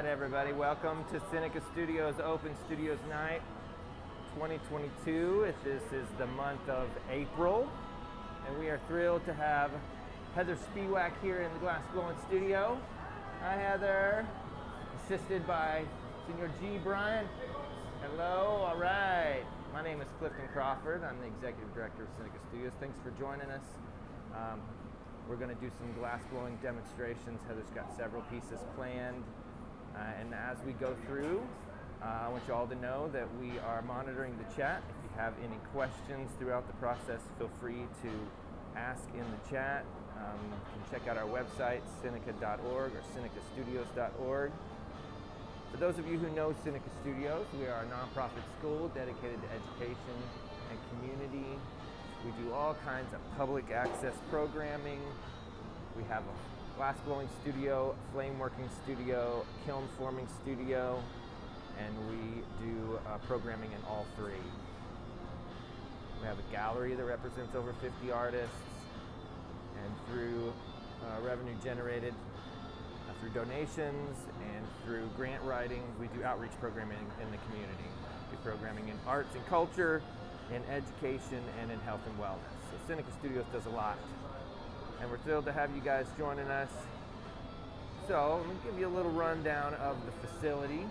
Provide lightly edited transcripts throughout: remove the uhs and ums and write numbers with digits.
right, everybody, welcome to Seneca Studios Open Studios Night 2022. This is the month of April, and we are thrilled to have Heather Spiewak here in the Glass Blowing Studio. Hi, Heather. Assisted by Senior G. Bryant. Hello, all right. My name is Clifton Crawford. I'm the Executive Director of Seneca Studios. Thanks for joining us. We're going to do some glass blowing demonstrations. Heather's got several pieces planned. And as we go through, I want you all to know that we are monitoring the chat. If you have any questions throughout the process, feel free to ask in the chat. You can check out our website, seneca.org or senecastudios.org. For those of you who know Seneca Studios, we are a nonprofit school dedicated to education and community. We do all kinds of public access programming. We have a glass blowing studio, a flame working studio, a kiln forming studio, and we do programming in all three. We have a gallery that represents over 50 artists, and through revenue generated through donations and through grant writing, we do outreach programming in the community. We do programming in arts and culture, in education, and in health and wellness. So Seneca Studios does a lot, and we're thrilled to have you guys joining us. So let me give you a little rundown of the facility.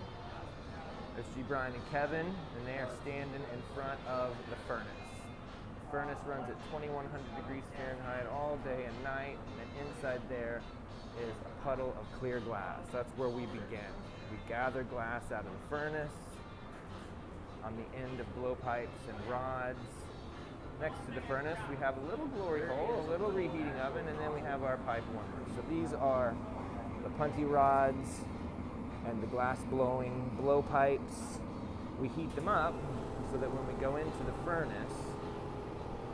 There's G. Brian and Kevin, and they are standing in front of the furnace. The furnace runs at 2100 degrees Fahrenheit all day and night, and inside there is a puddle of clear glass. That's where we begin. We gather glass out of the furnace on the end of blowpipes and rods. Next to the furnace, we have a little glory hole, a little reheating oven, and then we have our pipe warmers. So these are the punty rods and the glass blowing blowpipes. We heat them up so that when we go into the furnace,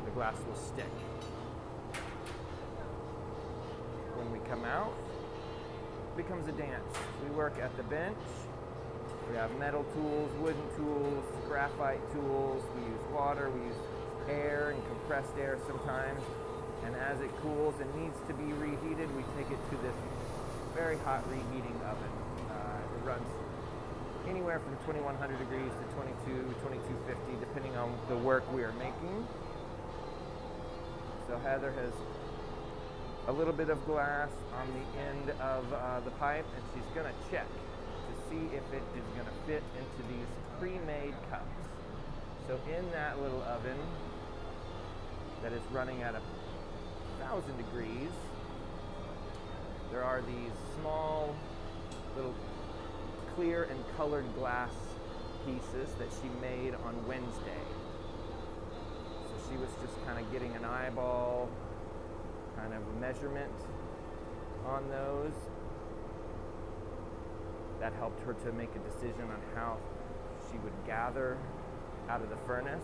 the glass will stick. When we come out, it becomes a dance. We work at the bench. We have metal tools, wooden tools, graphite tools. We use water, we use air and compressed air sometimes. And as it cools and needs to be reheated, we take it to this very hot reheating oven. It runs anywhere from 2100 degrees to 2250, depending on the work we are making. So Heather has a little bit of glass on the end of the pipe, and she's going to check to see if it is going to fit into these pre-made cups. So in that little oven that is running at 1000 degrees, there are these small little clear and colored glass pieces that she made on Wednesday. So she was just kind of getting an eyeball kind of measurement on those. That helped her to make a decision on how she would gather out of the furnace.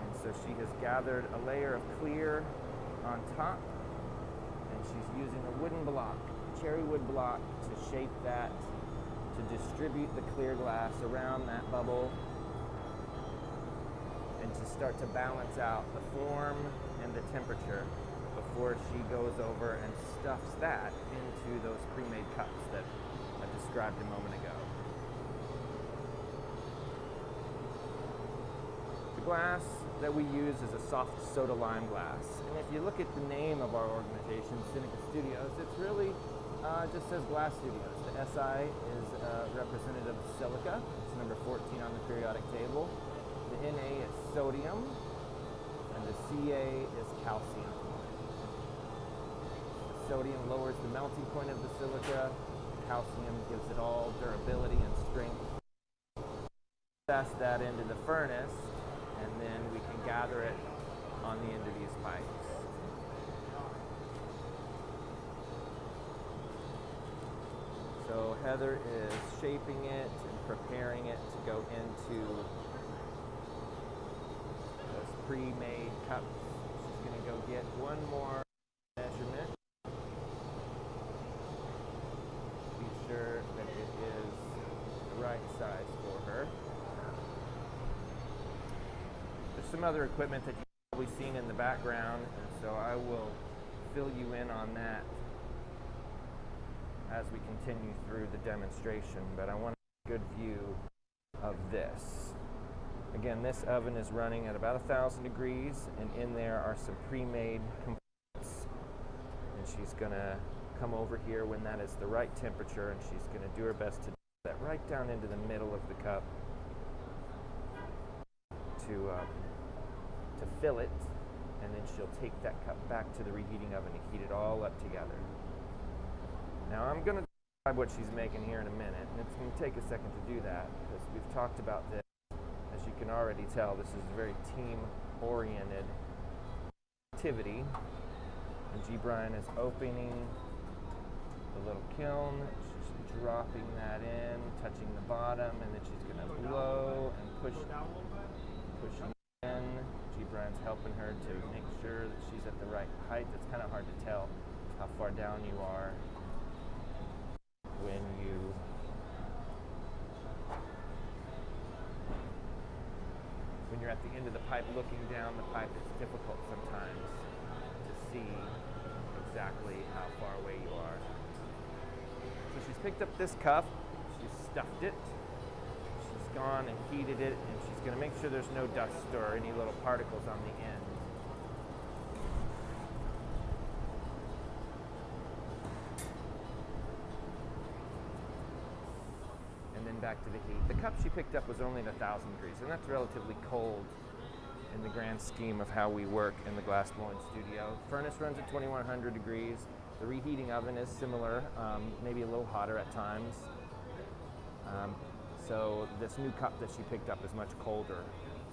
And so she has gathered a layer of clear on top, and she's using a wooden block, cherry wood block, to shape that, to distribute the clear glass around that bubble, and to start to balance out the form and the temperature before she goes over and stuffs that into those pre-made cups that I described a moment ago. The glass that we use is a soft soda lime glass. And if you look at the name of our organization, Seneca Studios, it's really just says Glass Studios. The SI is representative of silica. It's number 14 on the periodic table. The Na is sodium, and the Ca is calcium. The sodium lowers the melting point of the silica. Calcium gives it all durability and strength. Pass that into the furnace, and then we can gather it on the end of these pipes. So Heather is shaping it and preparing it to go into those pre-made cups. She's going to go get one more measurement. Be sure that it is the right size for her. There's some other equipment that you've probably seen in the background, and so I will fill you in on that. as we continue through the demonstration, but I want a good view of this. Again, this oven is running at about 1,000 degrees, and in there are some pre-made components. And she's gonna come over here when that is the right temperature, and she's gonna do her best to do that right down into the middle of the cup to fill it, and then she'll take that cup back to the reheating oven and heat it all up together. Now I'm gonna describe what she's making here in a minute, and it's gonna take a second to do that because we've talked about this. As you can already tell, this is a very team-oriented activity. And G. Brian is opening the little kiln. She's dropping that in, touching the bottom, and then she's going to blow and pushing in. G. Brian's helping her to make sure that she's at the right height. It's kind of hard to tell how far down you are when you're at the end of the pipe looking down the pipe. It's difficult sometimes to see exactly how far away you are. So she's picked up this cup, she's stuffed it, she's gone and heated it, and she's going to make sure there's no dust or any little particles on the end. Back to the heat. The cup she picked up was only at 1,000 degrees, and that's relatively cold in the grand scheme of how we work in the glass blowing studio. Furnace runs at 2,100 degrees. The reheating oven is similar, maybe a little hotter at times. So this new cup that she picked up is much colder,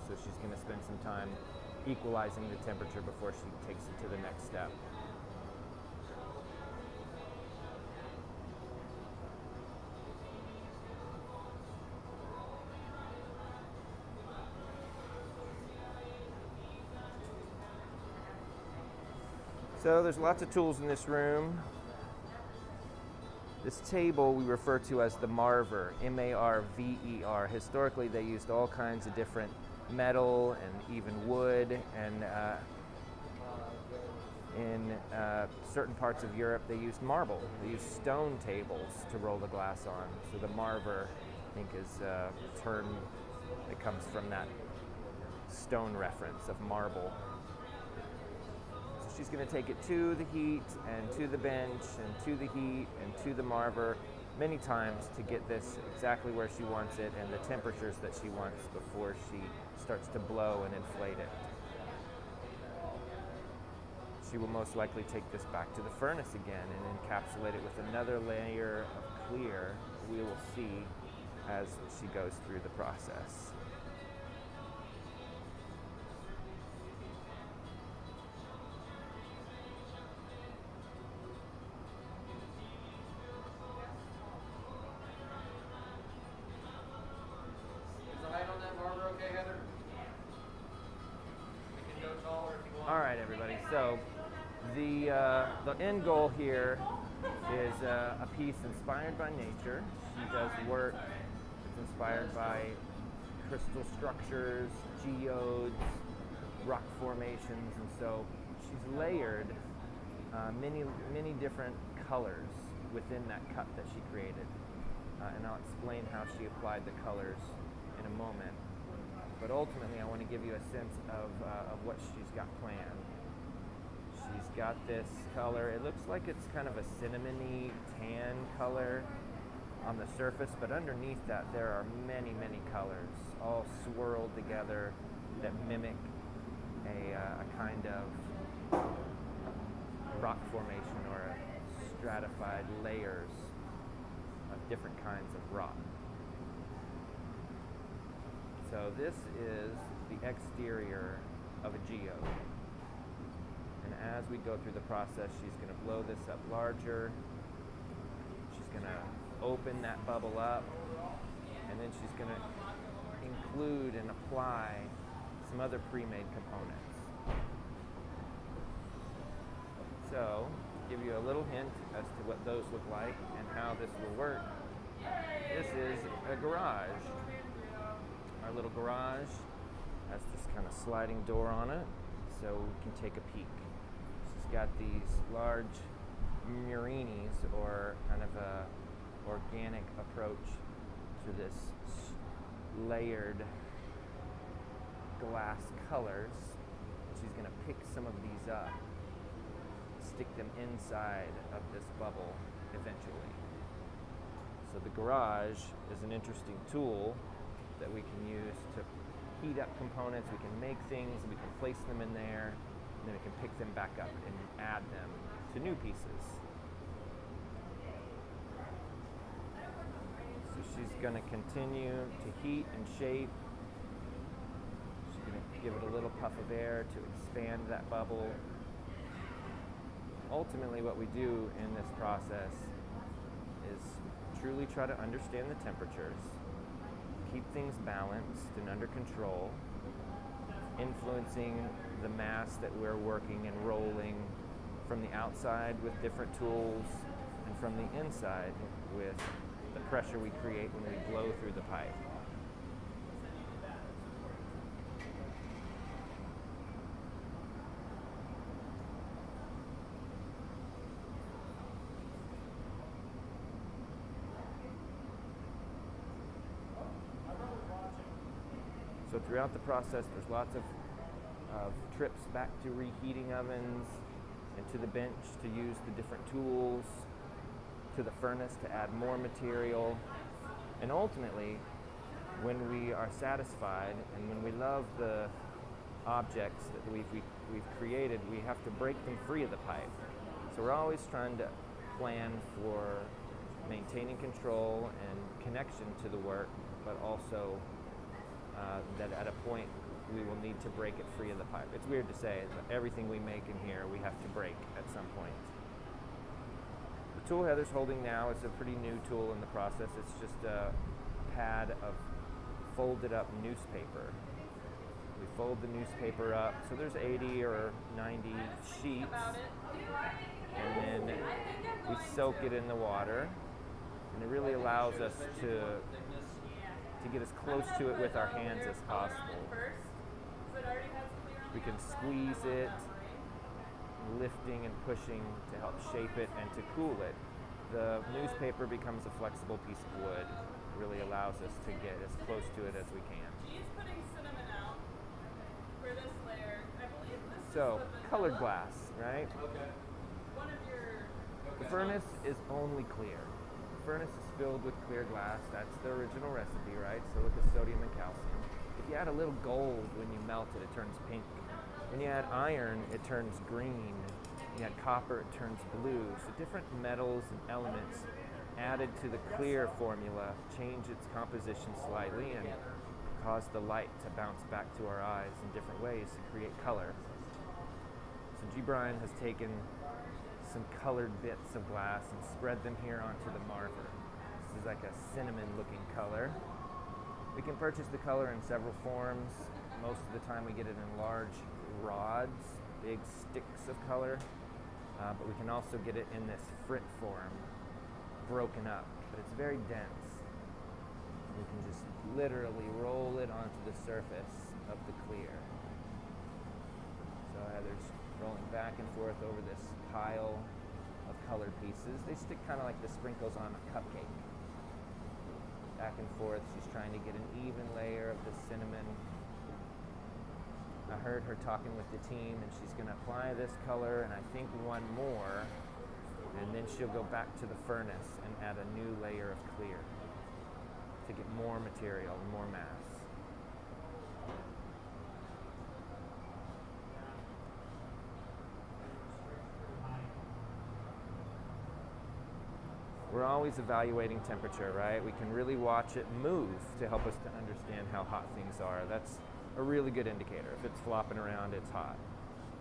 so she's going to spend some time equalizing the temperature before she takes it to the next step. So there's lots of tools in this room. This table we refer to as the marver, M-A-R-V-E-R. Historically, they used all kinds of different metal and even wood, and in certain parts of Europe, they used marble. They used stone tables to roll the glass on. So the marver, I think, is a term that comes from that stone reference of marble. She's going to take it to the heat and to the bench and to the heat and to the marver many times to get this exactly where she wants it and the temperatures that she wants before she starts to blow and inflate it. She will most likely take this back to the furnace again and encapsulate it with another layer of clear we will see as she goes through the process. All right, everybody. So the end goal here is a piece inspired by nature. She does work that's inspired by crystal structures, geodes, rock formations, and so she's layered many different colors within that cup that she created. And I'll explain how she applied the colors in a moment. But ultimately, I want to give you a sense of what she's got planned. She's got this color. It looks like it's kind of a cinnamony tan color on the surface, but underneath that there are many colors all swirled together that mimic a kind of rock formation or a stratified layers of different kinds of rock. So this is the exterior of a geode. And as we go through the process, she's going to blow this up larger. She's going to open that bubble up. And then she's going to include and apply some other pre-made components. So, to give you a little hint as to what those look like and how this will work, this is a garage. Our little garage has this kind of sliding door on it, so we can take a peek. She's got these large Murinis, or kind of a organic approach to this layered glass colors. She's going to pick some of these up, stick them inside of this bubble eventually. So the garage is an interesting tool that we can use to heat up components. We can make things, we can place them in there, and then we can pick them back up and add them to new pieces. So she's going to continue to heat and shape. She's going to give it a little puff of air to expand that bubble. Ultimately, what we do in this process is truly try to understand the temperatures, keep things balanced and under control, influencing the mass that we're working and rolling from the outside with different tools and from the inside with the pressure we create when we blow through the pipe. So throughout the process, there's lots of trips back to reheating ovens and to the bench to use the different tools, to the furnace to add more material. And ultimately, when we are satisfied and when we love the objects that we've created, we have to break them free of the pipe. So we're always trying to plan for maintaining control and connection to the work, but also that at a point we will need to break it free of the pipe. It's weird to say, but everything we make in here we have to break at some point. The tool Heather's holding now is a pretty new tool in the process. It's just a pad of folded up newspaper. We fold the newspaper up, so there's 80 or 90 sheets, and then we soak it in the water, and it really allows us to get as close to it with our hands as possible. We can squeeze it, lifting and pushing to help shape it and to cool it. The newspaper becomes a flexible piece of wood. It really allows us to get as close to it as we can. She's putting cinnamon out for this layer. I believe this So, is colored glass, right? Okay. One of your... The furnace is only clear. The furnace is filled with clear glass. That's the original recipe, right? Silica, sodium, and calcium. If you add a little gold when you melt it, it turns pink. When you add iron, it turns green. When you add copper, it turns blue. So different metals and elements added to the clear formula change its composition slightly and cause the light to bounce back to our eyes in different ways to create color. So G. Brian has taken some colored bits of glass and spread them here onto the marker. This is like a cinnamon looking color. We can purchase the color in several forms. Most of the time we get it in large rods, big sticks of color, but we can also get it in this frit form, broken up, but it's very dense. We can just literally roll it onto the surface of the clear. So Heather's rolling back and forth over this pile of colored pieces. They stick kind of like the sprinkles on a cupcake. Back and forth, she's trying to get an even layer of the cinnamon. I heard her talking with the team, and she's going to apply this color and I think one more, and then she'll go back to the furnace and add a new layer of clear to get more material, more mass. We're always evaluating temperature, right? We can really watch it move to help us to understand how hot things are. That's a really good indicator. If it's flopping around, it's hot.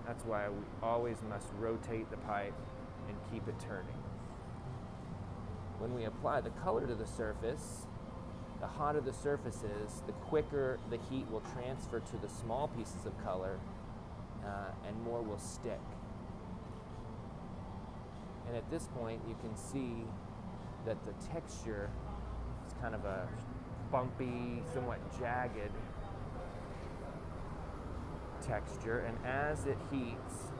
That's why we always must rotate the pipe and keep it turning. When we apply the color to the surface, the hotter the surface is, the quicker the heat will transfer to the small pieces of color and more will stick. And at this point, you can see that the texture is kind of a bumpy, somewhat jagged texture, and as it heats,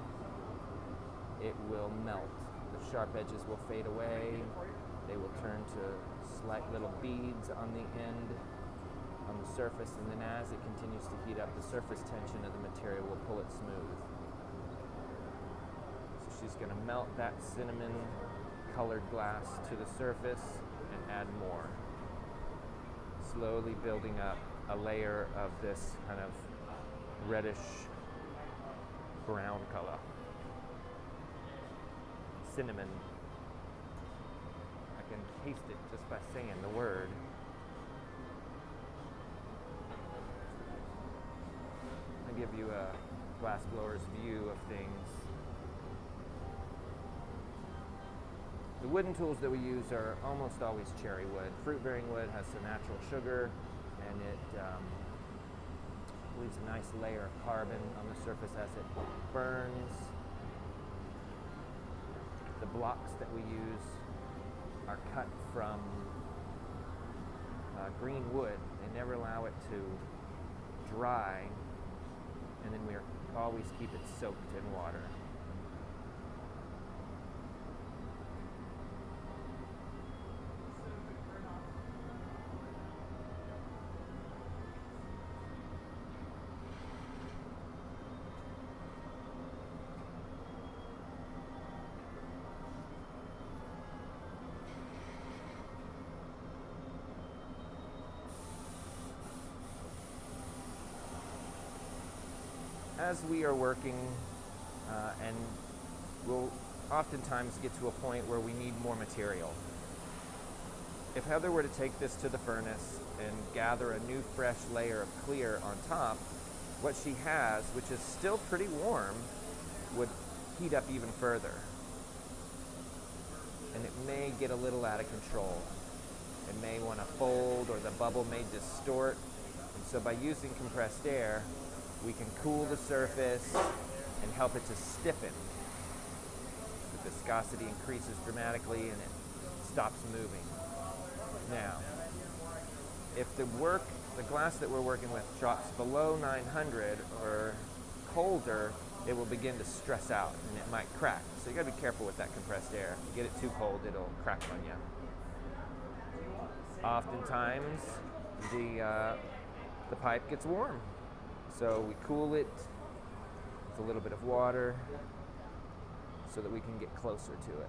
it will melt. The sharp edges will fade away. They will turn to slight little beads on the end, on the surface, and then as it continues to heat up, the surface tension of the material will pull it smooth. So she's going to melt that cinnamon colored glass to the surface and add more, slowly building up a layer of this kind of reddish brown color. Cinnamon. I can taste it just by saying the word. I'll give you a glassblower's view of things. The wooden tools that we use are almost always cherry wood. Fruit-bearing wood has some natural sugar, and it leaves a nice layer of carbon on the surface as it burns. The blocks that we use are cut from green wood. They never allow it to dry, and then we always keep it soaked in water. As we are working, and we'll oftentimes get to a point where we need more material. If Heather were to take this to the furnace and gather a new fresh layer of clear on top, what she has, which is still pretty warm, would heat up even further. And it may get a little out of control. It may want to fold, or the bubble may distort. And so by using compressed air, we can cool the surface and help it to stiffen. The viscosity increases dramatically and it stops moving. Now, if the glass that we're working with drops below 900 or colder, it will begin to stress out and it might crack. So you gotta be careful with that compressed air. If you get it too cold, it'll crack on you. Oftentimes, the pipe gets warm. So we cool it with a little bit of water so that we can get closer to it.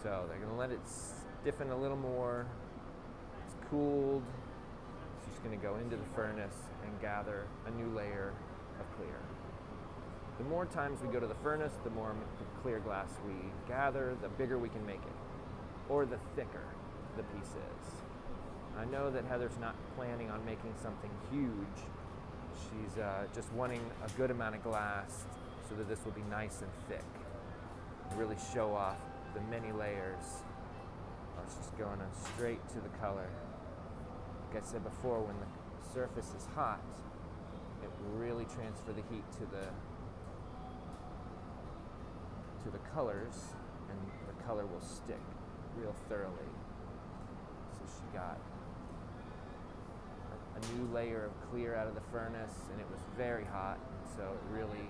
So they're going to let it stiffen a little more. It's cooled. It's just going to go into the furnace and gather a new layer of clear. The more times we go to the furnace, the more clear glass we gather, the bigger we can make it, or the thicker the piece is. I know that Heather's not planning on making something huge. She's just wanting a good amount of glass so that this will be nice and thick, really show off the many layers. I was just going straight to the color. Like I said before, when the surface is hot, it will really transfer the heat to the colors, and the color will stick real thoroughly. So she got a new layer of clear out of the furnace, and it was very hot, so it really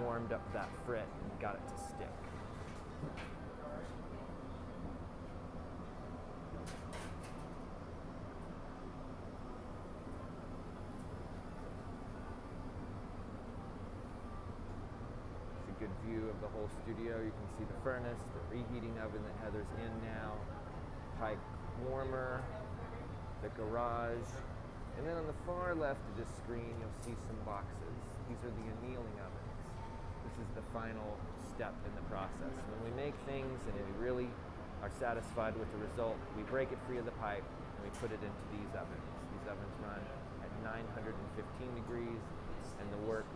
warmed up that frit and got it to stick. Good view of the whole studio. You can see the furnace, the reheating oven that Heather's in now, pipe warmer, the garage, and then on the far left of this screen you'll see some boxes. These are the annealing ovens. This is the final step in the process. When we make things and we really are satisfied with the result, we break it free of the pipe and we put it into these ovens. These ovens run at 915 degrees, and the work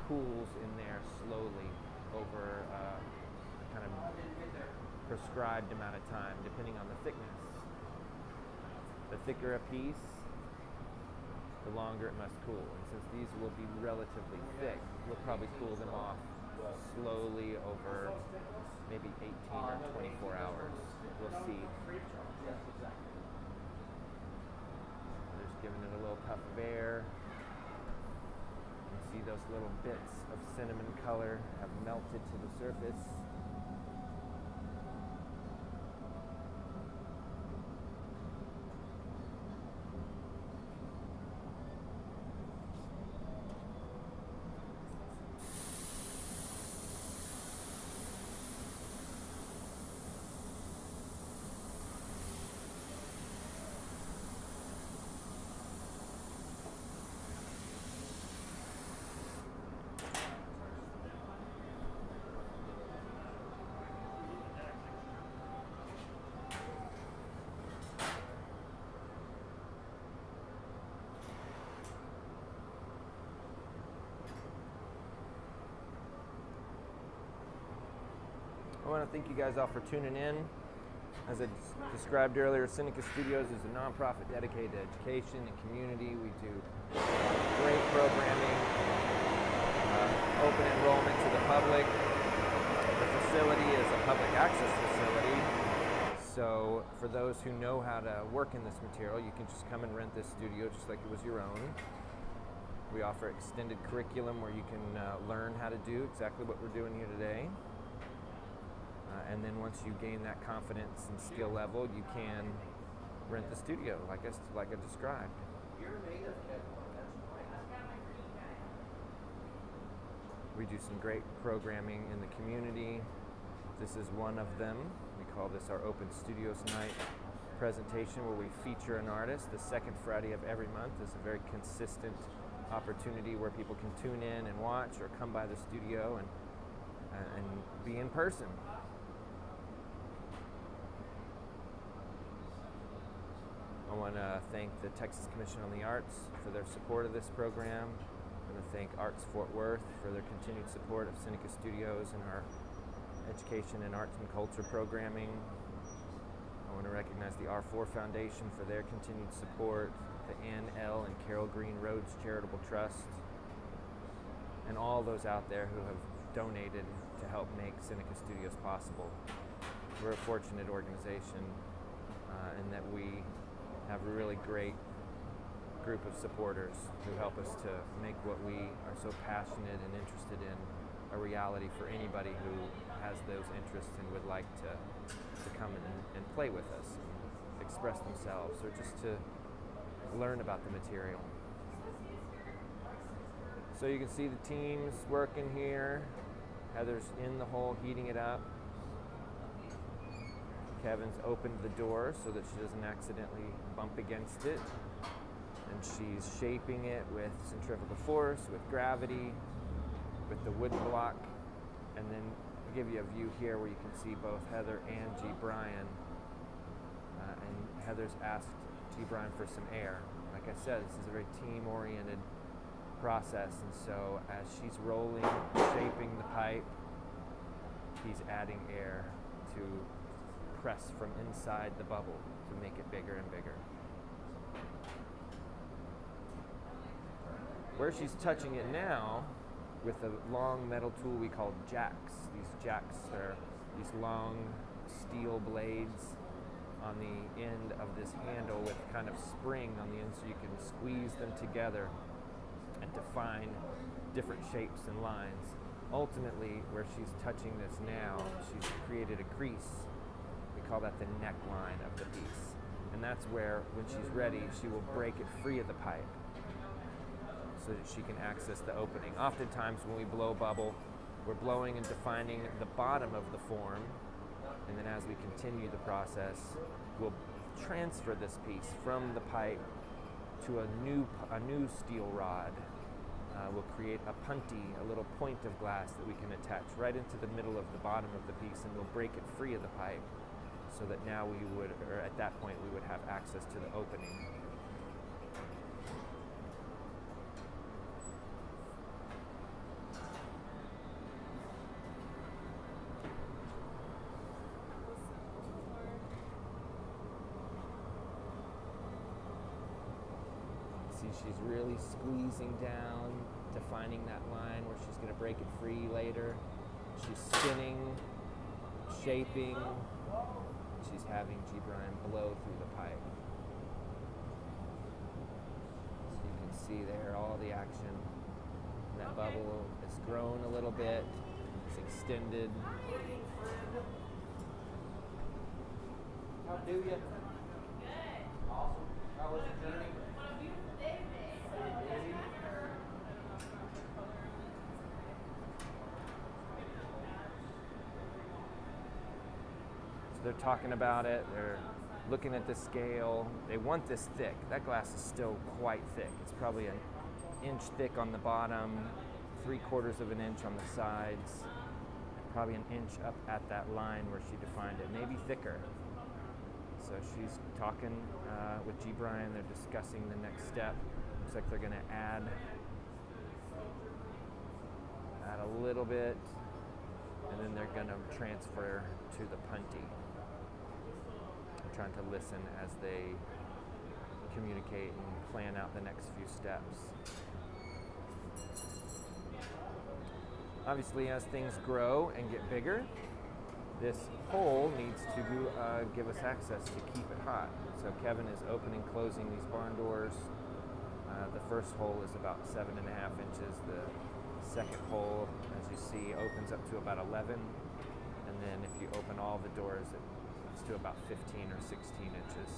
cools in there slowly over a kind of prescribed amount of time, depending on the thickness. The thicker a piece, the longer it must cool. And since these will be relatively thick, we'll probably cool them off slowly over maybe 18 or 24 hours. We'll see. They're just giving it a little puff of air. You can see those little bits of cinnamon color have melted to the surface. I want to thank you guys all for tuning in. As I described earlier, Seneca Studios is a nonprofit dedicated to education and community. We do great programming, open enrollment to the public. The facility is a public access facility, so for those who know how to work in this material, you can just come and rent this studio just like it was your own. We offer extended curriculum where you can learn how to do exactly what we're doing here today. And then once you gain that confidence and skill level, you can rent the studio, like I described. We do some great programming in the community. This is one of them. We call this our Open Studios Night presentation, where we feature an artist. The second Friday of every month is a very consistent opportunity where people can tune in and watch or come by the studio and be in person. I want to thank the Texas Commission on the Arts for their support of this program. I want to thank Arts Fort Worth for their continued support of Seneca Studios and our education and arts and culture programming. I want to recognize the R4 Foundation for their continued support, the Ann L. and Carol Green Rhodes Charitable Trust, and all those out there who have donated to help make Seneca Studios possible. We're a fortunate organization in that we have a really great group of supporters who help us to make what we are so passionate and interested in a reality for anybody who has those interests and would like to come and play with us, and express themselves, or just to learn about the material. So you can see the teams working here. Heather's in the hole heating it up. Kevin's opened the door so that she doesn't accidentally bump against it. And she's shaping it with centrifugal force, with gravity, with the wood block. And then I'll give you a view here where you can see both Heather and G. Brian. And Heather's asked G. Brian for some air. Like I said, this is a very team-oriented process. And so as she's rolling, shaping the pipe, he's adding air to press from inside the bubble to make it bigger and bigger. Where she's touching it now with a long metal tool we call jacks. These jacks are these long steel blades on the end of this handle with kind of spring on the end, so you can squeeze them together and define different shapes and lines. Ultimately, where she's touching this now, she's created a crease. We call that the neckline of the piece. And that's where, when she's ready, she will break it free of the pipe so that she can access the opening. Oftentimes when we blow bubble, we're blowing and defining the bottom of the form, and then as we continue the process, we'll transfer this piece from the pipe to a new steel rod. We'll create a punty, a little point of glass that we can attach right into the middle of the bottom of the piece, and we'll break it free of the pipe, so that now we would, or at that point, we would have access to the opening. See, She's really squeezing down, defining that line where she's going to break it free later. She's spinning, shaping. She's having G. Brian blow through the pipe. So you can see there all the action. That bubble has grown a little bit. It's extended. How do you? Good. Awesome. How was your journey? What a beautiful day today. So they're talking about it. They're looking at the scale. They want this thick. That glass is still quite thick. It's probably an inch thick on the bottom, 3/4 of an inch on the sides, probably an inch up at that line where she defined it, maybe thicker. So she's talking with G. Brian. They're discussing the next step. Looks like they're going to add a little bit, and then they're going to transfer to the punty. I'm trying to listen as they communicate and plan out the next few steps. Obviously, as things grow and get bigger, this hole needs to give us access to keep it hot. So Kevin is opening, closing these barn doors. The first hole is about 7.5 inches. The second hole, as you see, opens up to about 11. And then if you open all the doors, it's to about 15 or 16 inches.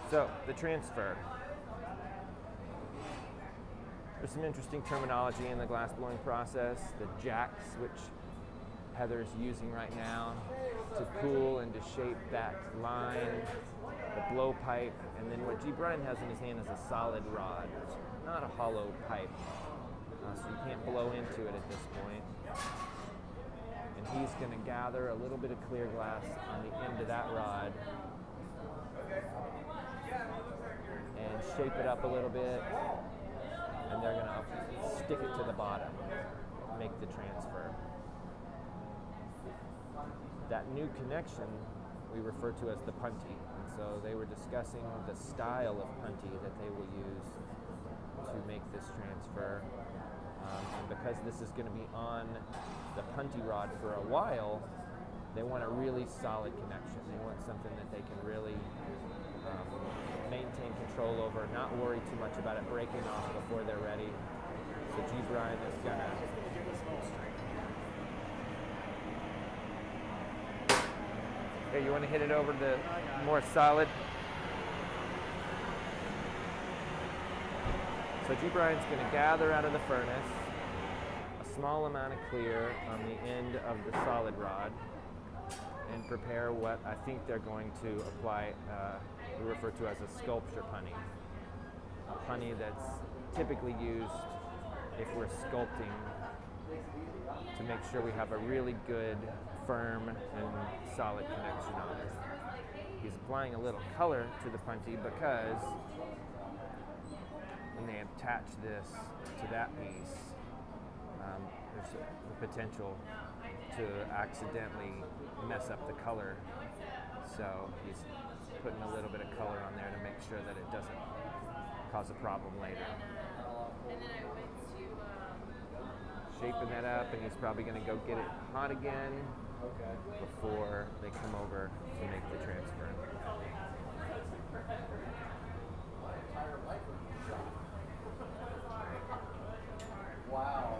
So, the transfer. There's some interesting terminology in the glass blowing process. The jacks, which Heather's using right now to cool and to shape that line, the blow pipe, and then what G. Brian has in his hand is a solid rod, not a hollow pipe. So you can't blow into it at this point. And he's going to gather a little bit of clear glass on the end of that rod and shape it up a little bit, and they're going to stick it to the bottom, make the transfer. That new connection we refer to as the punty, and so they were discussing the style of punty that they will use to make this transfer. And because this is going to be on the punty rod for a while, they want a really solid connection. They want something that they can really maintain control over, not worry too much about it breaking off before they're ready. So G. Brian is going to okay, you want to hit it over the more solid? So G. Brian's going to gather out of the furnace a small amount of clear on the end of the solid rod and prepare what I think they're going to apply, we refer to as a sculpture punny. A punny that's typically used if we're sculpting to make sure we have a really good, firm, and solid connection on it. He's applying a little color to the punty because when they attach this to that piece, there's the potential to accidentally mess up the color. So he's putting a little bit of color on there to make sure that it doesn't cause a problem later. And then I went to Shaping that up, and he's probably going to go get it hot again before they come over to make the transfer. Wow.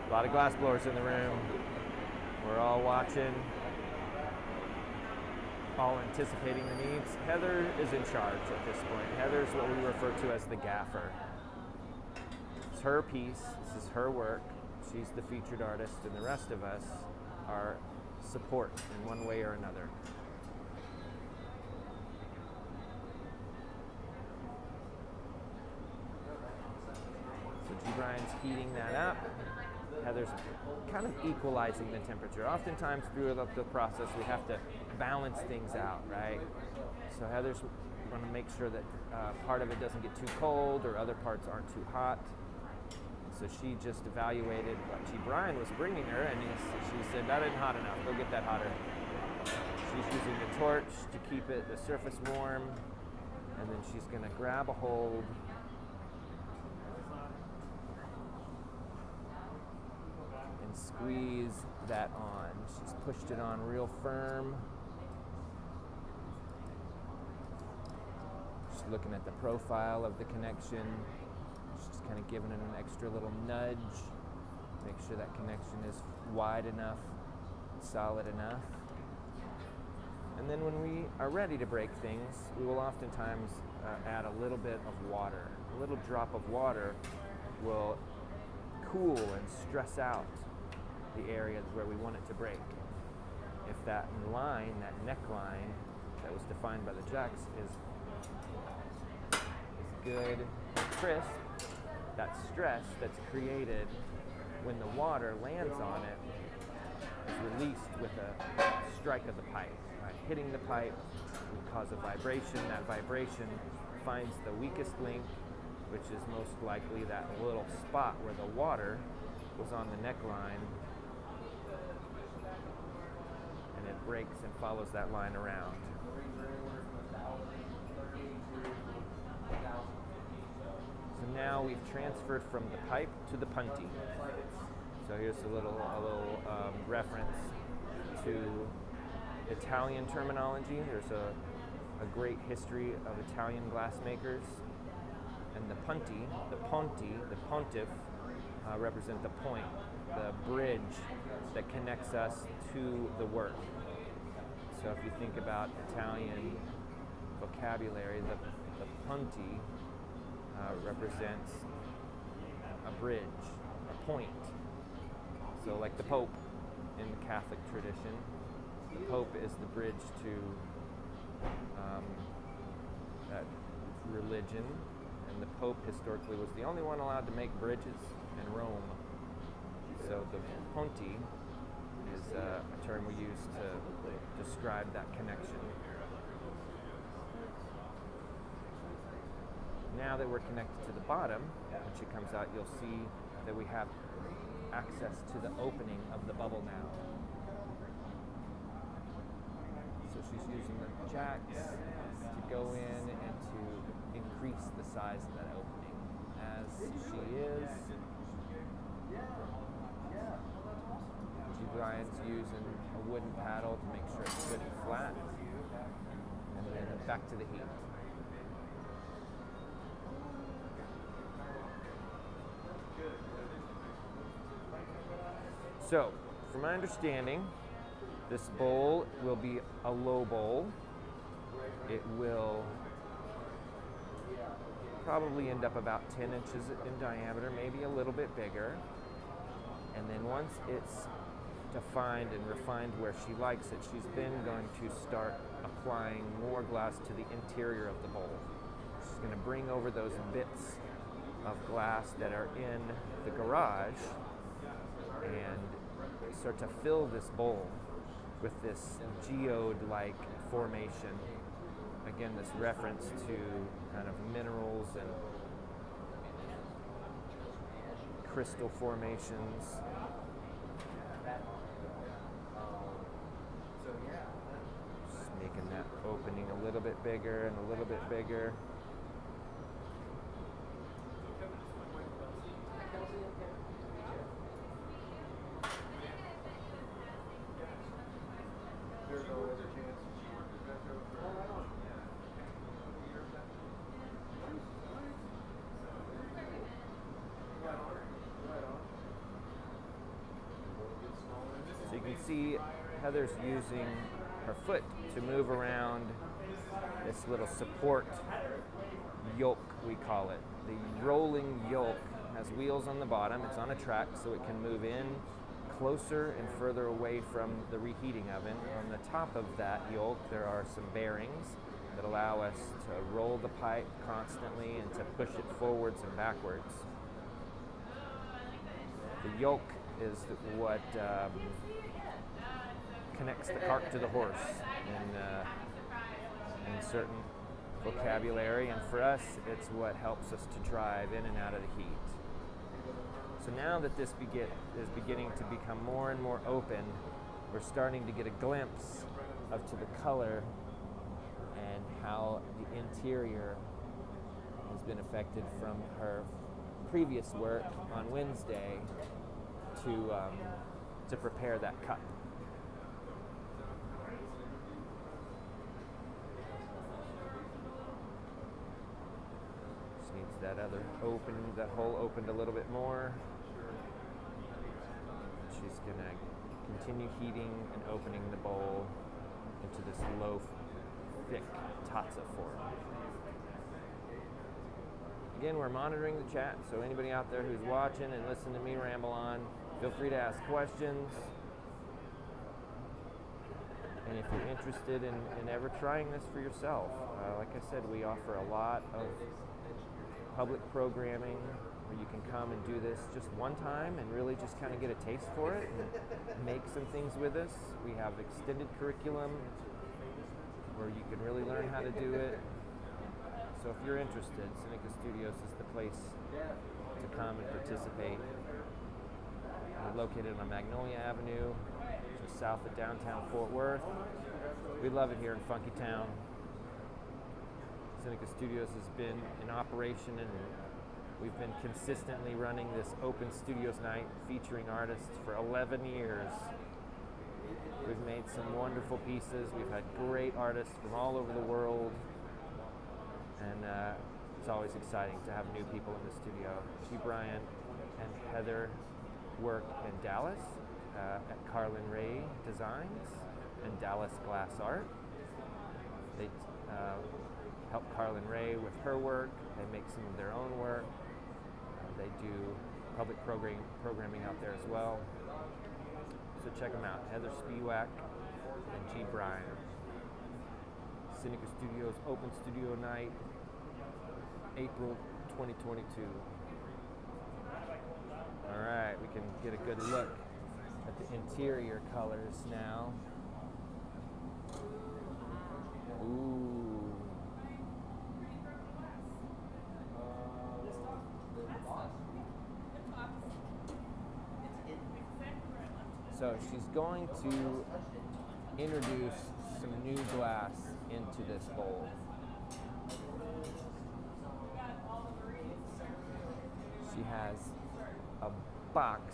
A lot of glass blowers in the room. We're all watching, all anticipating the needs. Heather is in charge at this point. Heather's what we refer to as the gaffer. It's her piece, this is her work. She's the featured artist, and the rest of us are support in one way or another. So G. Brian's heating that up. Heather's kind of equalizing the temperature. Oftentimes throughout the process we have to balance things out, right? So Heather's going to make sure that part of it doesn't get too cold or other parts aren't too hot. So she just evaluated what Brian was bringing her, and she said, that isn't hot enough, go get that hotter. She's using the torch to keep the surface warm, and then she's gonna grab a hold and squeeze that on. She's pushed it on real firm. She's looking at the profile of the connection. She's kind of giving it an extra little nudge. Make sure that connection is wide enough, solid enough. And then when we are ready to break things, we will oftentimes add a little bit of water. A little drop of water will cool and stress out the areas where we want it to break. If that line, that neckline that was defined by the jacks is good and crisp, that stress that's created when the water lands on it is released with a strike of the pipe. Right? Hitting the pipe will cause a vibration. That vibration finds the weakest link, which is most likely that little spot where the water was on the neckline, and it breaks and follows that line around. So now we've transferred from the pipe to the punty. So here's a little reference to Italian terminology. There's a great history of Italian glassmakers, and the punti, the pontiff, represent the point, the bridge that connects us to the work. So if you think about Italian vocabulary, the punti represents a bridge, a point. So like the Pope in the Catholic tradition, the Pope is the bridge to that religion, and the Pope historically was the only one allowed to make bridges in Rome. So the ponti is a term we use to describe that connection. Now that we're connected to the bottom, when she comes out, you'll see that we have access to the opening of the bubble now. So she's using the jacks to go in and to increase the size of that opening. As she is, Brian's using a wooden paddle to make sure it's good and flat, and then back to the heat. So, from my understanding, this bowl will be a low bowl. It will probably end up about 10 inches in diameter, maybe a little bit bigger. And then once it's defined and refined where she likes it, she's then going to start applying more glass to the interior of the bowl. She's going to bring over those bits of glass that are in the garage and start to fill this bowl with this geode-like formation. Again, this reference to kind of minerals and crystal formations. Just making that opening a little bit bigger and a little bit bigger. So you can see Heather's using her foot to move around this little support yoke, we call it. The rolling yoke has wheels on the bottom. It's on a track, so it can move in closer and further away from the reheating oven. On the top of that yoke, there are some bearings that allow us to roll the pipe constantly and to push it forwards and backwards. The yoke is what connects the cart to the horse in certain vocabulary, and for us, it's what helps us to drive in and out of the heat. So now that this is beginning to become more and more open, we're starting to get a glimpse of to the color and how the interior has been affected from her previous work on Wednesday to prepare that cup. Just needs that other that hole opened a little bit more. She's gonna continue heating and opening the bowl into this low, thick tatza form. Again, we're monitoring the chat, so anybody out there who's watching and listening to me ramble on, feel free to ask questions. And if you're interested in ever trying this for yourself, like I said, we offer a lot of public programming where you can come and do this just one time and really just kind of get a taste for it and make some things with us. We have extended curriculum where you can really learn how to do it. So if you're interested, Seneca Studios is the place to come and participate. We're located on Magnolia Avenue, just south of downtown Fort Worth. We love it here in Funky Town. Seneca Studios has been in operation, and we've been consistently running this open studios night featuring artists for 11 years. We've made some wonderful pieces. We've had great artists from all over the world. And it's always exciting to have new people in the studio. G. Bryant and Heather work in Dallas at Carlin Ray Designs and Dallas Glass Art. They help Carlin Ray with her work. They make some of their own work. They do public programming out there as well. So check them out, Heather Spiewak and G. Bryant. Seneca Studios Open Studio Night, April 2022. All right, we can get a good look at the interior colors now. Ooh. So she's going to introduce some new glass into this bowl. She has a box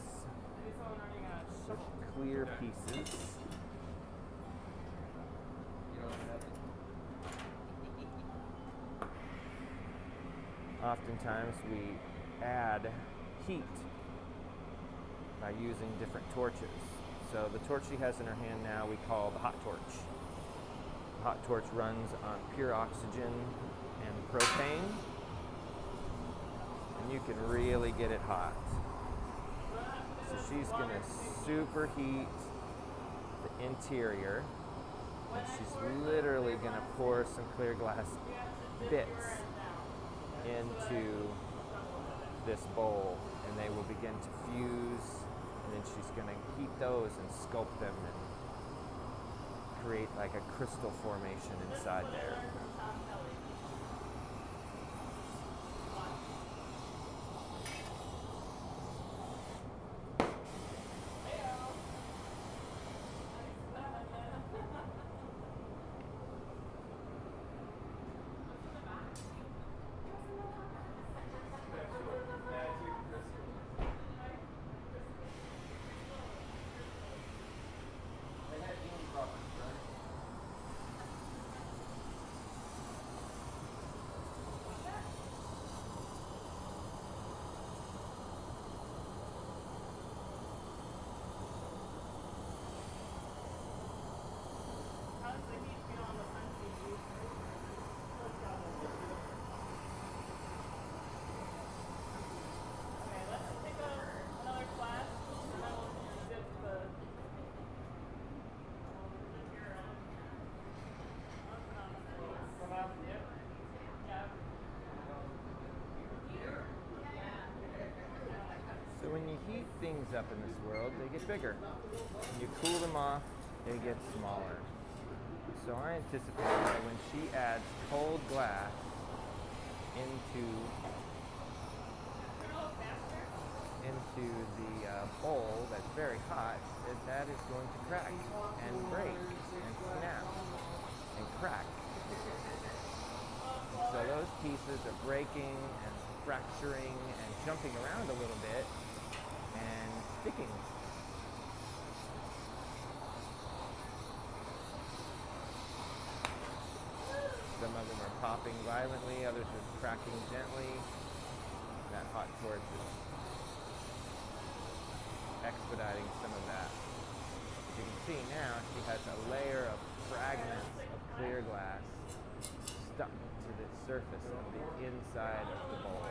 with clear pieces. Oftentimes we add heat by using different torches. So the torch she has in her hand now we call the hot torch. The hot torch runs on pure oxygen and propane, and you can really get it hot. So she's going to superheat the interior, and she's literally going to pour some clear glass bits into this bowl, and they will begin to fuse, and then she's going to heat those and sculpt them and create like a crystal formation inside there. So when you heat things up in this world, they get bigger. When you cool them off, they get smaller. So I anticipate that when she adds cold glass into into the bowl that's very hot, that is going to crack and break and snap and crack. So those pieces are breaking and fracturing and jumping around a little bit and sticking. Some of them are popping violently, others are cracking gently. That hot torch is expediting some of that. As you can see now, she has a layer of fragments of clear glass stuck to the surface of the inside of the bowl.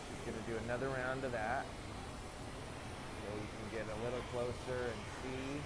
She's going to do another round of that. So you can get a little closer and see.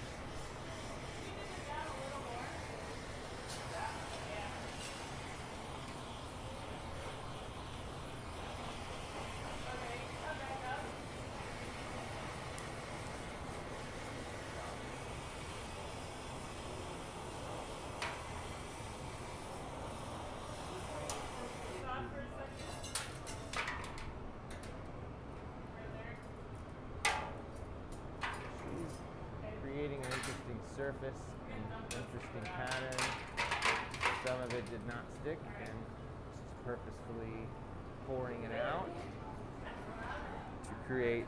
Creating an interesting surface and interesting pattern. Some of it did not stick, and she's purposefully pouring it out to create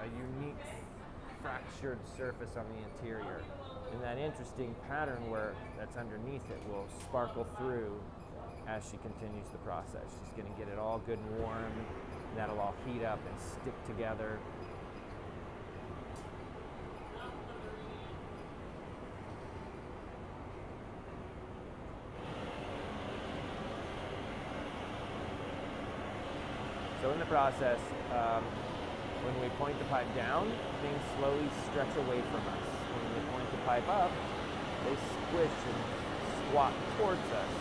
a unique fractured surface on the interior. And that interesting pattern work that's underneath it will sparkle through as she continues the process. She's going to get it all good and warm, and that'll all heat up and stick together. So in the process, when we point the pipe down, things slowly stretch away from us. When we point the pipe up, they squish and squat towards us.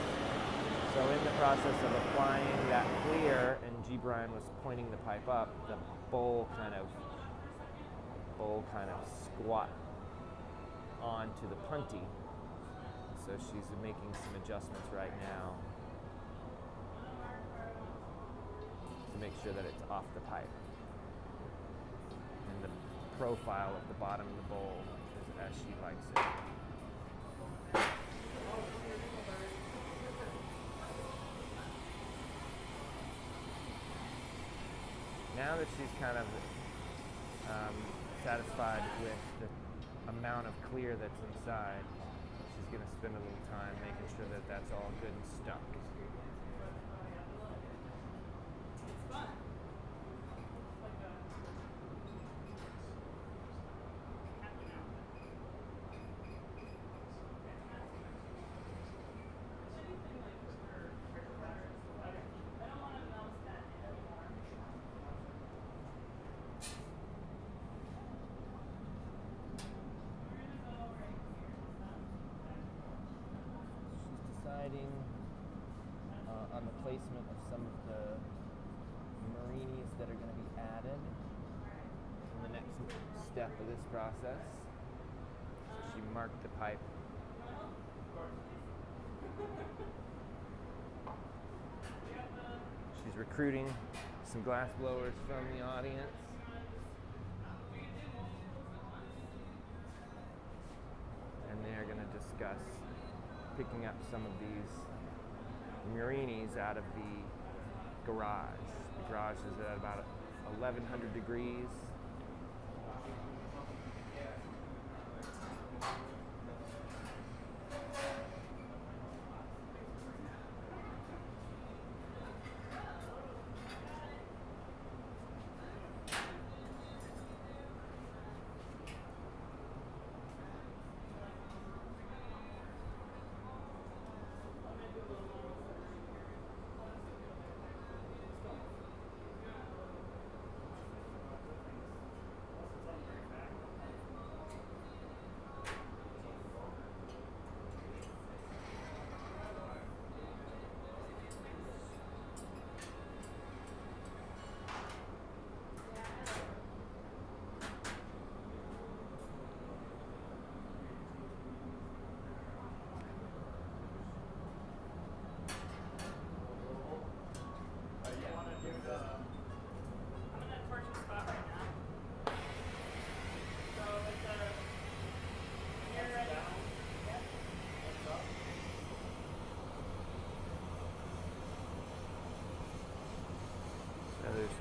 So in the process of applying that clear, and G. Brian was pointing the pipe up, the bowl kind of squat onto the punty. So she's making some adjustments right now to make sure that it's off the pipe. And the profile of the bottom of the bowl is as she likes it. Now that she's kind of satisfied with the amount of clear that's inside, she's going to spend a little time making sure that that's all good and stuck. On the placement of some of the marinis that are going to be added in the next step of this process. So she marked the pipe. She's recruiting some glass blowers from the audience. And they're going to discuss picking up some of these marinis out of the garage. The garage is at about 1100 degrees.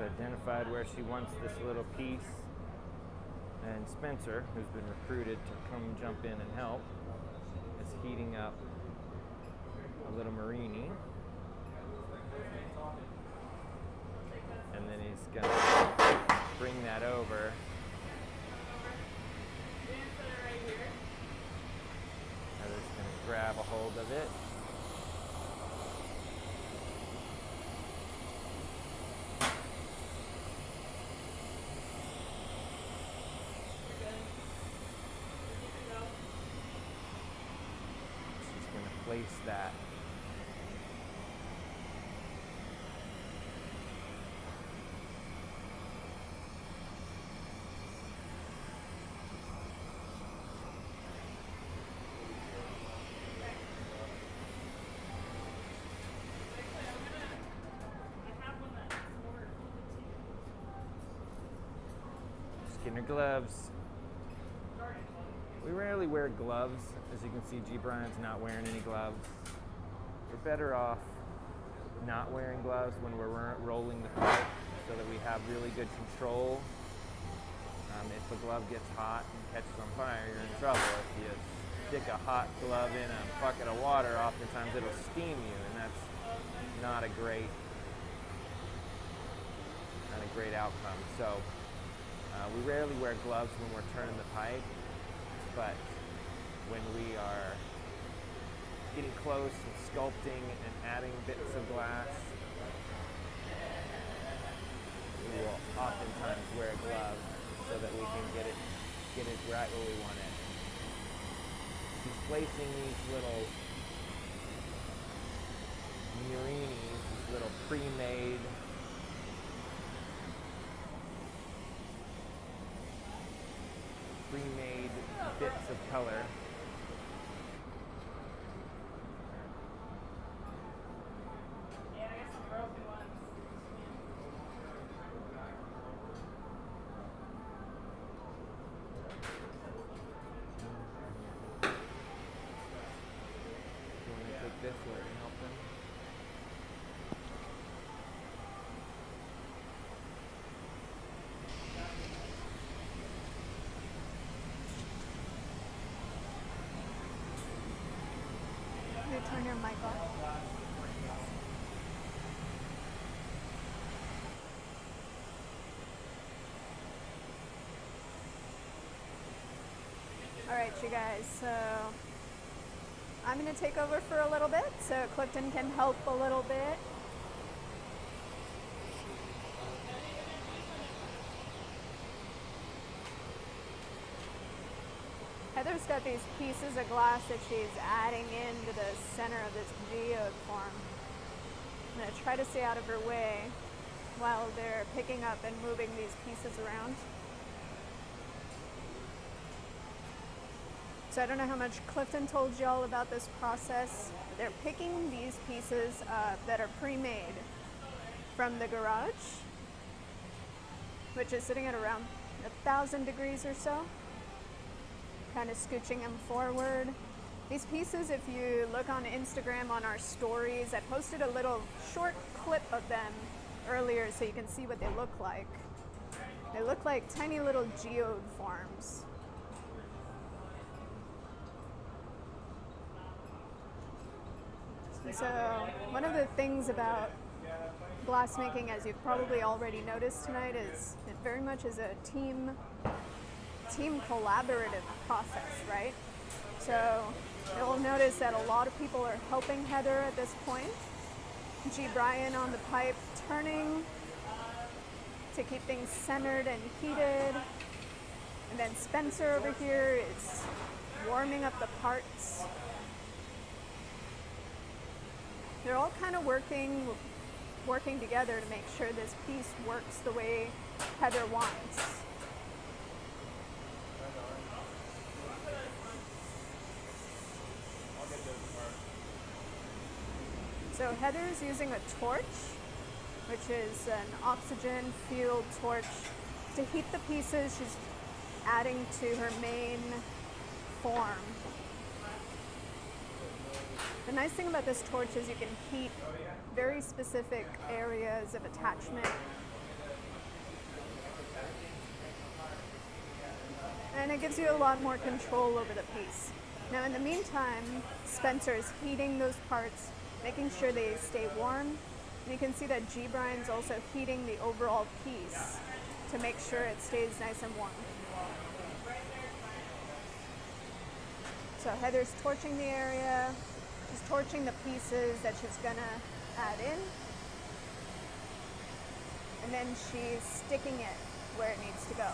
identified where she wants this little piece, and Spencer, who's been recruited to come jump in and help, is heating up a little marini, and then he's gonna bring that over. Heather's gonna grab a hold of it. Place that. Just getting her gloves. We rarely wear gloves. As you can see, G. Brian's not wearing any gloves. We're better off not wearing gloves when we're rolling the pipe so that we have really good control. If a glove gets hot and catches on fire, you're in trouble. If you stick a hot glove in a bucket of water, oftentimes it'll steam you, and that's not a great outcome. So we rarely wear gloves when we're turning the pipe, but when we are getting close and sculpting and adding bits of glass, we will oftentimes wear a glove so that we can get it right where we want it. He's placing these little murinis, these little pre-made bits of color. Yeah, I got some broken ones. You want to take this or help them? You turn your mic off. All right, you guys, so I'm going to take over for a little bit so Clifton can help a little bit. Heather's got these pieces of glass that she's adding into the center of this geode form. I'm going to try to stay out of her way while they're picking up and moving these pieces around. So I don't know how much Clifton told you all about this process. They're picking these pieces that are pre-made from the garage, which is sitting at around 1,000 degrees or so. Kind of scooching them forward. These pieces, if you look on Instagram on our stories, I posted a little short clip of them earlier so you can see what they look like. They look like tiny little geode forms. So one of the things about glassmaking, as you've probably already noticed tonight, is it very much is a team collaborative process, right? So you'll notice that a lot of people are helping Heather at this point. G. Brian on the pipe turning to keep things centered and heated. And then Spencer over here is warming up the parts. They're all kind of working together to make sure this piece works the way Heather wants. So Heather's using a torch, which is an oxygen fueled torch, to heat the pieces she's adding to her main form. The nice thing about this torch is you can heat very specific areas of attachment and it gives you a lot more control over the piece. Now in the meantime, Spencer is heating those parts, making sure they stay warm. And you can see that G. Brian's also heating the overall piece to make sure it stays nice and warm. So Heather's torching the area. She's torching the pieces that she's gonna add in. And then she's sticking it where it needs to go.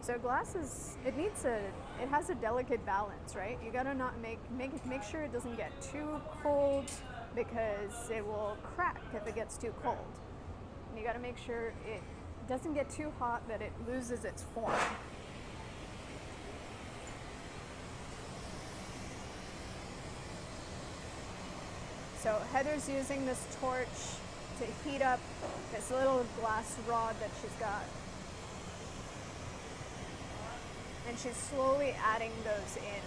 So glass it has a delicate balance, right? You gotta not make sure it doesn't get too cold because it will crack if it gets too cold. And you gotta make sure it doesn't get too hot that it loses its form. So Heather's using this torch to heat up this little glass rod that she's got. And she's slowly adding those in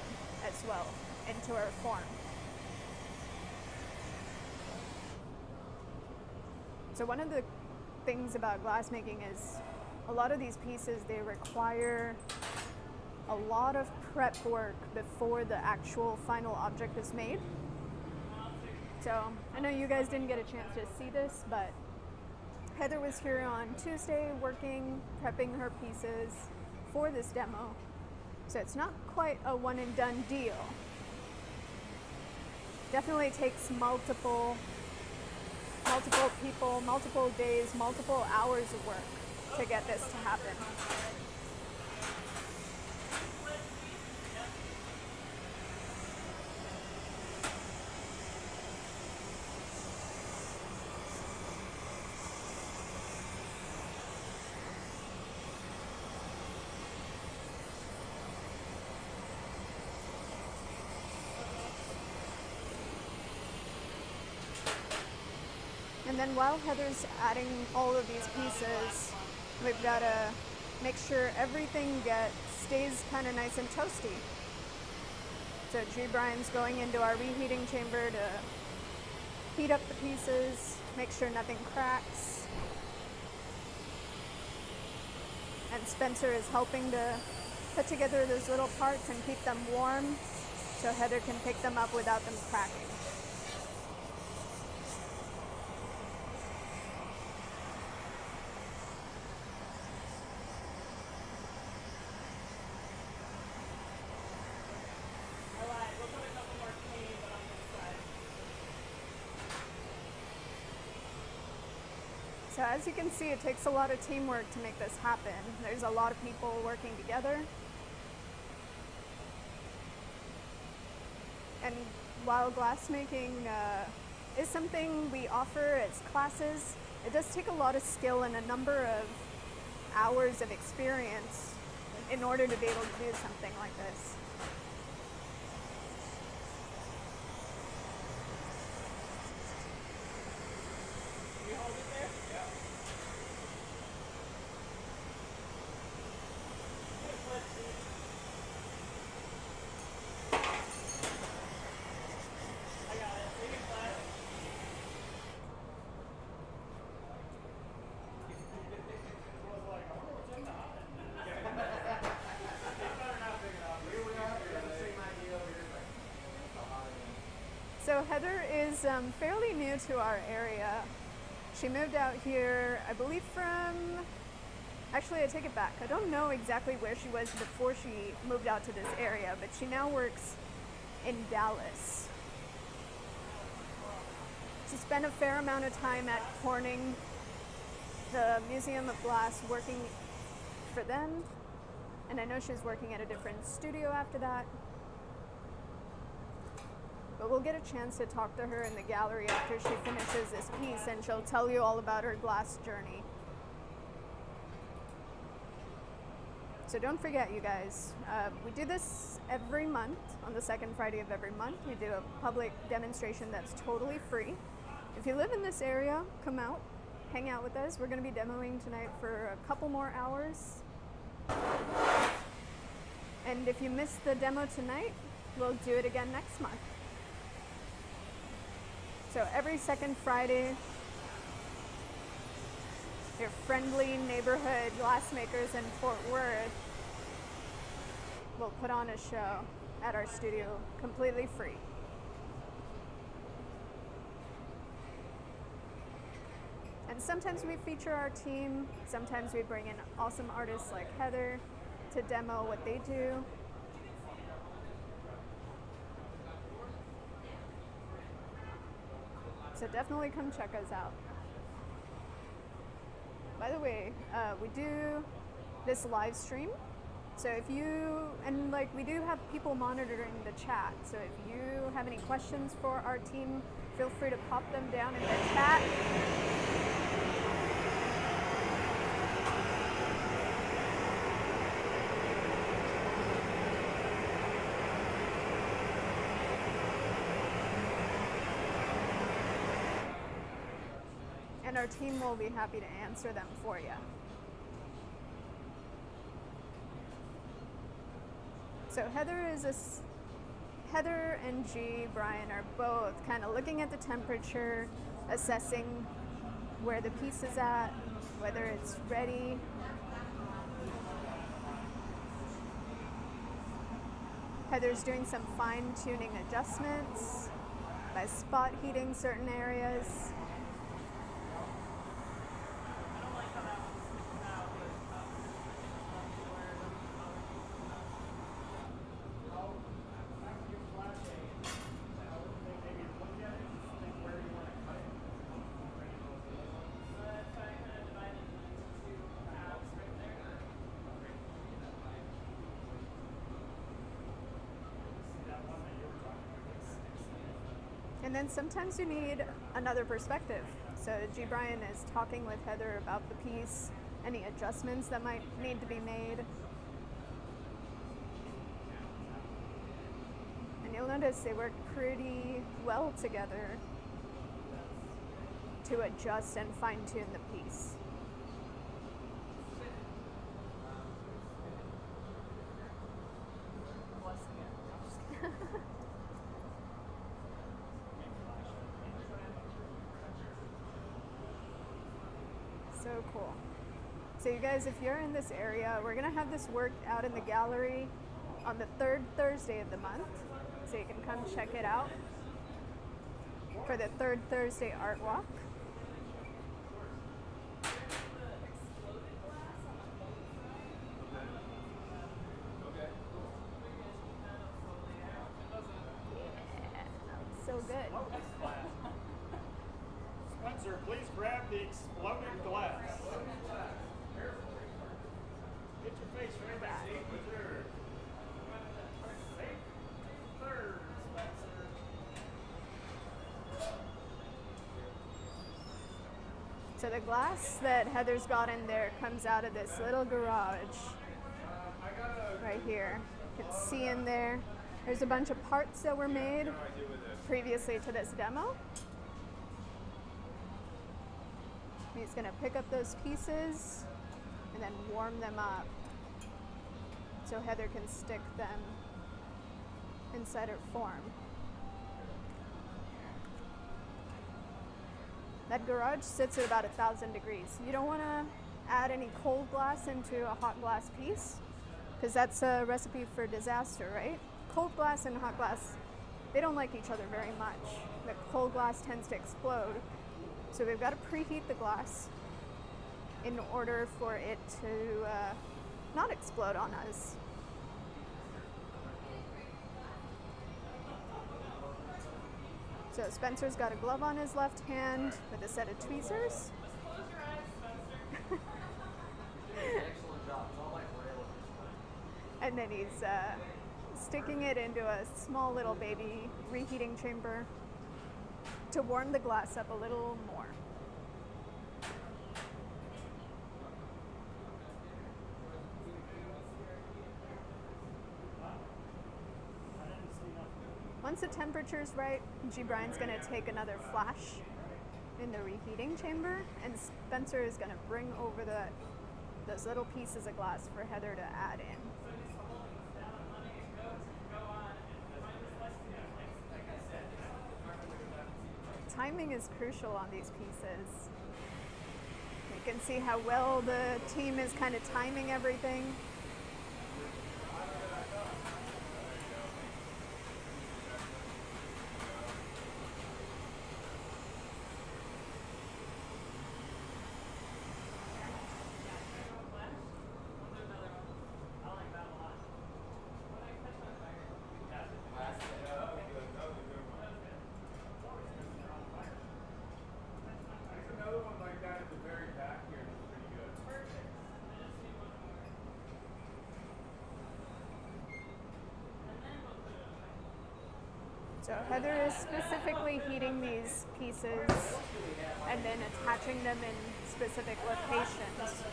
as well into her form. So one of the things about glassmaking is a lot of these pieces, they require a lot of prep work before the actual final object is made. So I know you guys didn't get a chance to see this, but Heather was here on Tuesday working, prepping her pieces for this demo. So it's not quite a one and done deal. Definitely takes multiple people, multiple days, multiple hours of work to get this to happen. And then while Heather's adding all of these pieces, we've got to make sure everything stays kind of nice and toasty. So G. Brian's going into our reheating chamber to heat up the pieces, make sure nothing cracks. And Spencer is helping to put together those little parts and keep them warm so Heather can pick them up without them cracking. So as you can see, it takes a lot of teamwork to make this happen. There's a lot of people working together. And while glassmaking is something we offer as classes, it does take a lot of skill and a number of hours of experience in order to be able to do something like this. So Heather is fairly new to our area. She moved out here, I believe actually I take it back. I don't know exactly where she was before she moved out to this area, but she now works in Dallas. She spent a fair amount of time at Corning, the Museum of Glass, working for them. And I know she's working at a different studio after that. But we'll get a chance to talk to her in the gallery after she finishes this piece, and she'll tell you all about her glass journey. So don't forget, you guys, we do this every month, on the second Friday of every month. We do a public demonstration that's totally free. If you live in this area, come out, hang out with us. We're going to be demoing tonight for a couple more hours. And if you missed the demo tonight, we'll do it again next month. So every second Friday, your friendly neighborhood glassmakers in Fort Worth will put on a show at our studio completely free. And sometimes we feature our team, sometimes we bring in awesome artists like Heather to demo what they do. So definitely come check us out. By the way, we do this live stream. So if you, and like we do have people monitoring the chat. So if you have any questions for our team, feel free to pop them down in the chat. And our team will be happy to answer them for you. So Heather and Brian are both kind of looking at the temperature, assessing where the piece is at, whether it's ready. Heather's doing some fine-tuning adjustments by spot heating certain areas. And then sometimes you need another perspective. So Brian is talking with Heather about the piece, any adjustments that might need to be made. And you'll notice they work pretty well together to adjust and fine-tune the piece. So cool. So you guys, if you're in this area, we're gonna have this work out in the gallery on the third Thursday of the month. So you can come check it out for the third Thursday art walk. Yeah, so good. Spencer, please grab the exploded glass. Get your face right back. Third, Spencer. So the glass that Heather's got in there comes out of this little garage right here. You can see in there, there's a bunch of parts that were made previously to this demo. He's going to pick up those pieces and then warm them up so Heather can stick them inside her form. That garage sits at about 1,000 degrees. You don't want to add any cold glass into a hot glass piece because that's a recipe for disaster, right? Cold glass and hot glass, they don't like each other very much. The cold glass tends to explode. So we've got to preheat the glass in order for it to not explode on us. So Spencer's got a glove on his left hand with a set of tweezers. Excellent job. It's all like rail. And then he's sticking it into a small little baby reheating chamber to warm the glass up a little more. Once the temperature's right, Brian's going to take another flash in the reheating chamber, and Spencer is going to bring over those little pieces of glass for Heather to add in. timing is crucial on these pieces. You can see how well the team is kind of timing everything. So Heather is specifically heating these pieces and then attaching them in specific locations.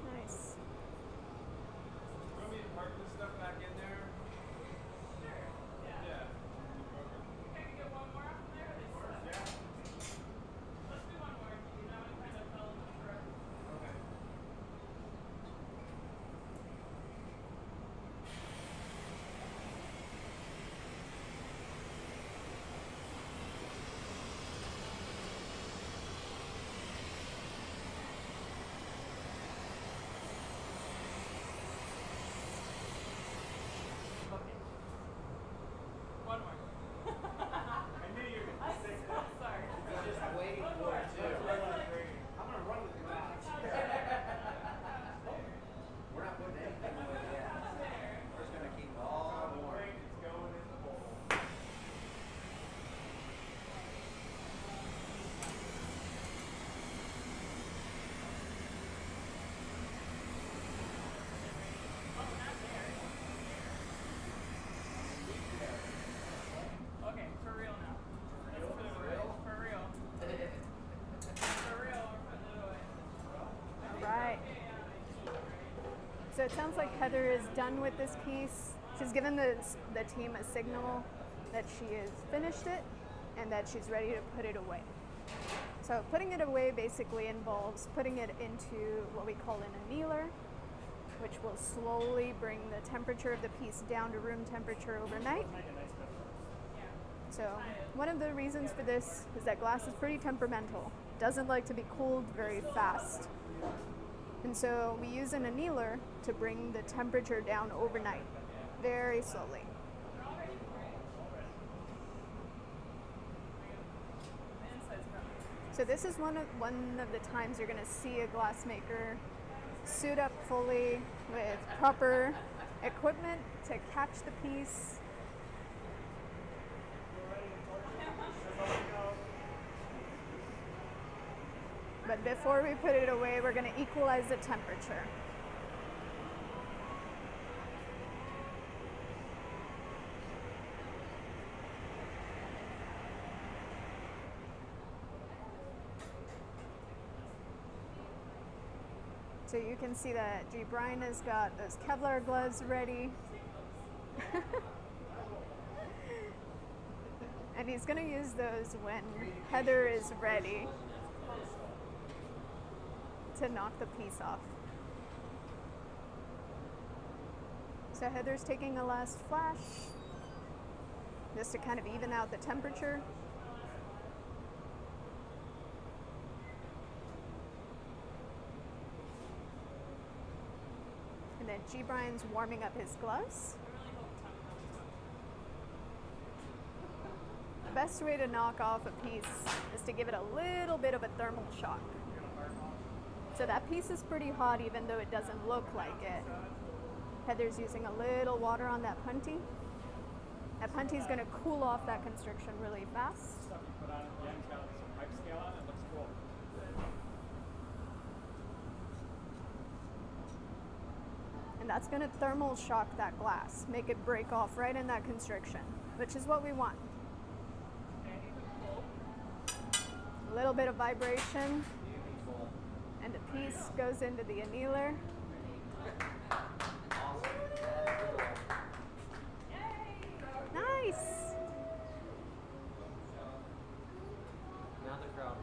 Nice. You want me to park this stuff back in there? Yeah. Okay. One more. I knew you were going to say that. Sorry. Just waiting for it, too. I'm going to run with the glass. We're not putting anything away yet. We're just going to keep it all warm. It's going in the bowl. Okay, for real now. Let's put it away. For real. For real, we're putting it away. All right. So it sounds like Heather is done with this piece. She's given the team a signal that she has finished it and that she's ready to put it away. So putting it away basically involves putting it into what we call an annealer, which will slowly bring the temperature of the piece down to room temperature overnight. So one of the reasons for this is that glass is pretty temperamental. It doesn't like to be cooled very fast. And so we use an annealer to bring the temperature down overnight, very slowly. So this is one of the times you're going to see a glassmaker suit up fully with proper equipment to catch the piece. But before we put it away, we're going to equalize the temperature. So you can see that G. Brian has got those Kevlar gloves ready. And he's going to use those when Heather is ready to knock the piece off. So Heather's taking a last flash just to kind of even out the temperature. And then G. Brian's warming up his gloves. The best way to knock off a piece is to give it a little bit of a thermal shock. So that piece is pretty hot even though it doesn't look like it. Heather's using a little water on that punty. That punty is going to cool off that constriction really fast. Stuff you put on it, Yen's got some pipe scale on it, looks cool. And that's going to thermal shock that glass, make it break off right in that constriction, which is what we want. A little bit of vibration, and the piece goes into the annealer. Nice! Now the crowd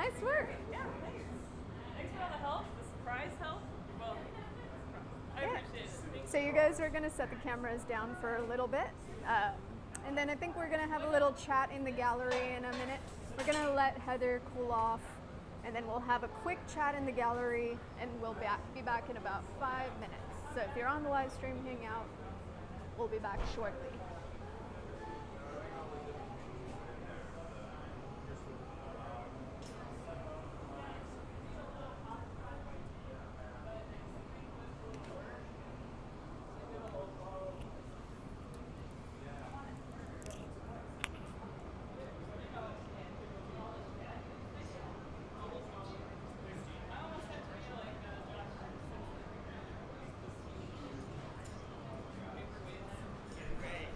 Nice work. Yeah, thanks. Thanks for all the help, the surprise help. Well, I appreciate it. Thanks. So you guys are going to set the cameras down for a little bit. And then I think we're going to have a little chat in the gallery in a minute. We're going to let Heather cool off, and then we'll have a quick chat in the gallery, and we'll be back in about 5 minutes. So if you're on the live stream, hang out. We'll be back shortly. Great.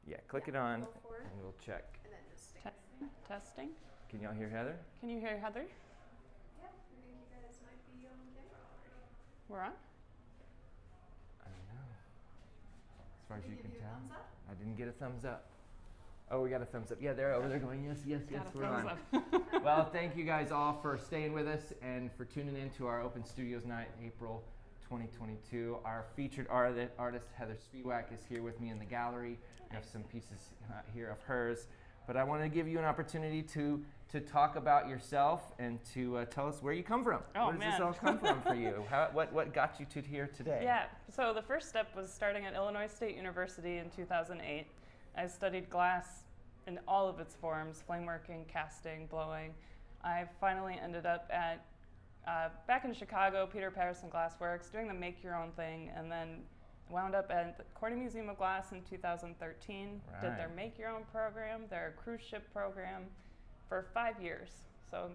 Yeah, click it on, Go for it. and we'll check. And then just stand. Testing. Can y'all hear Heather? Can you hear Heather? Yeah, I think you guys might be on camera already. We're on? I don't know. As far as Did you they can give you a tell. thumbs up? I didn't get a thumbs up. Oh, we got a thumbs up. Yeah, they're over there going, yes, yes, yes, Got a we're on. thumbs up. Well, thank you guys all for staying with us and for tuning in to our Open Studios night, April 2022. Our featured artist, Heather Spiewak, is here with me in the gallery. I have some pieces here of hers. But I want to give you an opportunity to talk about yourself and to tell us where you come from. Oh, where does this man. all come from for you? What got you to here today? Yeah, so the first step was starting at Illinois State University in 2008. I studied glass in all of its forms, flame working, casting, blowing. I finally ended up at, back in Chicago, Peter Patterson Glass Works, doing the make your own thing, and then wound up at the Corning Museum of Glass in 2013, did their Right. make your own program, their cruise ship program for 5 years. So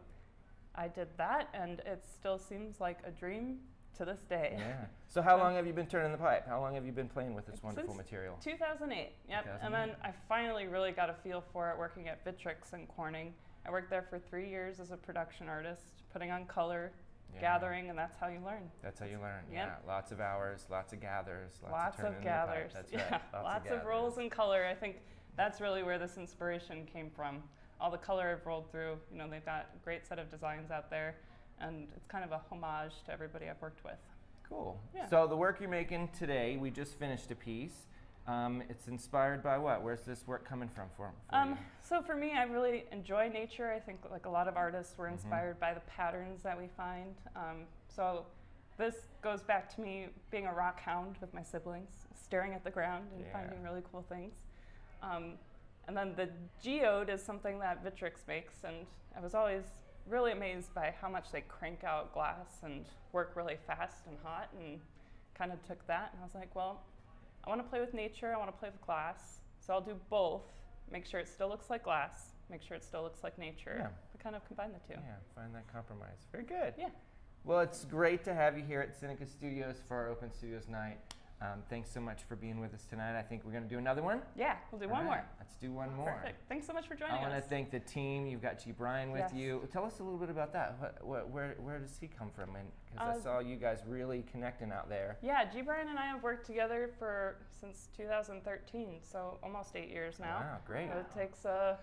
I did that, and it still seems like a dream to this day. Yeah. So how long have you been turning the pipe? How long have you been playing with this wonderful Since material? 2008, yep. And then I finally really got a feel for it working at Vitrix in Corning. I worked there for 3 years as a production artist, putting on color, Yeah. gathering, and that's how you learn. That's how you learn. Yep. Yeah. Lots of hours, lots of gathers, Lots turning of in the pipe. gathers. That's Yeah, right. lots of rolls and color. I think that's really where this inspiration came from. All the color I've rolled through, you know, they've got a great set of designs out there, and it's kind of a homage to everybody I've worked with. Cool. Yeah. So the work you're making today, we just finished a piece. It's inspired by what? Where's this work coming from for you? So for me, I really enjoy nature. I think like a lot of artists were inspired by the patterns that we find. So this goes back to me being a rock hound with my siblings, staring at the ground and Yeah. finding really cool things. And then the geode is something that Vitrix makes, and I was always really amazed by how much they crank out glass and work really fast and hot, and kind of took that and I was like, well, I want to play with nature, I want to play with glass, so I'll do both, make sure it still looks like glass, make sure it still looks like nature, Yeah. but kind of combine the two. Yeah, find that compromise. Very good. Yeah. Well, it's great to have you here at Seneca Studios for our Open Studios night. Thanks so much for being with us tonight. I think we're going to do another one. Yeah, we'll do one All right, more. Let's do one more. Perfect. Thanks so much for joining I want to us. thank the team. You've got G. Brian with Yes. you. Tell us a little bit about that. Where does he come from? Because I saw you guys really connecting out there. Yeah, G. Brian and I have worked together since 2013, so almost 8 years now. Wow, great. It takes a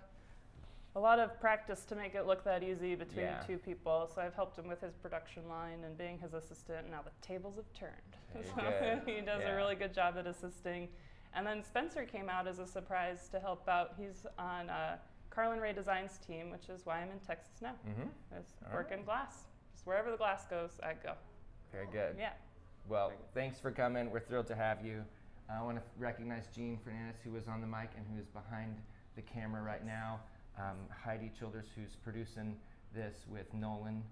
lot of practice to make it look that easy between Yeah. two people. So I've helped him with his production line and being his assistant. And now the tables have turned. Very So good. he does Yeah. a really good job at assisting. And then Spencer came out as a surprise to help out. He's on Carlin Ray Design's team, which is why I'm in Texas now. Mm-hmm. It's All working glass. Just wherever the glass goes, I go. Very good. Yeah. Well, thanks for coming. We're thrilled to have you. I want to recognize Jean Fernandez, who is on the mic and who is behind the camera right now. Heidi Childers, who's producing this with Nolan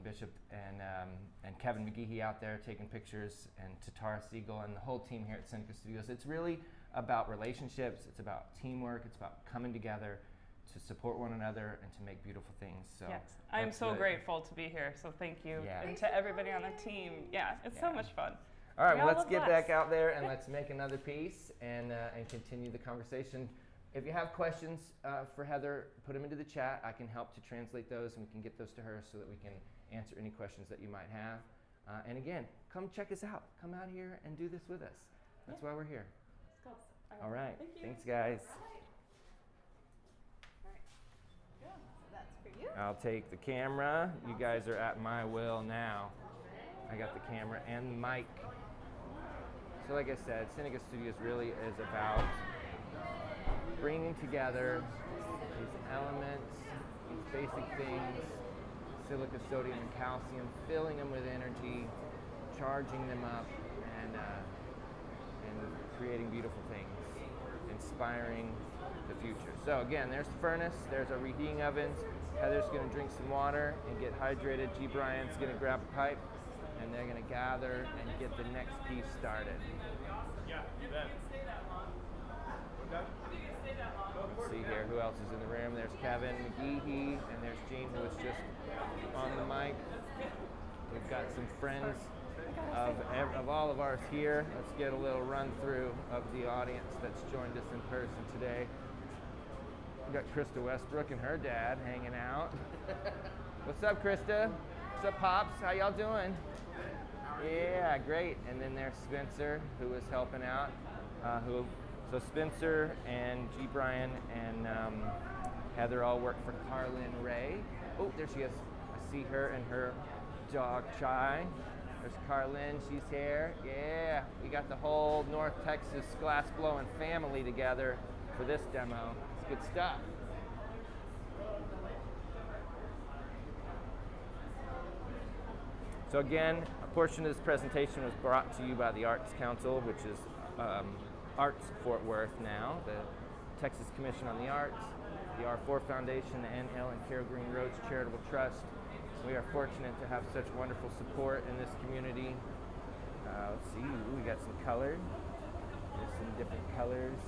Bishop, and Kevin McGeehee out there taking pictures, and Tatara Siegel and the whole team here at Seneca Studios. It's really about relationships. It's about teamwork. It's about coming together to support one another and to make beautiful things. So Yes, I am that's so really- grateful to be here. So thank you, Yeah. and Thanks to for everybody on the coming. team. Yeah, it's Yeah. so much fun. All right, We well, all let's love get glass. back out there and let's make another piece and continue the conversation. If you have questions for Heather, put them into the chat. I can help to translate those and we can get those to her so that we can answer any questions that you might have. And again, come check us out. Come out here and do this with us. That's why we're here. Let's go. All right. Thank you. Thanks, guys. So that's for you. I'll take the camera. You guys are at my will now. I got the camera and the mic. So like I said, Seneca Studios really is about bringing together these elements, these basic things, silica, sodium, and calcium, filling them with energy, charging them up, and creating beautiful things, inspiring the future. So again, there's the furnace, there's our reheating ovens. Heather's going to drink some water and get hydrated. G. Brian's going to grab a pipe, and they're going to gather and get the next piece started. Yeah, you bet. Let's see here, who else is in the room? There's Kevin McGeehee, and there's Jean, who was just on the mic. We've got some friends of all of ours here. Let's get a little run through of the audience that's joined us in person today. We got Krista Westbrook and her dad hanging out. What's up, Krista? What's up, Pops? How y'all doing? Yeah, great. And then there's Spencer, who is helping out. So Spencer and G. Brian and Heather all work for Carlin Ray. Oh, there she is. I see her and her dog Chai. There's Carlin, she's here. Yeah, we got the whole North Texas glass blowing family together for this demo. It's good stuff. So again, a portion of this presentation was brought to you by the Arts Council, which is Arts Fort Worth now, the Texas Commission on the Arts, the R4 Foundation, and Ellen Carroll Green Roads Charitable Trust. We are fortunate to have such wonderful support in this community. Let's see, we got some color. There's some different colors.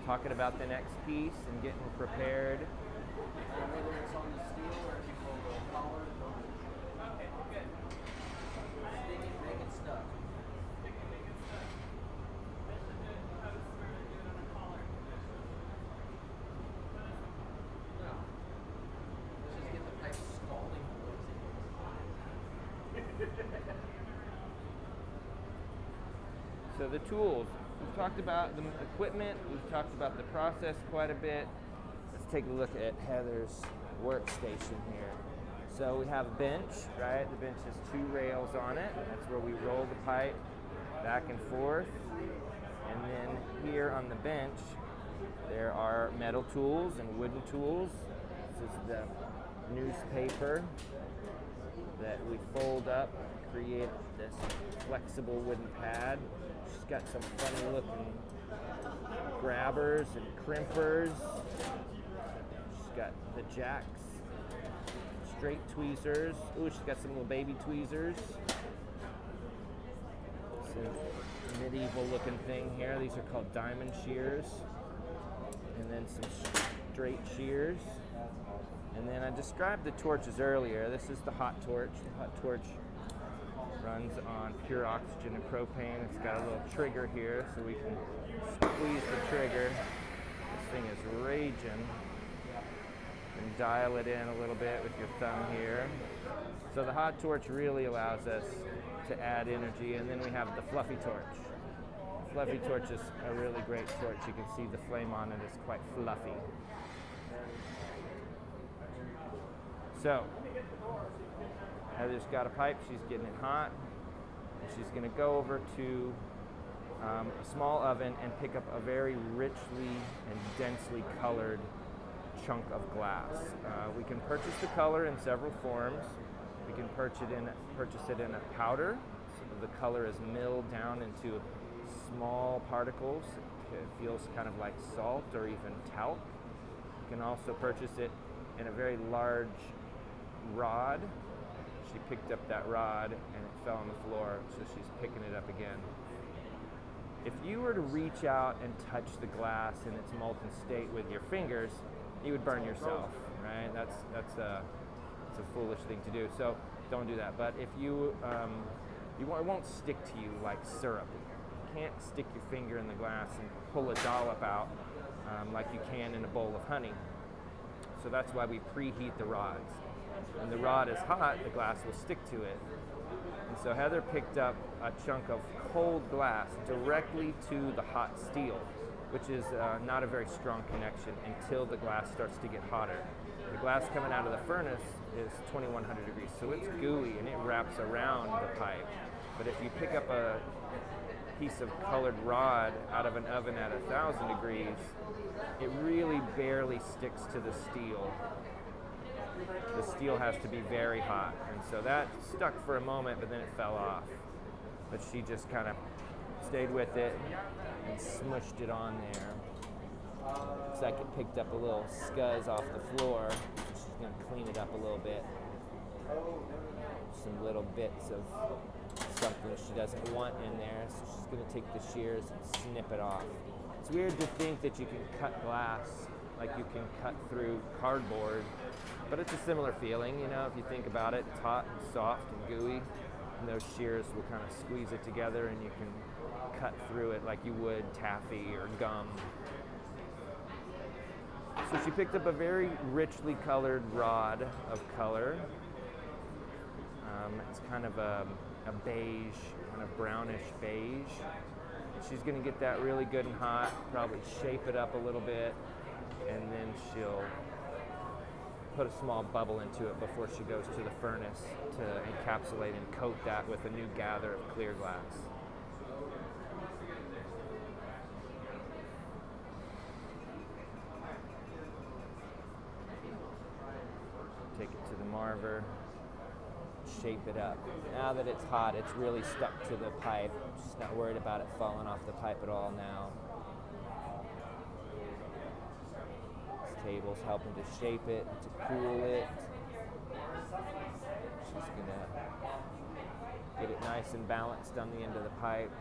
Talking about the next piece and getting prepared. Whether it's on the steel or if you pull the collar, okay, good. Stick it, make it stuck. No. Let's just get the pipe scalding So the tools. We've talked about the equipment, we've talked about the process quite a bit. Let's take a look at Heather's workstation here. So we have a bench, right? The bench has 2 rails on it. That's where we roll the pipe back and forth. And then here on the bench, there are metal tools and wooden tools. This is the newspaper that we fold up, create this flexible wooden pad. She's got some funny looking grabbers and crimpers. She's got the jacks, straight tweezers. Ooh, she's got some little baby tweezers. Some medieval looking thing here. These are called diamond shears. And then some straight shears. And then I described the torches earlier. This is the hot torch. The hot torch runs on pure oxygen and propane. It's got a little trigger here so we can squeeze the trigger. This thing is raging. And dial it in a little bit with your thumb here. So the hot torch really allows us to add energy. And then we have the fluffy torch. The fluffy torch is a really great torch. You can see the flame on it is quite fluffy. So Heather's got a pipe, she's getting it hot, and she's going to go over to a small oven and pick up a very richly and densely colored chunk of glass. We can purchase the color in several forms. We can purchase it in a powder, so the color is milled down into small particles. It feels kind of like salt or even talc. You can also purchase it in a very large rod. She picked up that rod and it fell on the floor, so she's picking it up again. If you were to reach out and touch the glass in its molten state with your fingers, you would burn yourself, right? That's a foolish thing to do. So don't do that. But if it won't stick to you like syrup. You can't stick your finger in the glass and pull a dollop out like you can in a bowl of honey. So that's why we preheat the rods. When the rod is hot, the glass will stick to it. And so Heather picked up a chunk of cold glass directly to the hot steel, which is not a very strong connection until the glass starts to get hotter. The glass coming out of the furnace is 2100 degrees, so it's gooey and it wraps around the pipe. But if you pick up a piece of colored rod out of an oven at 1000 degrees, it really barely sticks to the steel. The steel has to be very hot, and so that stuck for a moment, but then it fell off. But she just kind of stayed with it and smushed it on there. Looks like it picked up a little scuzz off the floor. She's going to clean it up a little bit. Some little bits of something she doesn't want in there, so she's going to take the shears and snip it off. It's weird to think that you can cut glass like you can cut through cardboard, but it's a similar feeling, you know, if you think about it. It's hot and soft and gooey, and those shears will kind of squeeze it together and you can cut through it like you would taffy or gum. So she picked up a very richly colored rod of color. It's kind of a beige, kind of brownish beige. She's going to get that really good and hot, probably shape it up a little bit, and then she'll put a small bubble into it before she goes to the furnace to encapsulate and coat that with a new gather of clear glass. Take it to the marver, shape it up. Now that it's hot, it's really stuck to the pipe. She's not worried about it falling off the pipe at all now. This table's helping to shape it, to cool it. She's gonna get it nice and balanced on the end of the pipe.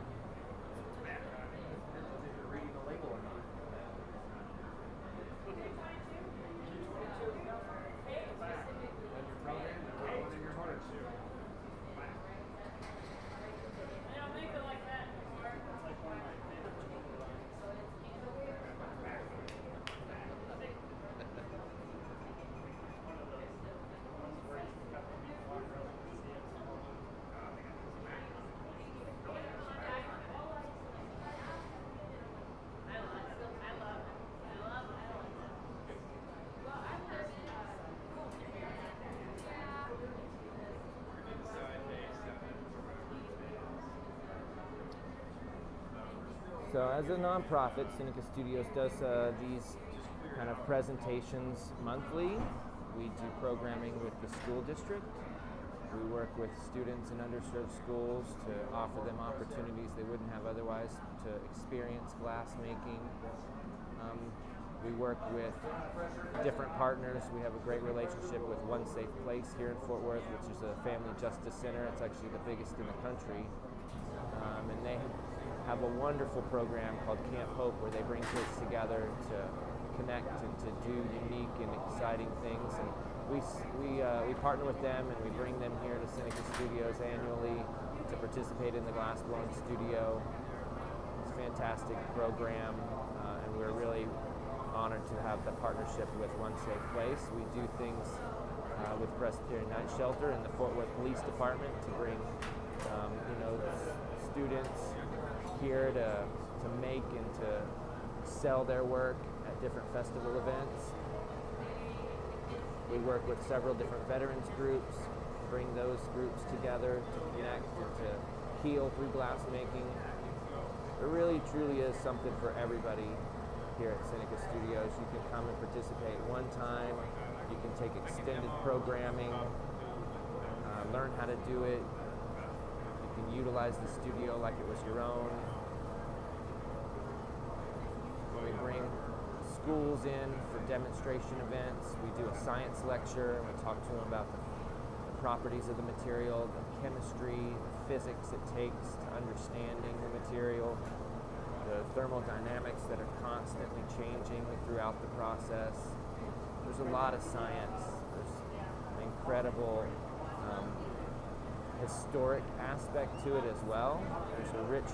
So as a nonprofit, Seneca Studios does these kind of presentations monthly. We do programming with the school district. We work with students in underserved schools to offer them opportunities they wouldn't have otherwise to experience glass making. We work with different partners. We have a great relationship with One Safe Place here in Fort Worth, which is a family justice center. It's actually the biggest in the country. And they have a wonderful program called Camp Hope, where they bring kids together to connect and to do unique and exciting things. And we partner with them, and we bring them here to Seneca Studios annually to participate in the glass blowing studio. It's a fantastic program, and we're really honored to have the partnership with One Safe Place. We do things with Presbyterian Night Shelter and the Fort Worth Police Department to bring students here to make and to sell their work at different festival events. We work with several different veterans groups, bring those groups together to connect and to heal through glass making. There really truly is something for everybody here at Seneca Studios. You can come and participate one time. You can take extended programming, learn how to do it. You can utilize the studio like it was your own. When we bring schools in for demonstration events, we do a science lecture and we talk to them about the properties of the material, the chemistry, the physics it takes to understanding the material, the thermodynamics that are constantly changing throughout the process. There's a lot of science. There's an incredible historic aspect to it as well. There's a rich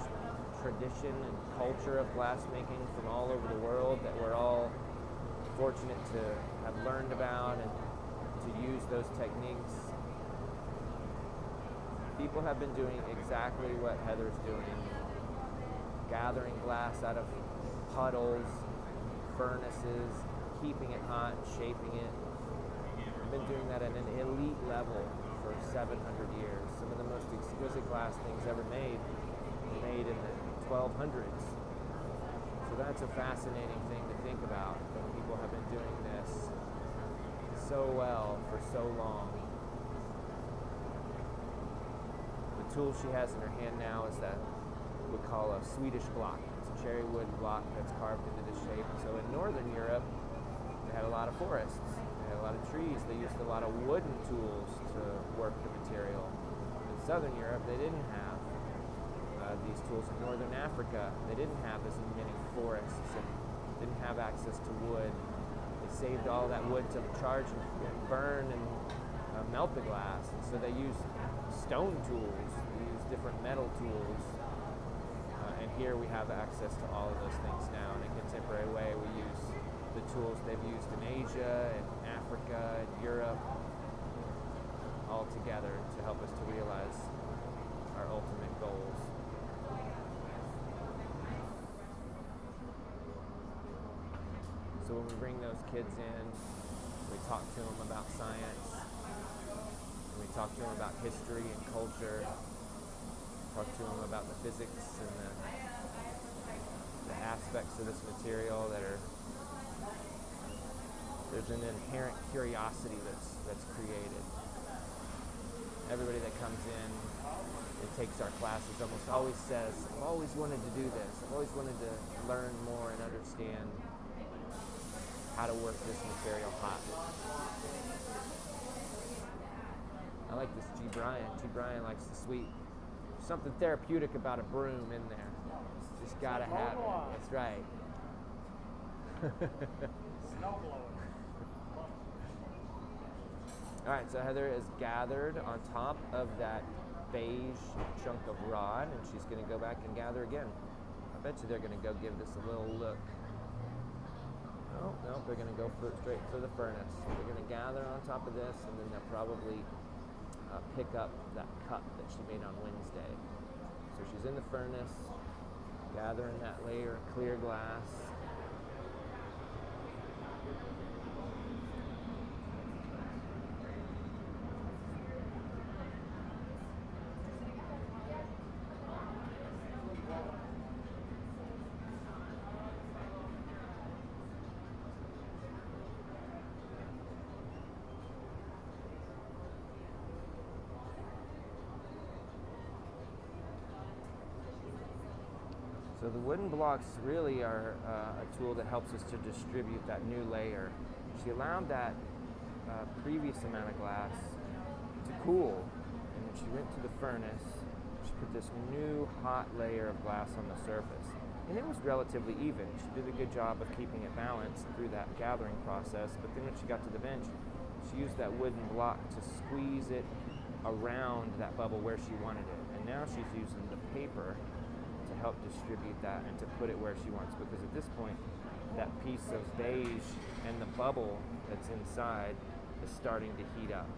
tradition and culture of glass making from all over the world that we're all fortunate to have learned about and to use those techniques. People have been doing exactly what Heather's doing, gathering glass out of puddles, furnaces, keeping it hot, shaping it. We've been doing that at an elite level for 700 years. Some of the most exquisite glass things ever made were made in the 1200s. So that's a fascinating thing to think about, that people have been doing this so well for so long. The tool she has in her hand now is that we call a Swedish block. It's a cherry wood block that's carved into this shape. So in Northern Europe, they had a lot of forests. They had a lot of trees. They used a lot of wooden tools to work the material. In Southern Europe, they didn't have tools in northern Africa. They didn't have as many forests and didn't have access to wood. They saved all that wood to charge and burn and melt the glass, and so they used stone tools, they used different metal tools, and here we have access to all of those things now. In a contemporary way, we use the tools they've used in Asia and Africa and Europe all together to help us to realize our ultimate goals. So when we bring those kids in, we talk to them about science, and we talk to them about history and culture, talk to them about the physics and the aspects of this material that are, there's an inherent curiosity that's created. Everybody that comes in and takes our classes almost always says, I've always wanted to do this. I've always wanted to learn more and understand how to work this material hot. I like this G. Brian. G. Brian likes the sweet. Something therapeutic about a broom in there. Just gotta have it. That's right. Snow blower. All right, so Heather is gathered on top of that beige chunk of rod, and she's going to go back and gather again. I bet you they're going to go give this a little look. Oh, no, they're going to go straight for the furnace. They're going to gather on top of this, and then they'll probably pick up that cup that she made on Wednesday. So she's in the furnace, gathering that layer of clear glass. So the wooden blocks really are a tool that helps us to distribute that new layer. She allowed that previous amount of glass to cool, and when she went to the furnace, she put this new hot layer of glass on the surface. And it was relatively even. She did a good job of keeping it balanced through that gathering process, but then when she got to the bench, she used that wooden block to squeeze it around that bubble where she wanted it. And now she's using the paper to help distribute that and to put it where she wants, because at this point that piece of beige and the bubble that's inside is starting to heat up.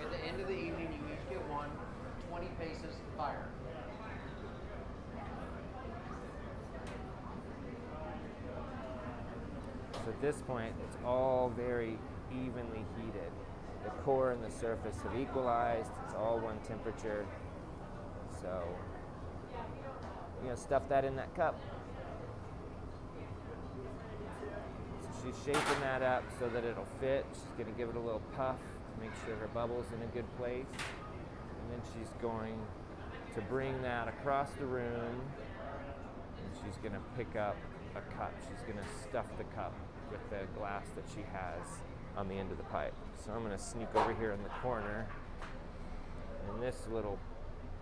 At the end of the evening, you each get one, 20 paces fire. So at this point, it's all very evenly heated. The core and the surface have equalized. It's all one temperature. So, stuff that in that cup. So she's shaping that up so that it'll fit. She's going to give it a little puff to make sure her bubble's in a good place. And then she's going to bring that across the room, and she's going to pick up a cup. She's going to stuff the cup with the glass that she has on the end of the pipe. So I'm going to sneak over here in the corner, and this little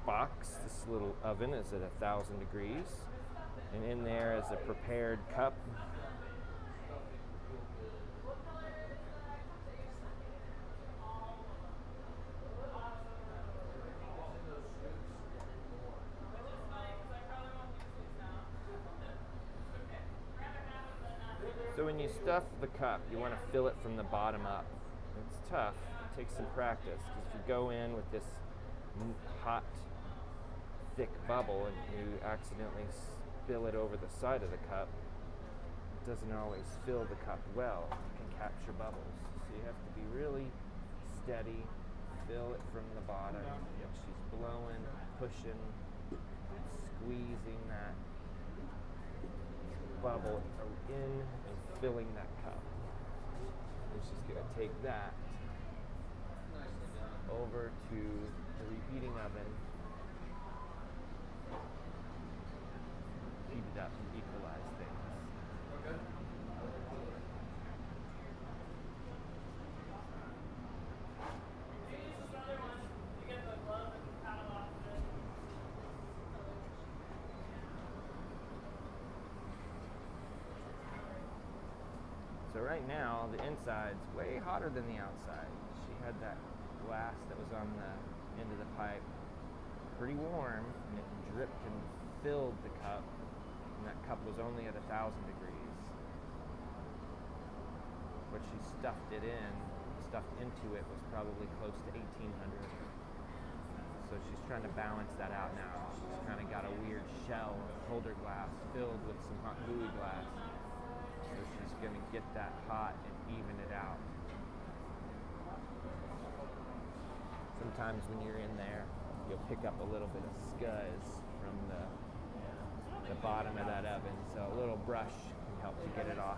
box, this little oven is at 1,000 degrees, and in there is a prepared cup. So when you stuff the cup, you want to fill it from the bottom up. It's tough. It takes some practice, because if you go in with this hot, thick bubble and you accidentally spill it over the side of the cup, it doesn't always fill the cup well. It can capture bubbles. So you have to be really steady, fill it from the bottom. She's blowing, pushing, squeezing that bubble in and filling that cup. And she's going to take that over to the reheating oven. right now the inside's way hotter than the outside. She had that glass that was on the end of the pipe pretty warm, and it dripped and filled the cup, and that cup was only at 1,000 degrees. What she stuffed into it was probably close to 1,800. So she's trying to balance that out now. She's kind of got a weird shell holder glass filled with some hot gooey glass. So she's going to get that hot and even it out. Sometimes when you're in there, you'll pick up a little bit of scuzz from the bottom of that oven. So a little brush can help to get it off.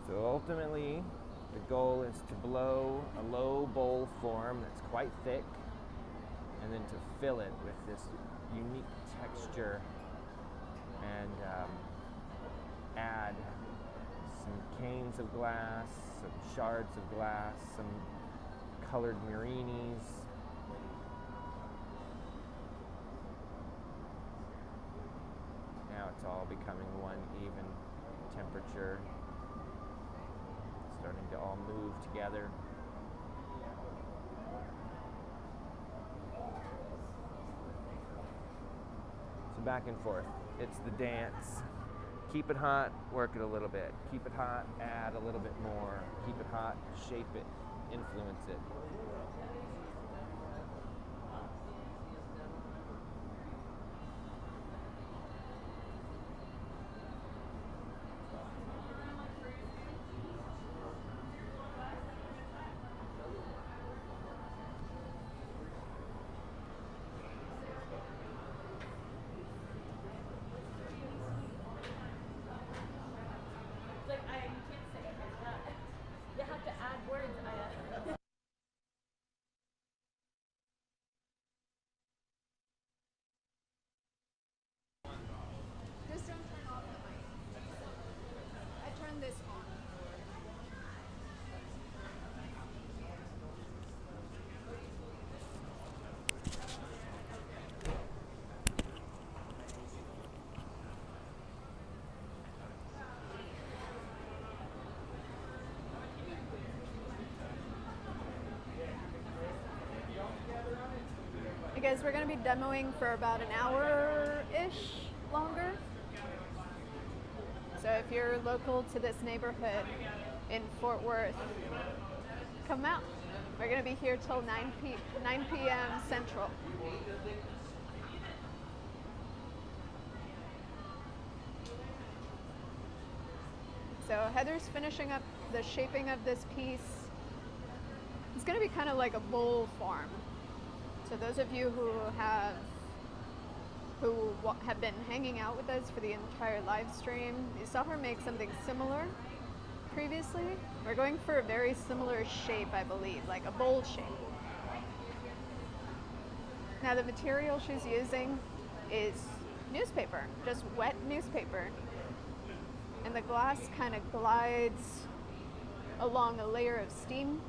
So ultimately, the goal is to blow a low bowl form that's quite thick, and then to fill it with this unique texture and add some canes of glass, some shards of glass, some colored Murinis. Now it's all becoming one even temperature, starting to all move together. So back and forth. It's the dance. Keep it hot, work it a little bit. Keep it hot, add a little bit more. Keep it hot, shape it, influence it. Just don't turn off the mic. I turned this on. You guys, we're going to be demoing for about an hour-ish longer. So if you're local to this neighborhood in Fort Worth, come out. We're going to be here till 9 p.m. Central. So Heather's finishing up the shaping of this piece. It's going to be kind of like a bowl form. So those of you who have been hanging out with us for the entire live stream, you saw her make something similar previously. We're going for a very similar shape, I believe, like a bowl shape. Now the material she's using is newspaper, just wet newspaper. And the glass kind of glides along a layer of steam.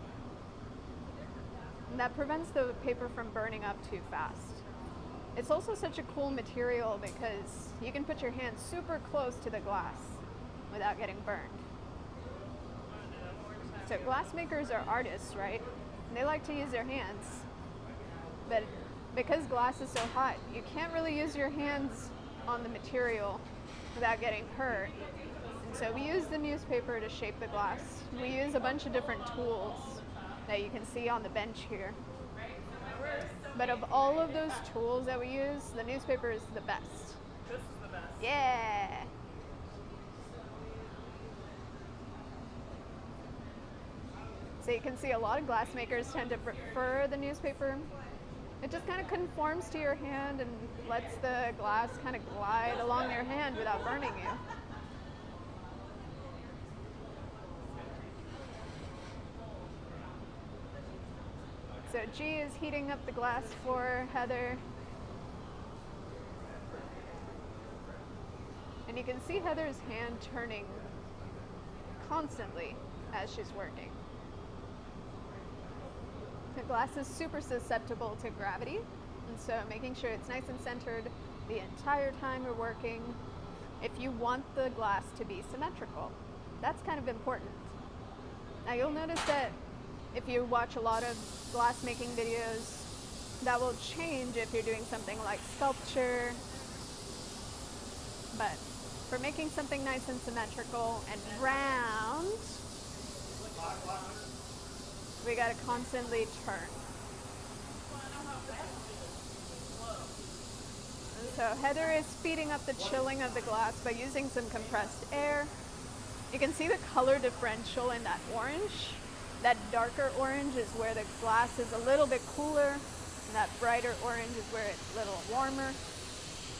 And that prevents the paper from burning up too fast. It's also such a cool material because you can put your hand super close to the glass without getting burned. So glass makers are artists, right? And they like to use their hands. But because glass is so hot, you can't really use your hands on the material without getting hurt. And so we use the newspaper to shape the glass. We use a bunch of different tools that you can see on the bench here. But of all of those tools that we use, the newspaper is the best. This is the best. Yeah. So you can see a lot of glass makers tend to prefer the newspaper. It just kind of conforms to your hand and lets the glass kind of glide along your hand without burning you. So G is heating up the glass for Heather. And you can see Heather's hand turning constantly as she's working. The glass is super susceptible to gravity, and so making sure it's nice and centered the entire time you're working if you want the glass to be symmetrical. That's kind of important. Now you'll notice that if you watch a lot of glass making videos, that will change if you're doing something like sculpture. But for making something nice and symmetrical and round, we gotta constantly turn. So Heather is speeding up the chilling of the glass by using some compressed air. You can see the color differential in that orange. That darker orange is where the glass is a little bit cooler, and that brighter orange is where it's a little warmer.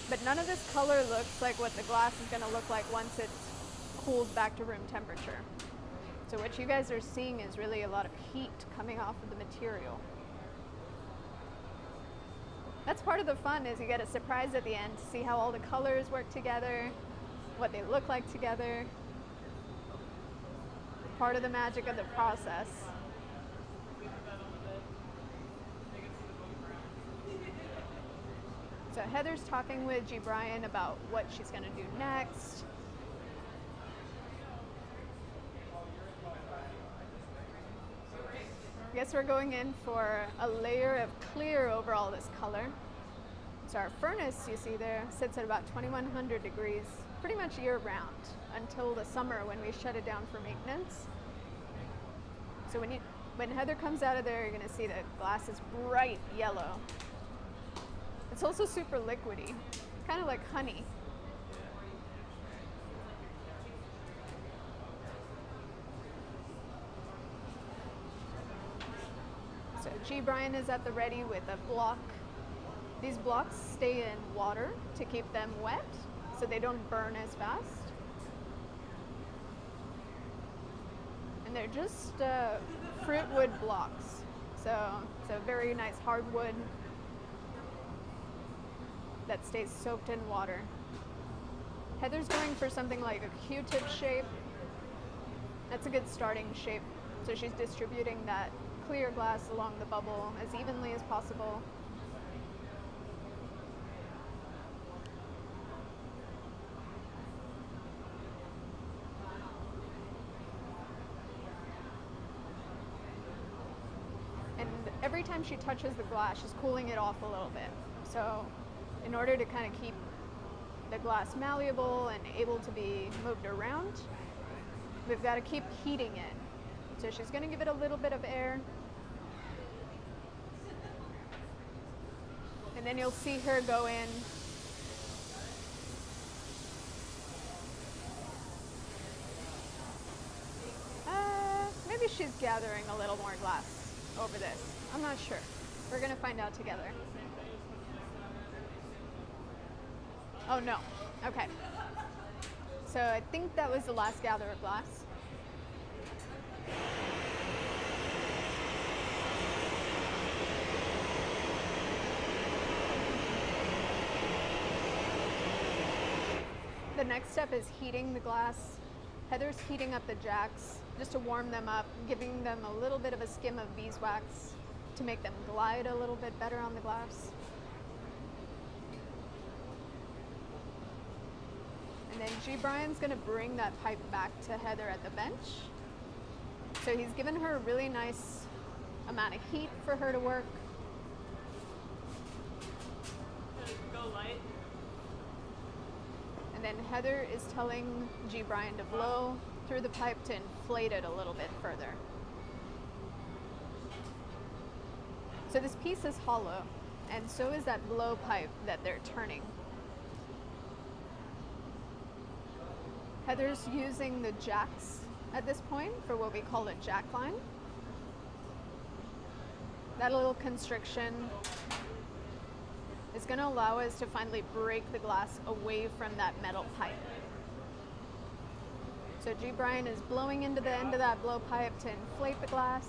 But none of this color looks like what the glass is going to look like once it's cooled back to room temperature. So what you guys are seeing is really a lot of heat coming off of the material. That's part of the fun, is you get a surprise at the end to see how all the colors work together, what they look like together. Part of the magic of the process. So Heather's talking with G. Brian about what she's going to do next. I guess we're going in for a layer of clear over all this color. So our furnace, you see there, sits at about 2100 degrees pretty much year round until the summer when we shut it down for maintenance. So when Heather comes out of there, you're going to see the glass is bright yellow. It's also super liquidy, kind of like honey. So G. Brian is at the ready with a block. These blocks stay in water to keep them wet so they don't burn as fast. And they're just fruit wood blocks. So it's a very nice hardwood that stays soaked in water. Heather's going for something like a Q-tip shape. That's a good starting shape. So she's distributing that clear glass along the bubble as evenly as possible. And every time she touches the glass, she's cooling it off a little bit. So in order to kind of keep the glass malleable and able to be moved around, we've got to keep heating it. So she's going to give it a little bit of air. And then you'll see her go in. Maybe she's gathering a little more glass over this. I'm not sure. We're going to find out together. Oh no. Okay. So I think that was the last gather of glass. The next step is heating the glass. Heather's heating up the jacks just to warm them up, giving them a little bit of a skim of beeswax to make them glide a little bit better on the glass. And then G. Brian's going to bring that pipe back to Heather at the bench. So he's given her a really nice amount of heat for her to work. Go light. And then Heather is telling G. Brian to blow through the pipe to inflate it a little bit further. So this piece is hollow, and so is that blowpipe that they're turning. Heather's using the jacks at this point for what we call a jack line. That little constriction is going to allow us to finally break the glass away from that metal pipe. So G. Brian is blowing into the end of that blowpipe to inflate the glass.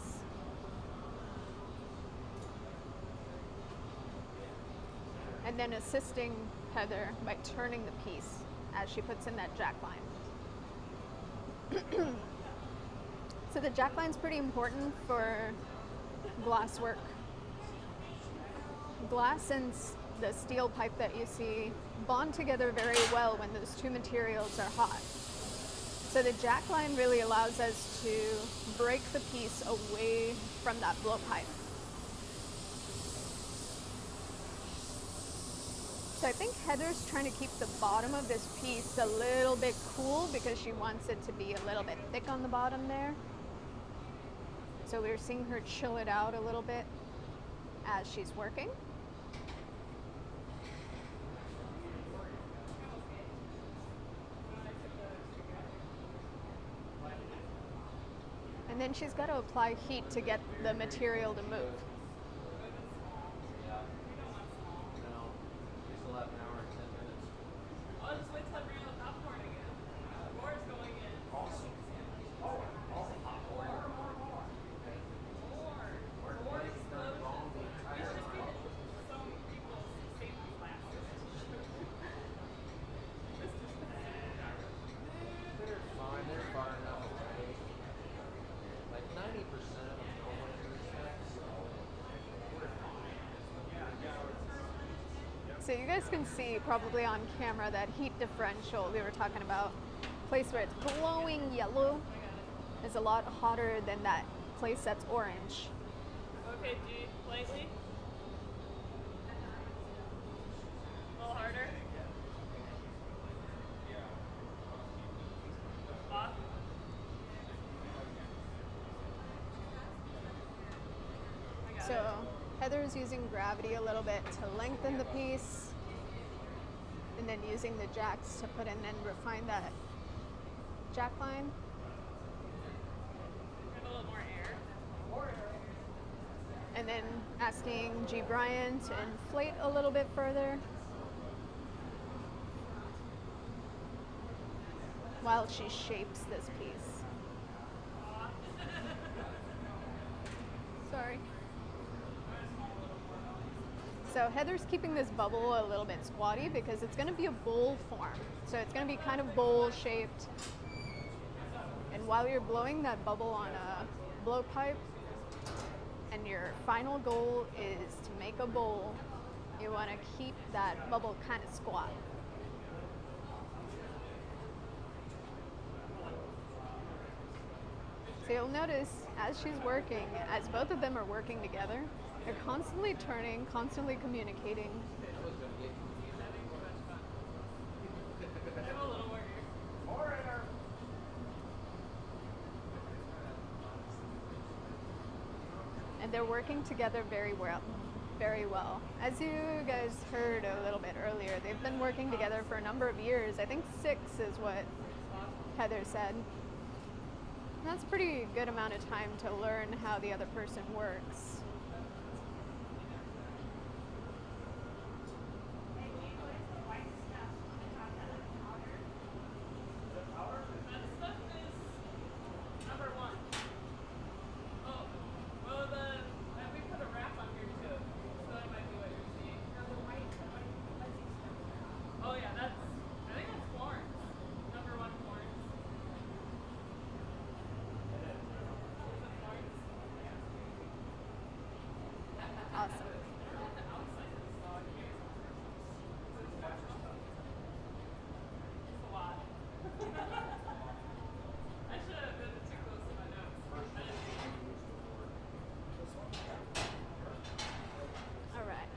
and then assisting Heather by turning the piece as she puts in that jack line. So the jack line's pretty important for glass work. Glass and the steel pipe that you see bond together very well when those two materials are hot. So the jack line really allows us to break the piece away from that blowpipe. So I think Heather's trying to keep the bottom of this piece a little bit cool because she wants it to be a little bit thick on the bottom there. So we're seeing her chill it out a little bit as she's working. And then she's got to apply heat to get the material to move. So you guys can see probably on camera that heat differential we were talking about. Place where it's glowing yellow is a lot hotter than that place that's orange. Okay, G, slightly. A little harder. Off. So Heather's using gravity a little bit to lengthen the piece, and then using the jacks to put in and refine that jack line. Have a little more air. And then asking G. Brian to inflate a little bit further while she shapes this piece. Sorry. So Heather's keeping this bubble a little bit squatty because it's going to be a bowl form. So it's going to be kind of bowl shaped. And while you're blowing that bubble on a blowpipe, and your final goal is to make a bowl, you want to keep that bubble kind of squat. So you'll notice as she's working, as both of them are working together, they're constantly turning, constantly communicating. And they're working together very well. Very well. As you guys heard a little bit earlier, they've been working together for a number of years. I think 6 is what Heather said. And that's a pretty good amount of time to learn how the other person works. Awesome. All right.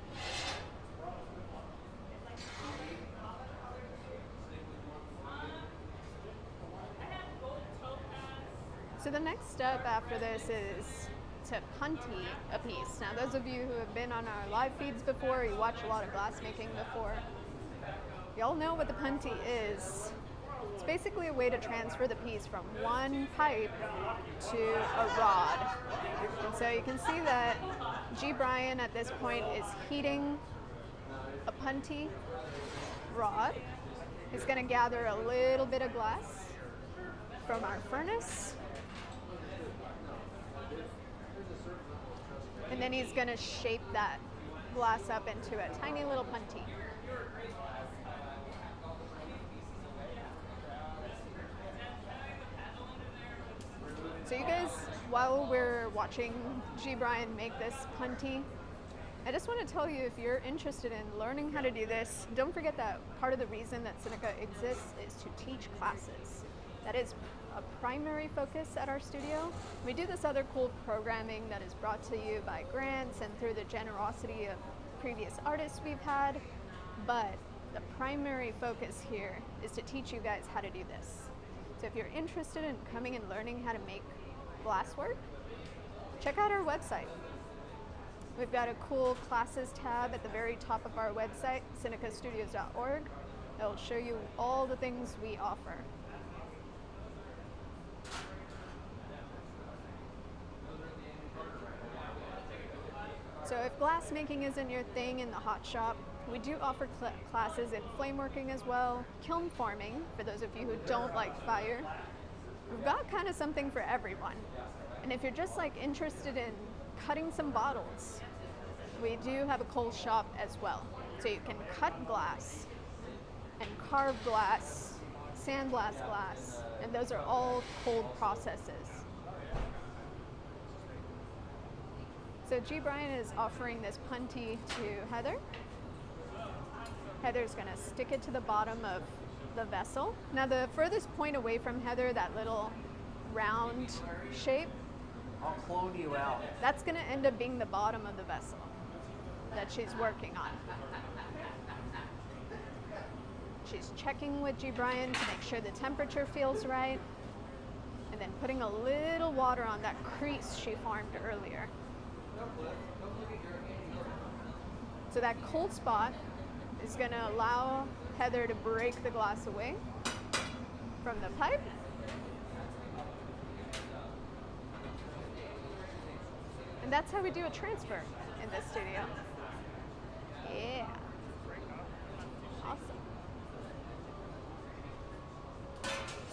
So the next step after this is to punty a piece. Now those of you who have been on our live feeds before, you watch a lot of glass making before, y'all know what the punty is. It's basically a way to transfer the piece from one pipe to a rod. And so you can see that G. Brian at this point is heating a punty rod. He's going to gather a little bit of glass from our furnace. And then he's going to shape that glass up into a tiny little punty. So you guys, while we're watching G. Brian make this punty, I just want to tell you, if you're interested in learning how to do this, don't forget that part of the reason that Seneca exists is to teach classes. That is a primary focus at our studio. We do this other cool programming that is brought to you by grants and through the generosity of previous artists we've had, but the primary focus here is to teach you guys how to do this. So if you're interested in coming and learning how to make glasswork, check out our website. We've got a cool classes tab at the very top of our website, senecastudios.org. It'll show you all the things we offer. So if glass making isn't your thing in the hot shop, we do offer classes in flame working as well, kiln forming, for those of you who don't like fire. We've got kind of something for everyone. And if you're just like interested in cutting some bottles, we do have a cold shop as well. So you can cut glass and carve glass, sandblast glass, and those are all cold processes. So G. Brian is offering this punty to Heather. Heather's gonna stick it to the bottom of the vessel. Now the furthest point away from Heather, that little round shape, I'll clone you out. that's gonna end up being the bottom of the vessel that she's working on. She's checking with G. Brian to make sure the temperature feels right, and then putting a little water on that crease she formed earlier. So that cold spot is going to allow Heather to break the glass away from the pipe. And that's how we do a transfer in this studio. Yeah. Awesome.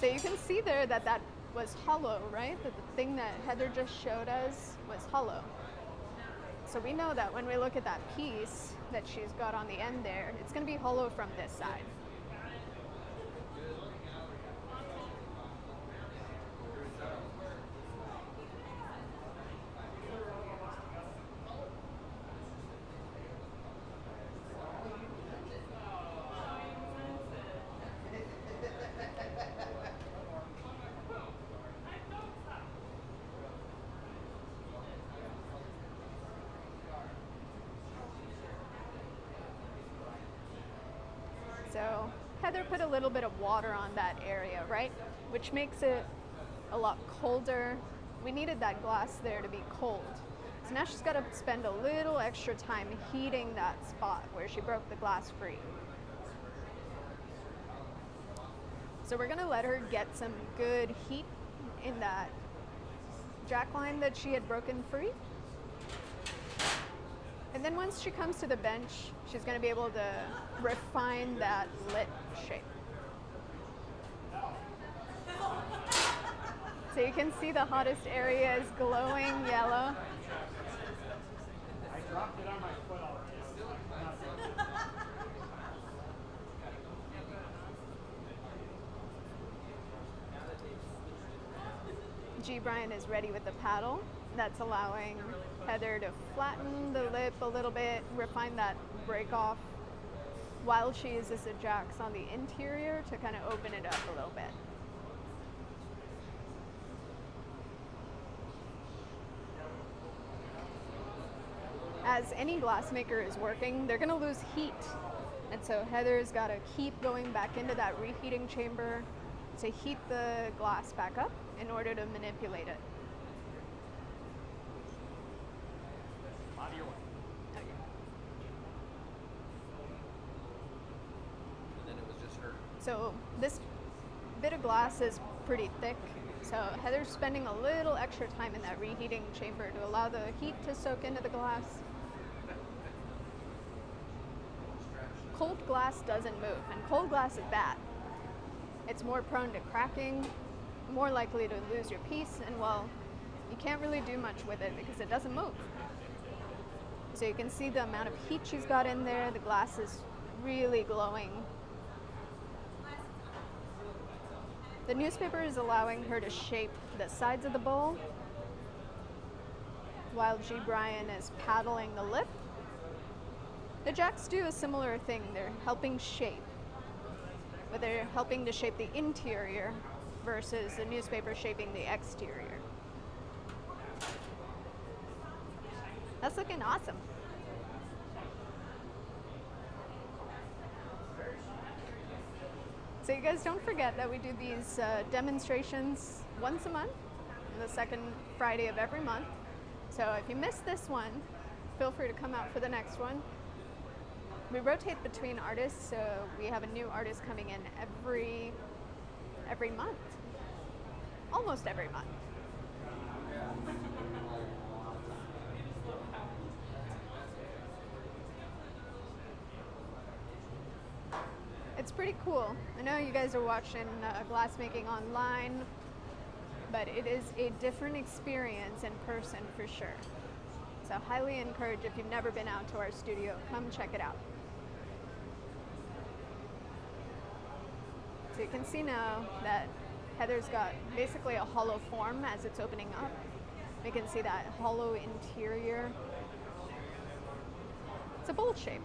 So you can see there that that was hollow, right? That the thing that Heather just showed us was hollow. So we know that when we look at that piece that she's got on the end there, it's going to be hollow from this side. So Heather put a little bit of water on that area, right? Which makes it a lot colder. We needed that glass there to be cold. So now she's got to spend a little extra time heating that spot where she broke the glass free. So we're gonna let her get some good heat in that jack line that she had broken free. And then once she comes to the bench, she's going to be able to refine that lit shape. So you can see the hottest area is glowing yellow. I dropped it on my foot already. G. Brian is ready with the paddle. That's allowing Heather to flatten the lip a little bit, refine that break off, while she uses the jacks on the interior to kind of open it up a little bit. As any glassmaker is working, they're going to lose heat. And so Heather's got to keep going back into that reheating chamber to heat the glass back up in order to manipulate it. Out of your way. Okay. And then it was just her. So this bit of glass is pretty thick. So Heather's spending a little extra time in that reheating chamber to allow the heat to soak into the glass. Cold glass doesn't move, and cold glass is bad. It's more prone to cracking, more likely to lose your piece, and well, you can't really do much with it because it doesn't move. So you can see the amount of heat she's got in there. The glass is really glowing. The newspaper is allowing her to shape the sides of the bowl, while G. Brian is paddling the lip. The jacks do a similar thing. They're helping shape, but they're helping to shape the interior versus the newspaper shaping the exterior. That's looking awesome. So you guys don't forget that we do these demonstrations once a month, the second Friday of every month. So if you missed this one, feel free to come out for the next one. We rotate between artists, so we have a new artist coming in every month, almost every month. It's pretty cool. I know you guys are watching glassmaking online, but it is a different experience in person for sure. So highly encourage, if you've never been out to our studio, come check it out. So you can see now that Heather's got basically a hollow form as it's opening up. We can see that hollow interior. It's a bowl shape.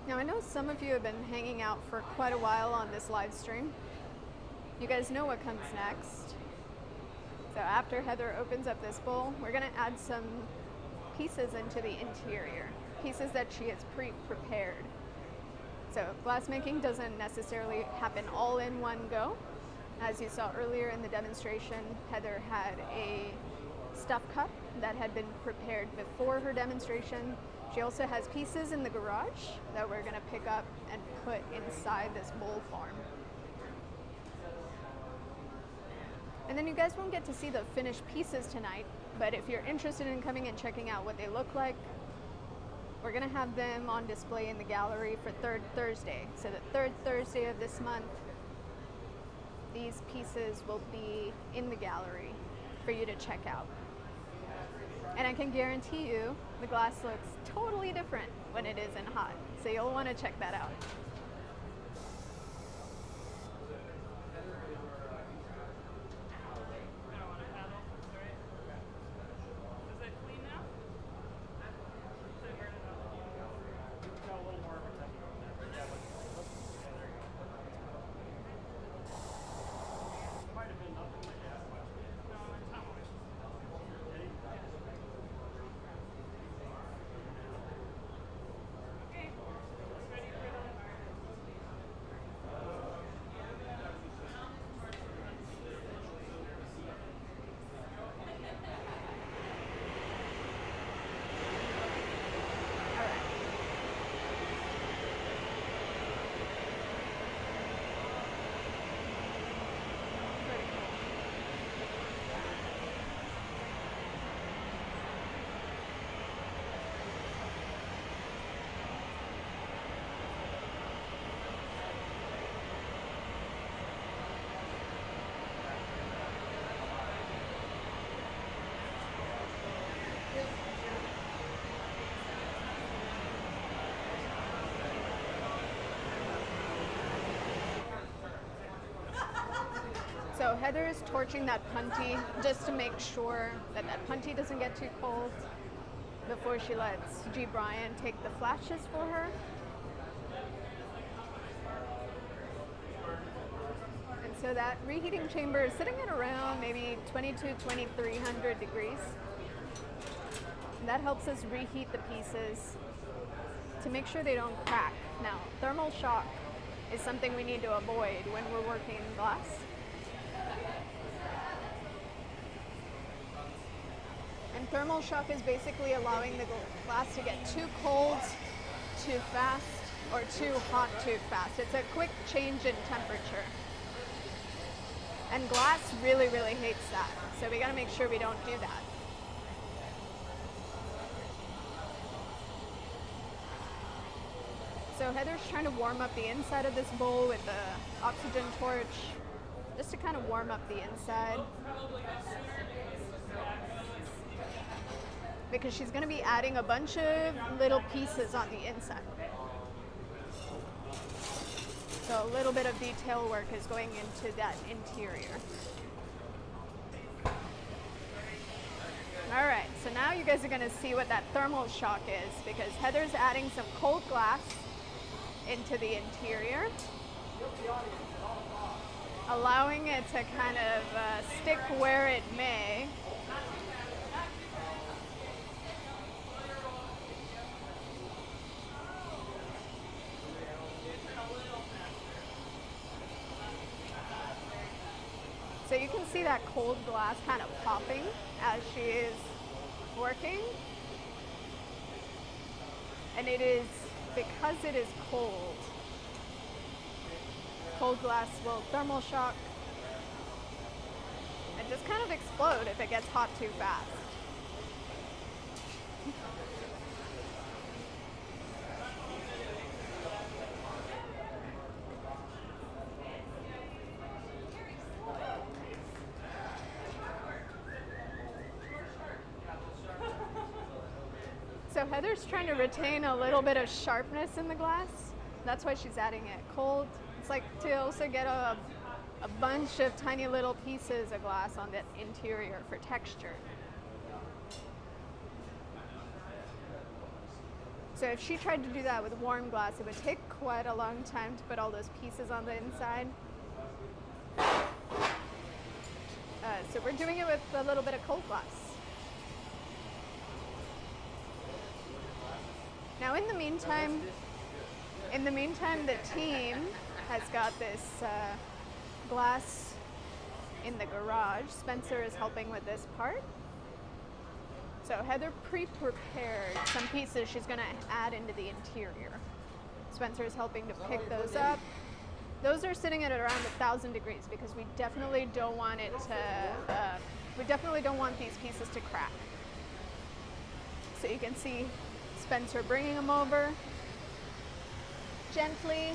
Now I know some of you have been hanging out for quite a while on this live stream. You guys know what comes next. So after Heather opens up this bowl, we're going to add some pieces into the interior, pieces that she has pre-prepared. So glassmaking doesn't necessarily happen all in one go. As you saw earlier in the demonstration, Heather had a stuff cup that had been prepared before her demonstration. She also has pieces in the garage that we're going to pick up and put inside this bowl form. And then you guys won't get to see the finished pieces tonight, but if you're interested in coming and checking out what they look like, we're going to have them on display in the gallery for third Thursday. So the third Thursday of this month, these pieces will be in the gallery for you to check out. And I can guarantee you the glass looks totally different when it isn't hot. So you'll want to check that out. So Heather is torching that punty just to make sure that that punty doesn't get too cold before she lets G. Brian take the flashes for her. And so that reheating chamber is sitting at around maybe 2200-2300 degrees. And that helps us reheat the pieces to make sure they don't crack. Now, thermal shock is something we need to avoid when we're working in glass. And thermal shock is basically allowing the glass to get too cold too fast or too hot too fast. It's a quick change in temperature. And glass really, really hates that. So we gotta make sure we don't do that. So Heather's trying to warm up the inside of this bowl with the oxygen torch, just to kind of warm up the inside. Because she's going to be adding a bunch of little pieces on the inside. So a little bit of detail work is going into that interior. All right, so now you guys are going to see what that thermal shock is, because Heather's adding some cold glass into the interior, allowing it to kind of stick where it may. So you can see that cold glass kind of popping as she is working. And it is, because it is cold, cold glass will thermal shock and just kind of explode if it gets hot too fast. So Heather's trying to retain a little bit of sharpness in the glass. That's why she's adding it cold. It's like to also get a bunch of tiny little pieces of glass on that interior for texture. So if she tried to do that with warm glass, it would take quite a long time to put all those pieces on the inside. So we're doing it with a little bit of cold glass. Now in the meantime, the team has got this glass in the garage. Spencer is helping with this part. So Heather pre-prepared some pieces she's going to add into the interior. Spencer is helping to pick those up. Those are sitting at around 1,000 degrees because we definitely don't want it to, we definitely don't want these pieces to crack. So you can see Spencer bringing them over gently,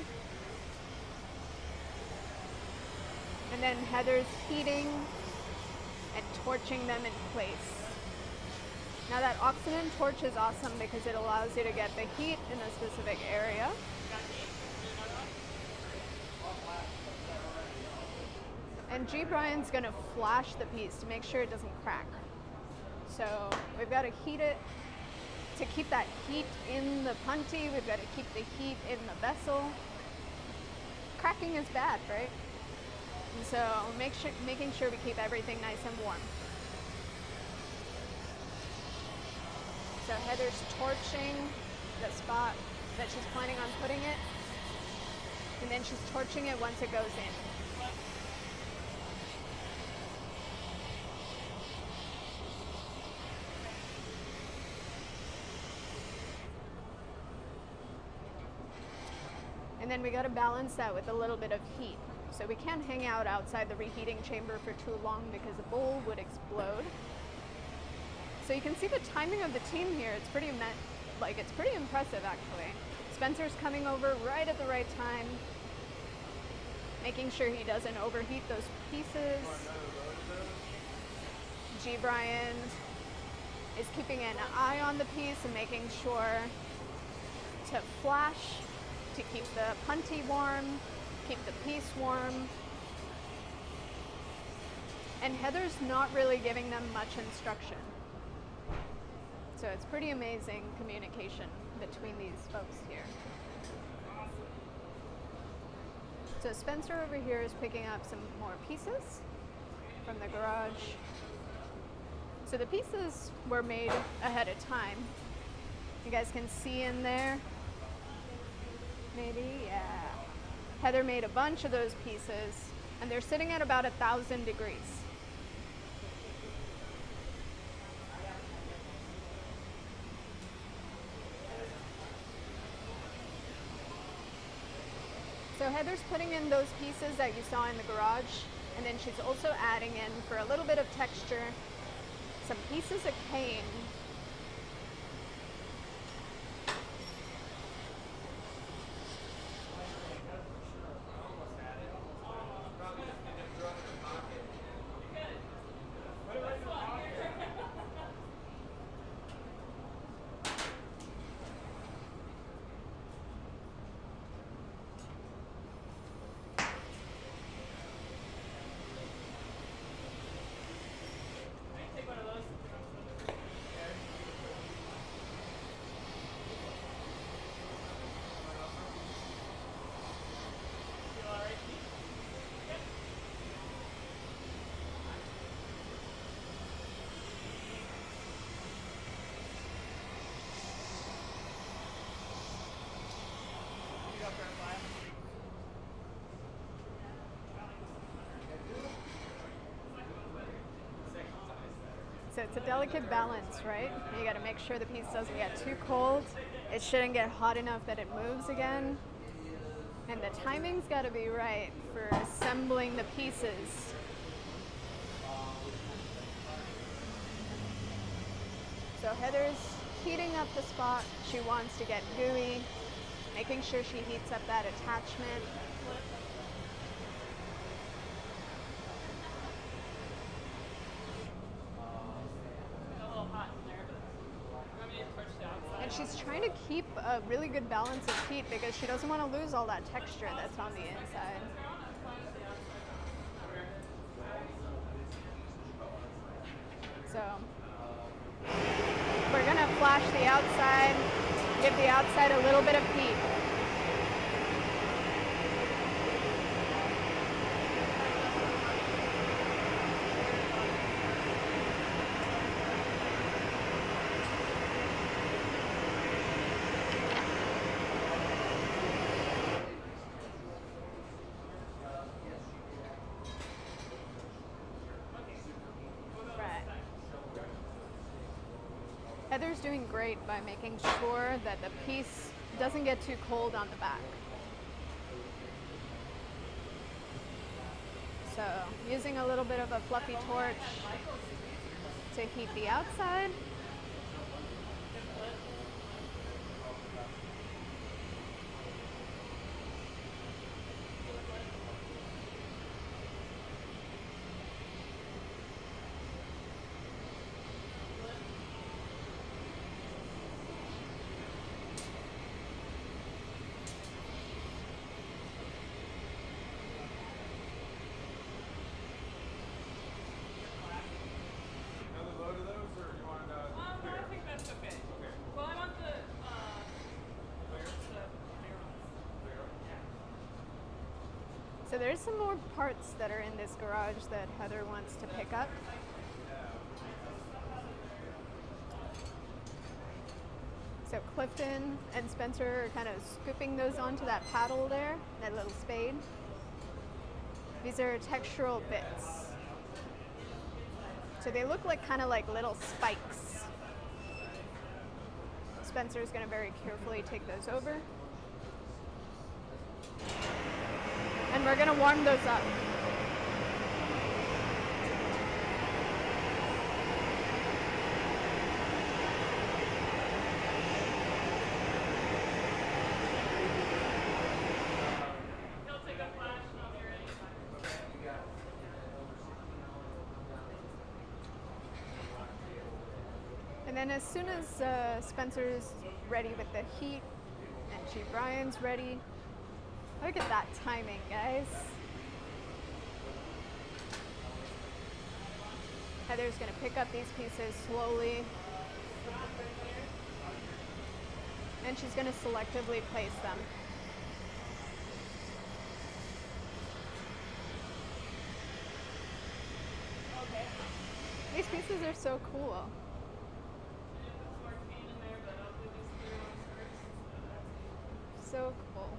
and then Heather's heating and torching them in place. Now that oxygen torch is awesome because it allows you to get the heat in a specific area. And G. Brian's gonna flash the piece to make sure it doesn't crack. So we've got to heat it. To keep that heat in the punty, we've got to keep the heat in the vessel. Cracking is bad, right? And so making sure we keep everything nice and warm. So Heather's torching the spot that she's planning on putting it, and then she's torching it once it goes in. And then we got to balance that with a little bit of heat. So we can't hang out outside the reheating chamber for too long because the bowl would explode. So you can see the timing of the team here. It's pretty impressive actually. Spencer's coming over right at the right time, making sure he doesn't overheat those pieces. G. Brian is keeping an eye on the piece and making sure to flash to keep the punty warm, keep the piece warm. And Heather's not really giving them much instruction. So it's pretty amazing communication between these folks here. So Spencer over here is picking up some more pieces from the garage. So the pieces were made ahead of time. You guys can see in there. Maybe, yeah. Heather made a bunch of those pieces, and they're sitting at about 1,000 degrees. So Heather's putting in those pieces that you saw in the garage, and then she's also adding in, for a little bit of texture, some pieces of cane. So it's a delicate balance, right? You got to make sure the piece doesn't get too cold. It shouldn't get hot enough that it moves again. And the timing's got to be right for assembling the pieces. So Heather's heating up the spot. She wants to get gooey, making sure she heats up that attachment. And she's trying to keep a really good balance of heat because she doesn't want to lose all that texture that's on the inside. So we're gonna flash the outside, give the outside a little bit of heat. Heather's doing great by making sure that the piece doesn't get too cold on the back. So using a little bit of a fluffy torch to heat the outside. So there's some more parts that are in this garage that Heather wants to pick up. So Clifton and Spencer are kind of scooping those onto that paddle there, that little spade. These are textural bits. So they look like kind of like little spikes. Spencer's going to very carefully take those over. And we're gonna warm those up. And then as soon as Spencer's ready with the heat and Brian's ready, look at that timing, guys. Heather's gonna pick up these pieces slowly. And she's gonna selectively place them. These pieces are so cool. So cool.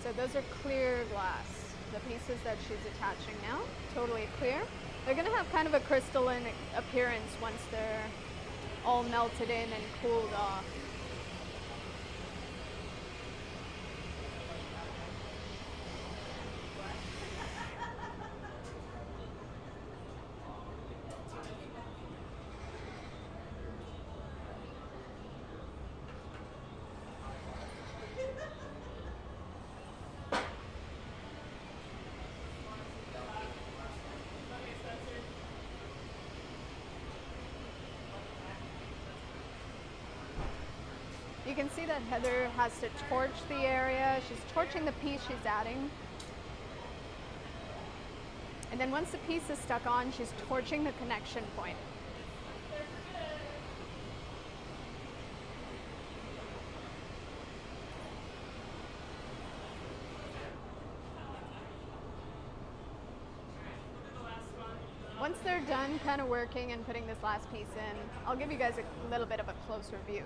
So those are clear glass. The pieces that she's attaching now, totally clear. They're gonna have kind of a crystalline appearance once they're all melted in and cooled off. You can see that Heather has to torch the area. She's torching the piece she's adding. And then once the piece is stuck on, she's torching the connection point. Once they're done kind of working and putting this last piece in, I'll give you guys a little bit of a closer view.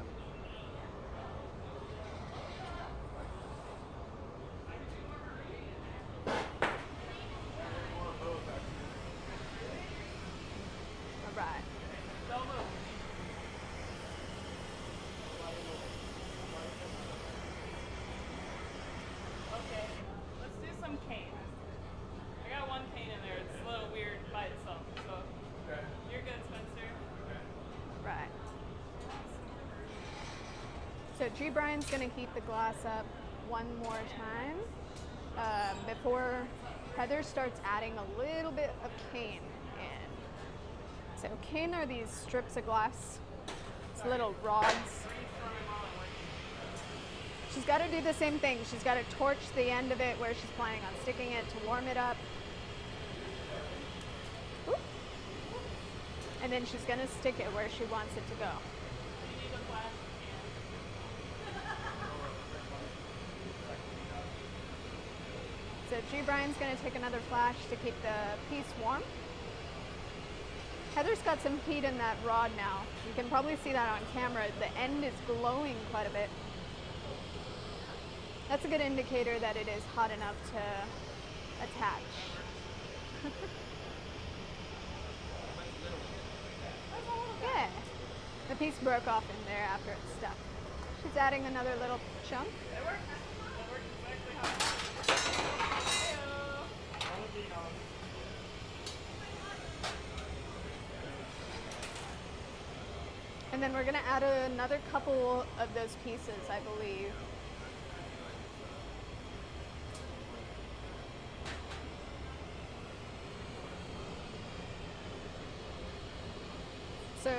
So G. Brian's gonna heat the glass up one more time before Heather starts adding a little bit of cane in. So cane are these strips of glass, it's little rods. She's got to do the same thing. She's got to torch the end of it where she's planning on sticking it to warm it up. Oop. And then she's going to stick it where she wants it to go. So G. Brian's going to take another flash to keep the piece warm. Heather's got some heat in that rod now. You can probably see that on camera. The end is glowing quite a bit. That's a good indicator that it is hot enough to attach. Yeah, the piece broke off in there after it stuck. She's adding another little chunk. That works. That works exactly how And then we're gonna add another couple of those pieces, I believe. So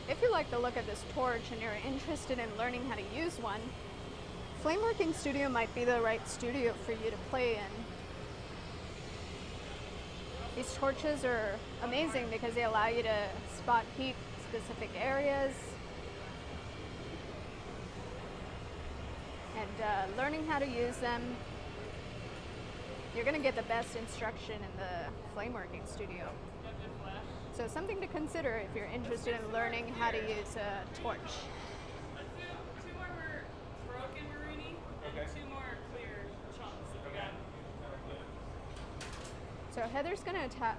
if you like the look of this torch and you're interested in learning how to use one, Flameworking Studio might be the right studio for you to play in. These torches are amazing because they allow you to spot heat specific areas. And learning how to use them, you're going to get the best instruction in the Flameworking Studio. So something to consider if you're interested in learning how to use a torch. Let's do 2 more broken marini and 2 more clear chunks. Okay. So Heather's going to attach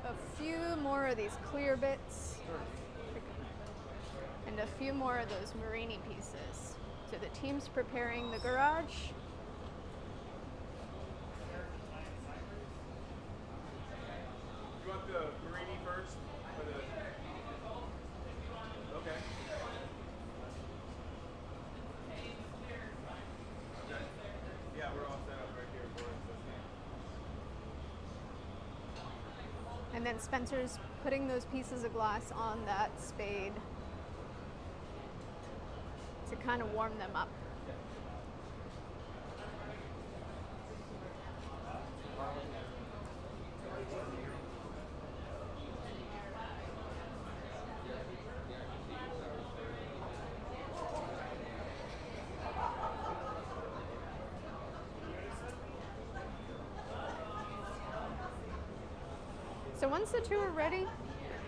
a few more of these clear bits and a few more of those marini pieces. So the team's preparing the garage. You want the marini first? Or the... Okay. Yeah, we're all set up right here for it. And then Spencer's putting those pieces of glass on that spade to kind of warm them up. So once the 2 are ready,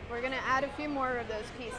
we're going to add a few more of those pieces.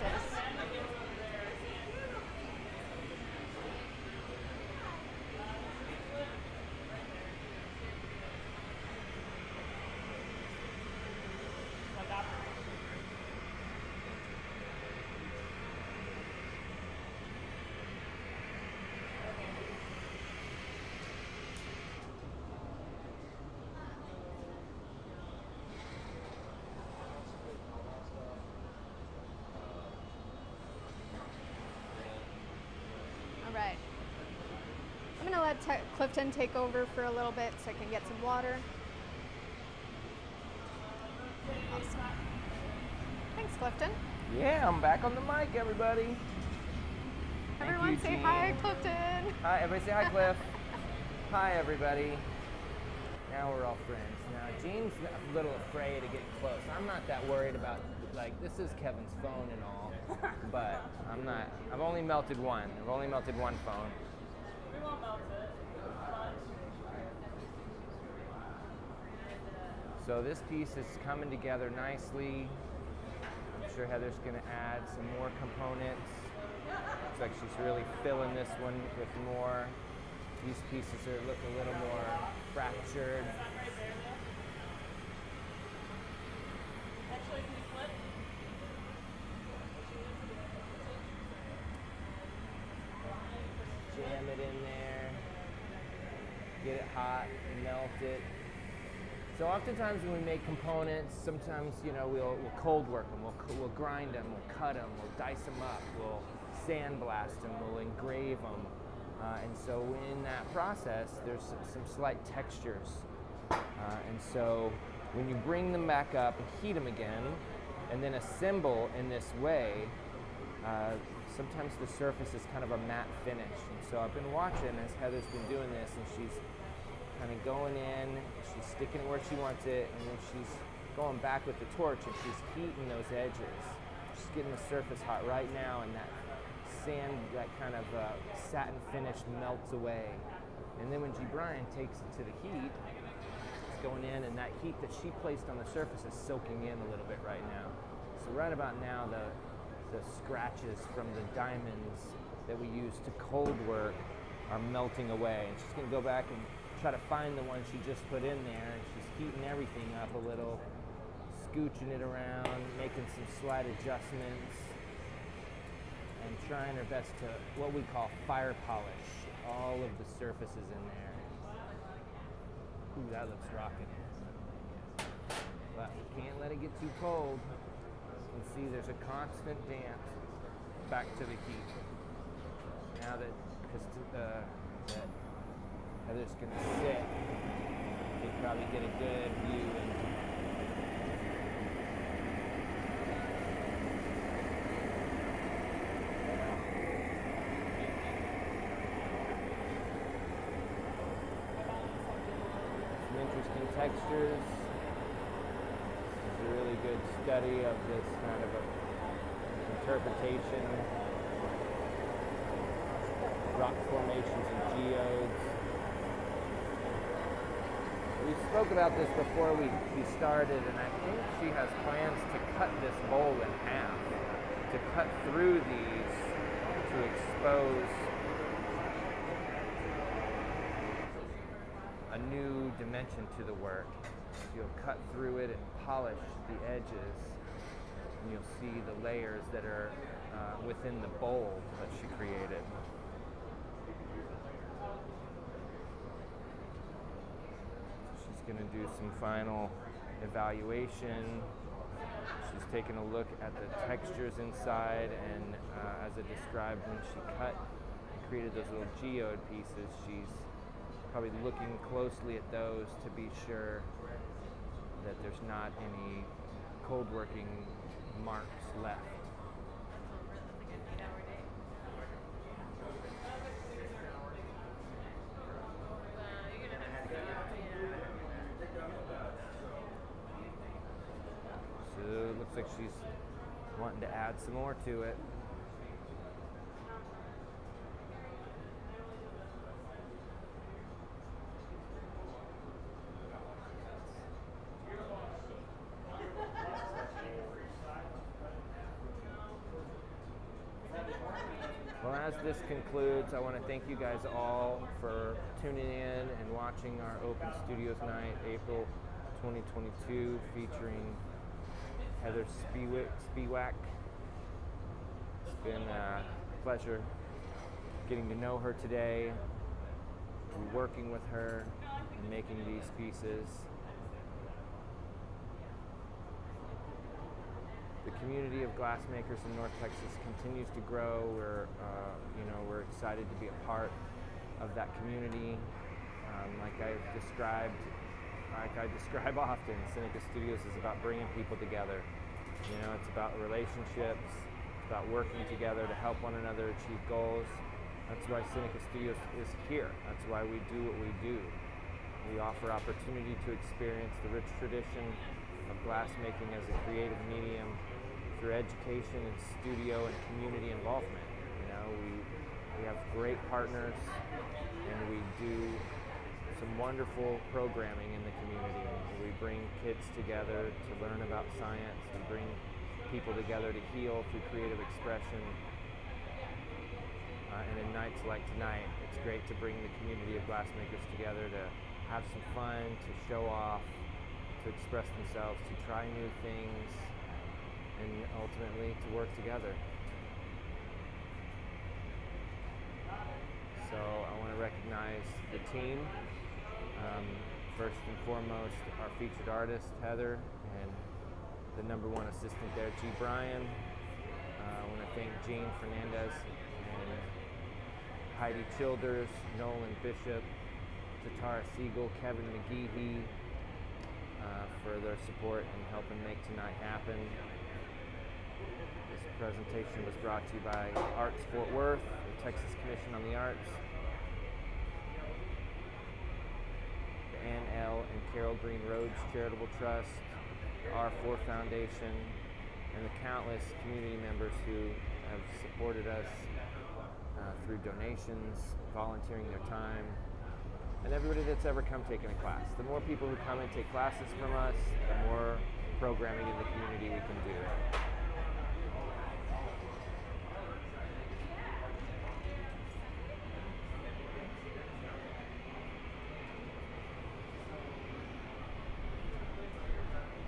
Right. I'm going to let Clifton take over for a little bit so I can get some water. Awesome. Thanks, Clifton. Yeah, I'm back on the mic, everybody. Thank Everyone you, say Jean. hi, Clifton. Hi, everybody say hi, Cliff. Hi, everybody. Now we're all friends. Now, Jean's a little afraid of getting close. I'm not that worried about, like, this is Kevin's phone and all, but I'm not. I've only melted one. I've only melted one phone. We won't melt it. So this piece is coming together nicely. I'm sure Heather's going to add some more components. Looks like she's really filling this one with more. These pieces look a little more fractured. Actually, can you flip? Jam it in there. Get it hot, melt it. So oftentimes when we make components, sometimes we'll cold work them, we'll grind them, we'll cut them, we'll dice them up, we'll sandblast them, we'll engrave them. And so in that process, there's some slight textures. And so when you bring them back up, heat them again, and then assemble in this way, sometimes the surface is kind of a matte finish. And so I've been watching as Heather's been doing this, and she's kind of going in, she's sticking it where she wants it, and then she's going back with the torch and she's heating those edges. She's getting the surface hot right now, and that sand, that kind of satin finish melts away. And then when G. Brian takes it to the heat, it's going in, and that heat that she placed on the surface is soaking in a little bit right now. So right about now, the scratches from the diamonds that we use to cold work are melting away. And she's going to go back and try to find the one she just put in there, and she's heating everything up a little, scooching it around, making some slight adjustments, and trying her best to what we call fire polish all of the surfaces in there. Ooh, that looks rocking. But we can't let it get too cold. You can see there's a constant dance back to the heat. Now that Heather's going to sit, you can probably get a good view into some interesting textures. This is a really good study of this kind of interpretation, rock formations and geodes. We spoke about this before we started, and I think she has plans to cut this bowl in half, to cut through these to expose a new dimension to the work. You'll cut through it and polish the edges, and you'll see the layers that are within the bowl that she created. Going to do some final evaluation. She's taking a look at the textures inside, and as I described, when she cut and created those little geode pieces, she's probably looking closely at those to be sure that there's not any cold working marks left. Looks like she's wanting to add some more to it. Well, as this concludes, I want to thank you guys all for tuning in and watching our Open Studios Night, April 2022, featuring Heather Spiewak. It's been a pleasure getting to know her today, working with her, and making these pieces. The community of glassmakers in North Texas continues to grow. We're excited to be a part of that community. Like I describe often, Seneca Studios is about bringing people together. It's about relationships, it's about working together to help one another achieve goals. That's why Seneca Studios is here. That's why we do what we do. We offer opportunity to experience the rich tradition of glassmaking as a creative medium through education and studio and community involvement. We have great partners, and we do some wonderful programming in the community. We bring kids together to learn about science. We bring people together to heal through creative expression. And in nights like tonight, it's great to bring the community of glassmakers together to have some fun, to show off, to express themselves, to try new things, and ultimately to work together. So I want to recognize the team. First and foremost, our featured artist, Heather, and the #1 assistant there, G. Brian. I want to thank Jane Fernandez and Heidi Childers, Nolan Bishop, Tatara Siegel, Kevin McGeehee for their support and helping make tonight happen. This presentation was brought to you by Arts Fort Worth, the Texas Commission on the Arts, the Ann L. and Carol Green Rhodes Charitable Trust, the R4 Foundation, and the countless community members who have supported us through donations, volunteering their time, and everybody that's ever come taking a class. The more people who come and take classes from us, the more programming in the community we can do.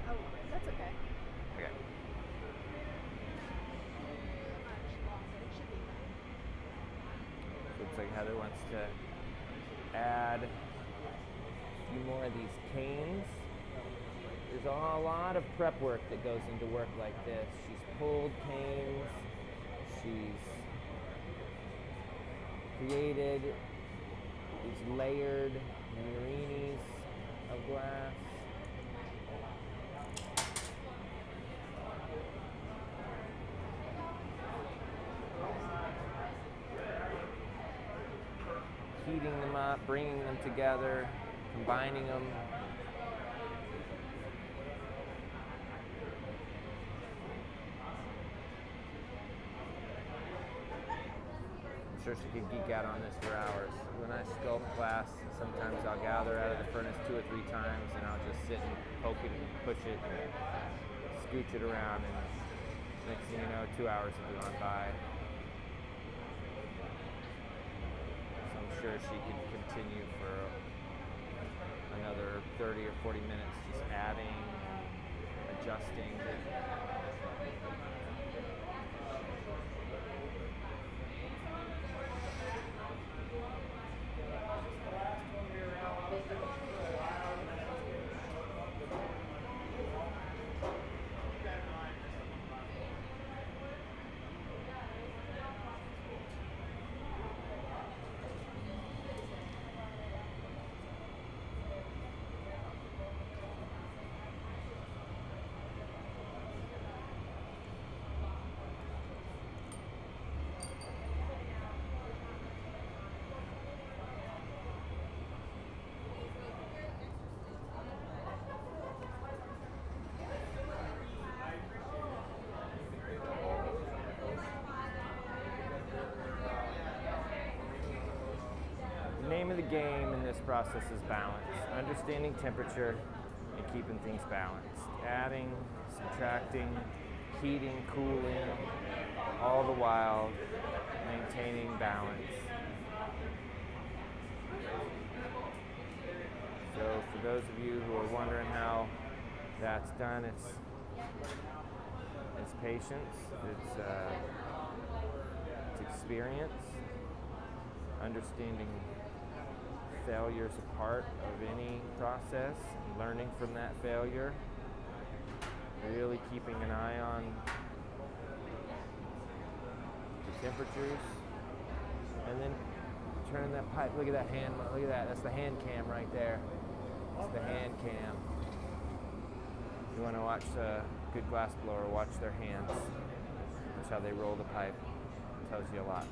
Oh, that's okay. Okay. Looks like Heather wants to add a few more of these canes. There's a lot of prep work that goes into work like this. She's pulled canes. She's created these layered murinis of glass. Heating them up, bringing them together, combining them. I'm sure she could geek out on this for hours. When I sculpt glass, sometimes I'll gather out of the furnace 2 or 3 times and I'll just sit and poke it and push it and scooch it around, and next thing you know, 2 hours have gone by. Sure she could continue for another 30 or 40 minutes, just adding, adjusting. The name of the game in this process is balance. Understanding temperature and keeping things balanced. Adding, subtracting, heating, cooling, all the while maintaining balance. So for those of you who are wondering how that's done, it's patience, it's experience, understanding failure is a part of any process, and learning from that failure, really keeping an eye on the temperatures, and then turn that pipe. Look at that hand, look at that, that's the hand cam right there. That's the hand cam. You want to watch a good glass blower, watch their hands. That's how they roll the pipe. It tells you a lot.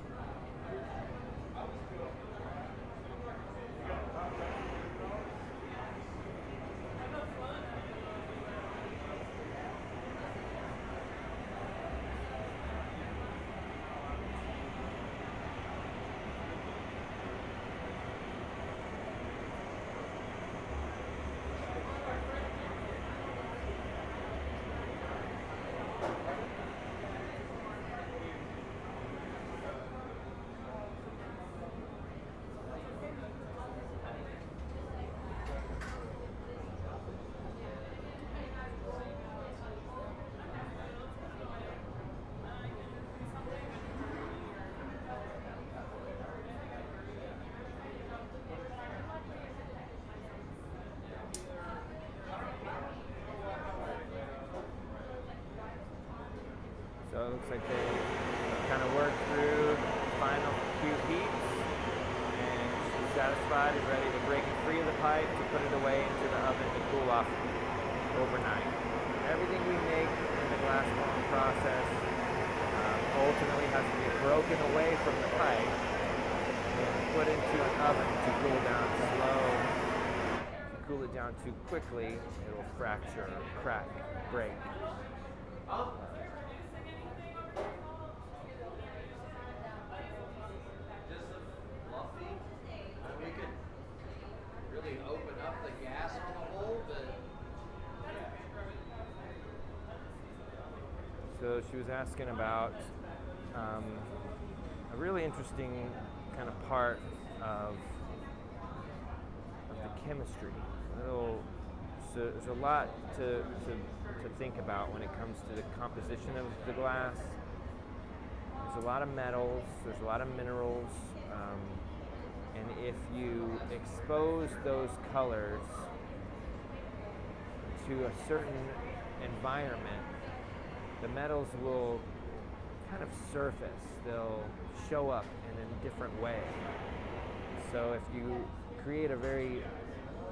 Looks like they kind of worked through the final few heats, and she's satisfied and ready to break it free of the pipe to put it away into the oven to cool off overnight. Everything we make in the glass blowing process ultimately has to be broken away from the pipe and put into an oven to cool down slow. If you cool it down too quickly, it'll fracture, crack, break. Just a fluffy. We could really open up the gas on the hole, but So she was asking about a really interesting kind of part of the chemistry. So there's a lot to think about when it comes to the composition of the glass. There's a lot of metals, there's a lot of minerals, and if you expose those colors to a certain environment, the metals will kind of surface. They'll show up in a different way. So if you create a very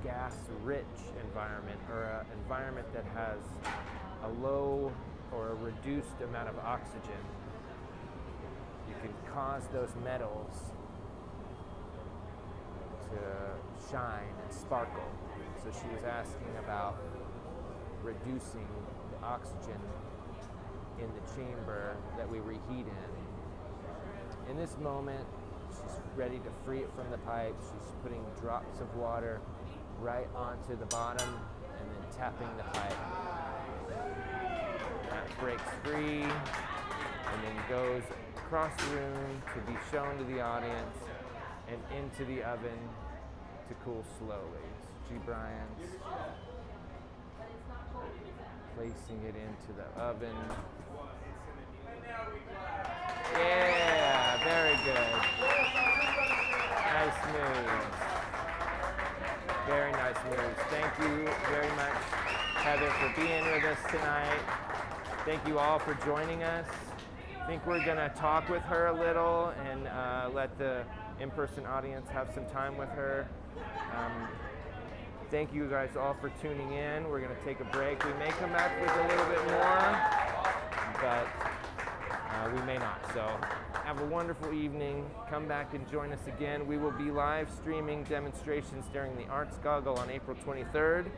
gas-rich environment, or an environment that has a low or a reduced amount of oxygen, you can cause those metals to shine and sparkle. So she was asking about reducing the oxygen in the chamber that we reheat in. In this moment, she's ready to free it from the pipe. She's putting drops of water right onto the bottom and then tapping the pipe. That breaks free and then goes across the room to be shown to the audience and into the oven to cool slowly. G. Bryant's placing it into the oven. Yeah, very good. Nice moves. Very nice moves. Thank you very much, Heather, for being with us tonight. Thank you all for joining us. I think we're going to talk with her a little and let the in-person audience have some time with her. Thank you guys all for tuning in. We're going to take a break. We may come back with a little bit more, but we may not. So have a wonderful evening. Come back and join us again. We will be live streaming demonstrations during the Arts Goggle on April 23rd.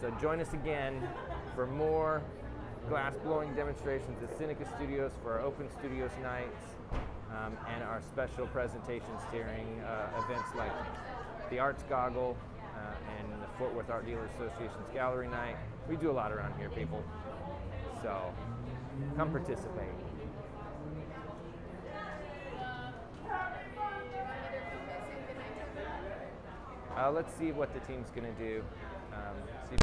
So join us again for more glass blowing demonstrations at Seneca Studios for our Open Studios nights and our special presentations during events like the Arts Goggle and the Fort Worth Art Dealers Association's Gallery Night. We do a lot around here, people. So come participate. Let's see what the team's going to do. See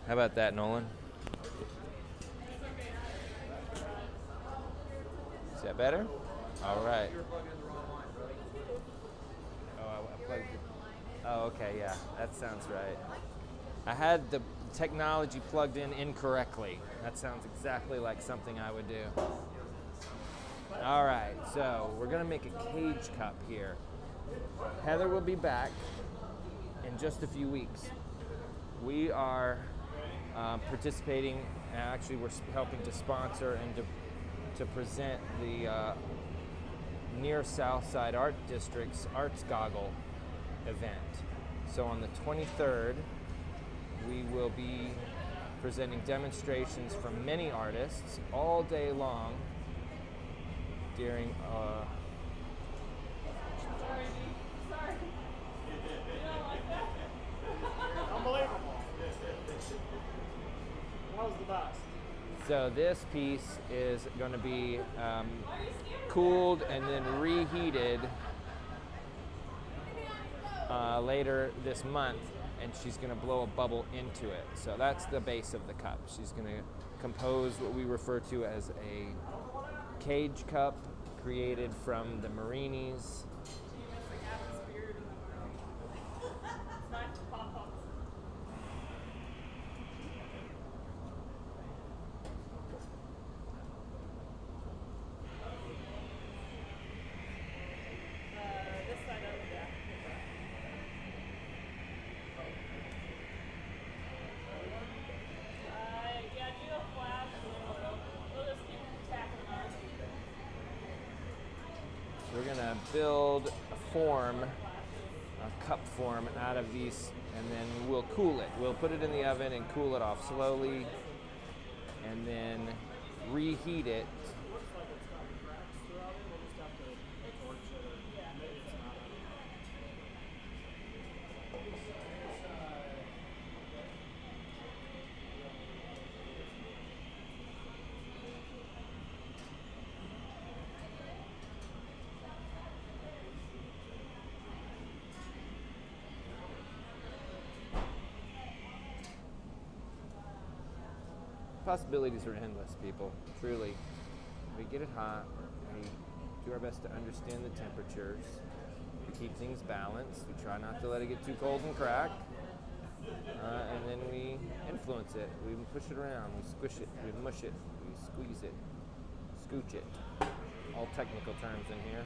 How about that, Nolan? Is that better? All right. You were plugging in the wrong line, brother. Oh, I plugged it. Oh, okay, yeah, that sounds right. I had the technology plugged in incorrectly. That sounds exactly like something I would do. All right, so we're gonna make a cage cup here. Heather will be back in just a few weeks. We are participating, actually we're helping to sponsor and to present the near Southside Art District's Arts Goggle event. So on the 23rd, we will be presenting demonstrations from many artists all day long during Unbelievable. That was the best. So this piece is going to be cooled and then reheated later this month, and she's going to blow a bubble into it. So that's the base of the cup. She's going to compose what we refer to as a cage cup created from the Marinis. We're gonna build a form, a cup form out of these, and then we'll cool it. We'll put it in the oven and cool it off slowly, and then reheat it. Looks like it's got cracks throughout it. We'll just have to torch it or maybe it's not. Possibilities are endless, people, truly. We get it hot, we do our best to understand the temperatures, we keep things balanced, we try not to let it get too cold and crack, and then we influence it, we push it around, we squish it, we mush it, we squeeze it, scooch it. All technical terms in here.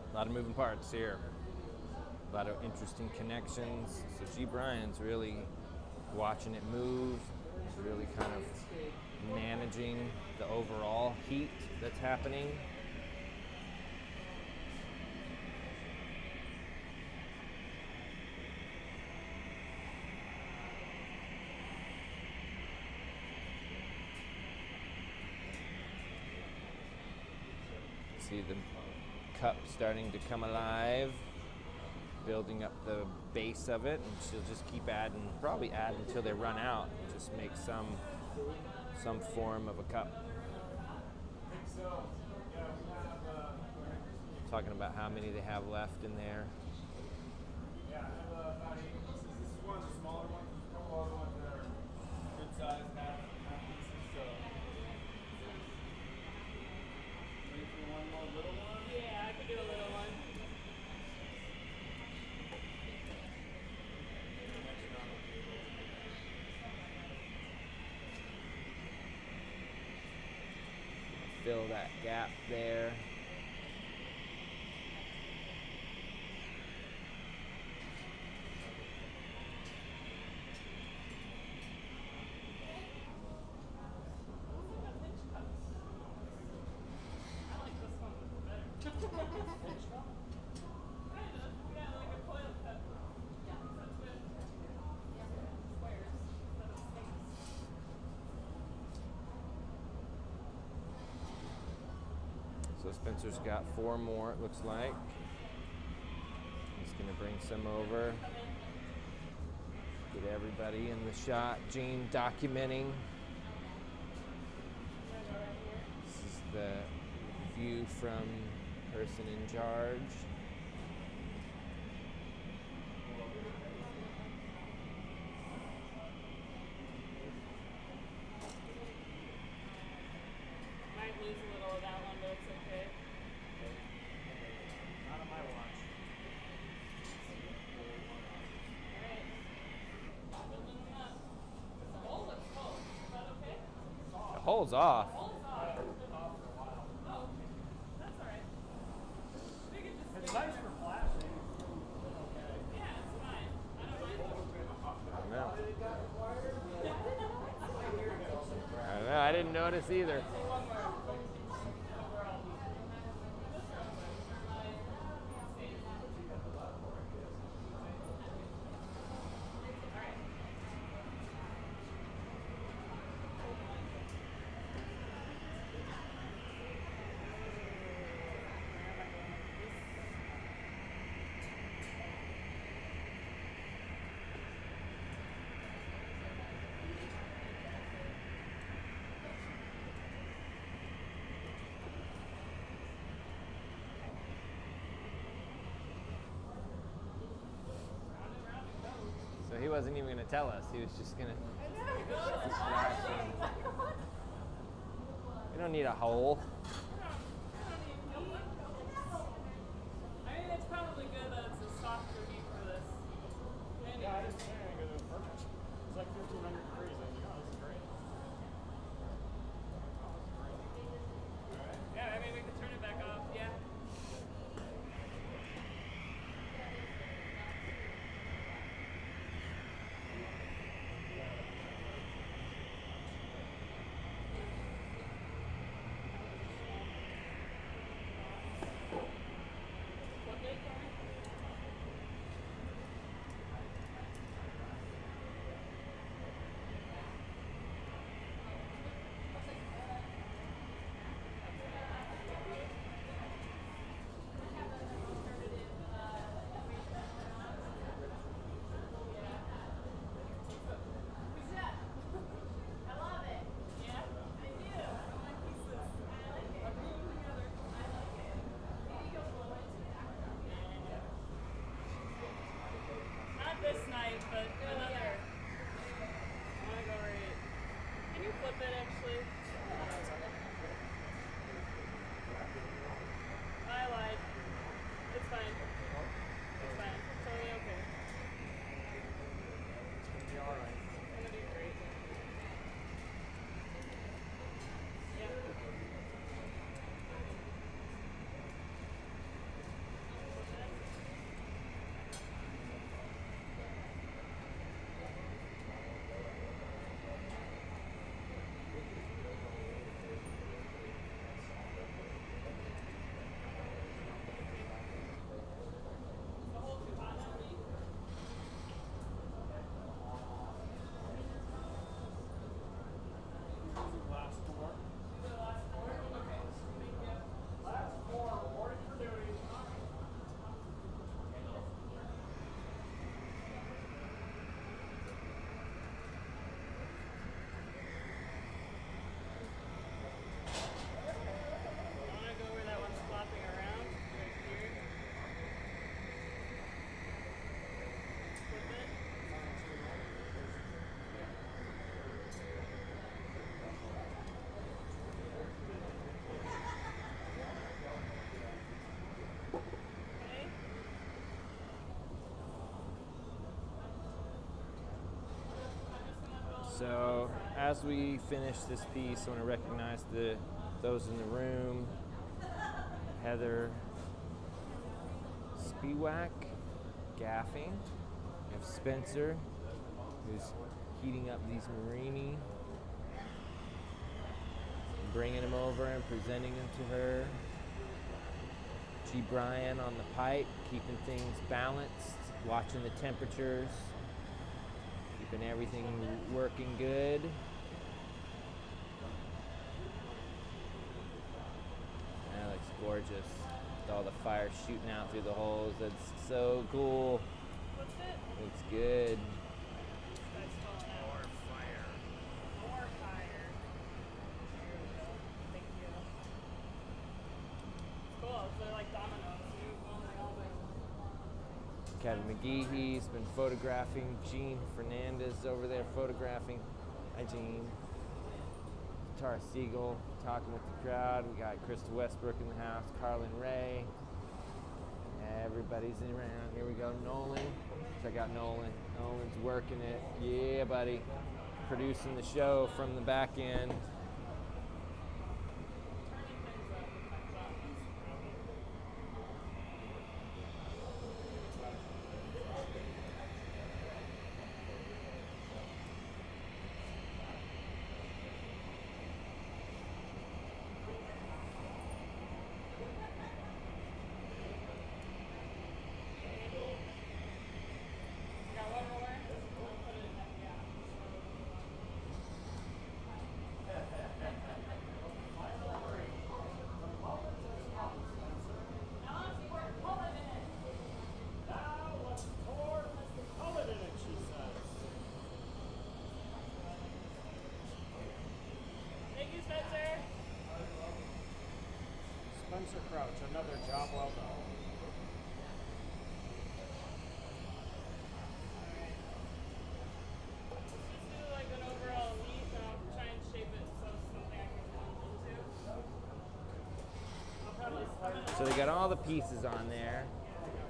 A lot of moving parts here. A lot of interesting connections. So G. Bryan's really watching it move. He's really kind of managing the overall heat that's happening. See the cup starting to come alive. building up the base of it, and she'll just keep adding, probably add until they run out. Just make some form of a cup. I think so. Yeah, we have. Talking about how many they have left in there. Yeah, I have about 8 pieces. This is one of the smaller ones. There's a couple other ones that are good size half pieces. So. Ready for one more little one? Yeah, I could do a little one. Fill that gap there. So Spencer's got 4 more, it looks like. He's going to bring some over. Get everybody in the shot. Gene documenting. This is the view from person in charge. Might lose a little of that one, but it's okay. Not on my watch. Alright. Building them up. The hole looks full. Is that okay? The hole's off. Hole's off. Oh, okay. That's alright. We could just It's stay nice there. for flashing. It's okay. Yeah, it's fine. I don't mind. I don't know, I didn't notice either. So he wasn't even going to tell us. He was just going to. We don't need a hole. I mean, it's probably good that it's a softer heat for this. Yeah, I didn't say anything because it was perfect. It's like 1,500 degrees. I was like, oh, this is great. Yeah, I mean, we could turn it back off. Yeah. So as we finish this piece, I want to recognize those in the room. Heather Spiewak, gaffing. We have Spencer, who's heating up these Marini, bringing them over and presenting them to her. G. Brian on the pipe, keeping things balanced, watching the temperatures, keeping everything working good. That looks gorgeous. With all the fire shooting out through the holes. That's so cool. What's it? Looks good. More fire. More fire. Thank you. It's cool. They're like dominoes. Kevin McGeehe's been photographing. Jean Fernandez over there photographing. Hi, Jean. Tara Siegel talking with the crowd. We got Krista Westbrook in the house. Carlin Ray. Everybody's around. Here we go. Nolan. Check out Nolan. Nolan's working it. Yeah, buddy. Producing the show from the back end. Spencer Crouch, another job well done. Just do like an overall leaf and I'll try and shape it so it's something I can blend into. I'll probably So they got all the pieces on there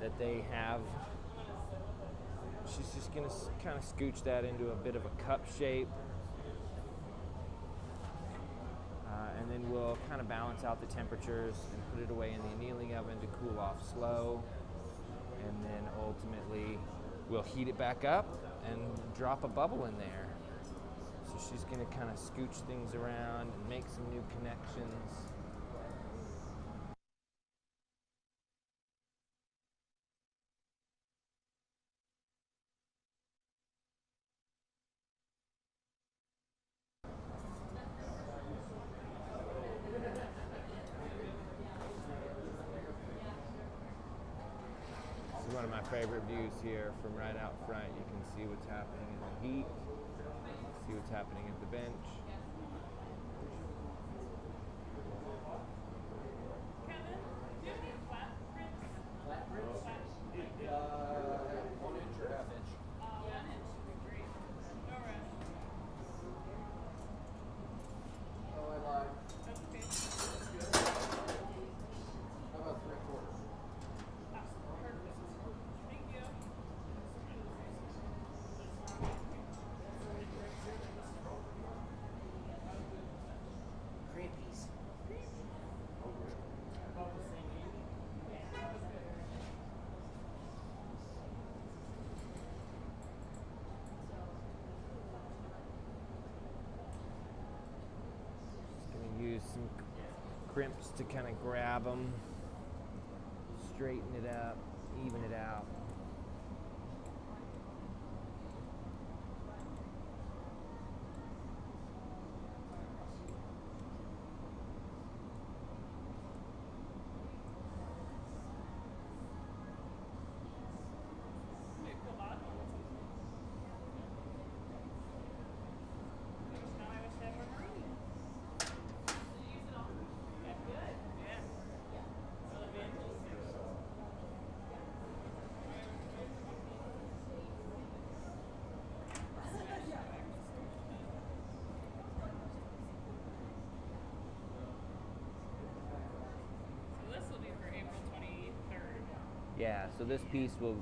that they have. She's just gonna kind of scooch that into a bit of a cup shape. And then we'll kind of balance out the temperatures and put it away in the annealing oven to cool off slow. And then ultimately we'll heat it back up and drop a bubble in there. So she's gonna kind of scooch things around and make some new connections. One of my favorite views here from right out front. You can see what's happening in the heat, see what's happening at the bench. Kevin, do you have any flat prints? Flat prints? 1 inch or half inch. 1 inch would be great. No rush. Oh, I lied. That's okay. How about 3/4? Perfect. Thank you. Cream piece. Just gonna use some crimps to kind of grab them, straighten it up, even it out. Now I wish I had more Marini. Yeah. That'll be interesting. So this will be for April 23rd. Yeah, so this piece will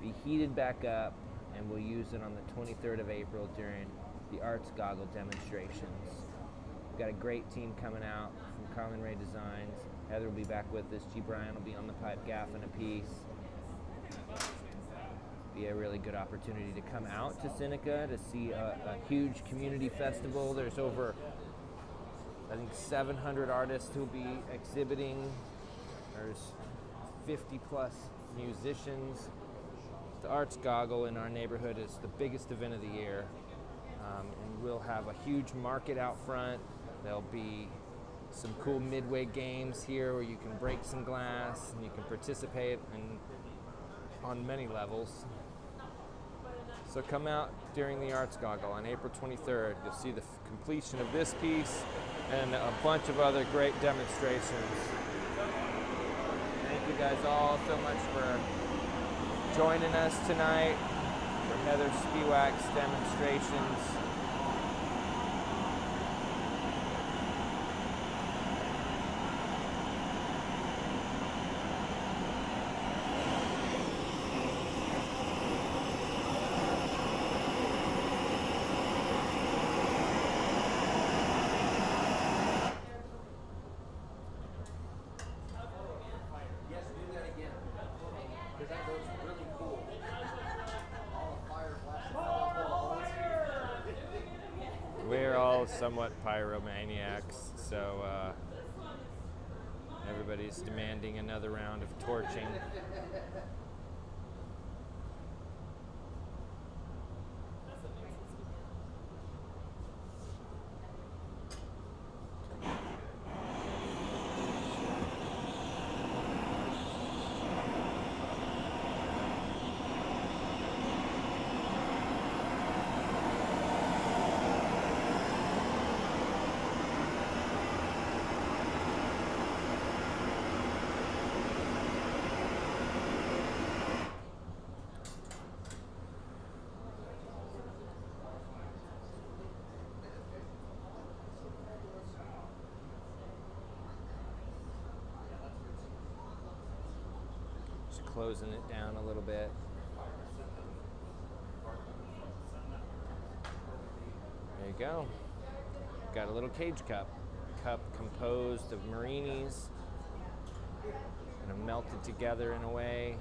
be heated back up and we'll use it on the 23rd of April during the arts goggle demonstrations. We've got a great team coming out from Carlin Ray Designs. Heather will be back with us. G. Brian will be on the pipe gaffing a piece. Be a really good opportunity to come out to Seneca to see a huge community festival. There's over, I think, 700 artists who'll be exhibiting. There's 50 plus musicians. The Arts Goggle in our neighborhood is the biggest event of the year. And we'll have a huge market out front. There'll be some cool midway games here where you can break some glass and you can participate on many levels. So come out during the Arts Goggle on April 23rd. You'll see the completion of this piece and a bunch of other great demonstrations. Thank you guys all so much for joining us tonight for Heather Spiewak's demonstrations. Yes, do that again. Because that looks really cool. All the fire blasting. We're all somewhat pyromaniacs, so everybody's demanding another round of torching. Just closing it down a little bit. There you go. Got a little cage cup. Cup composed of marinis, kind of melted together in a way.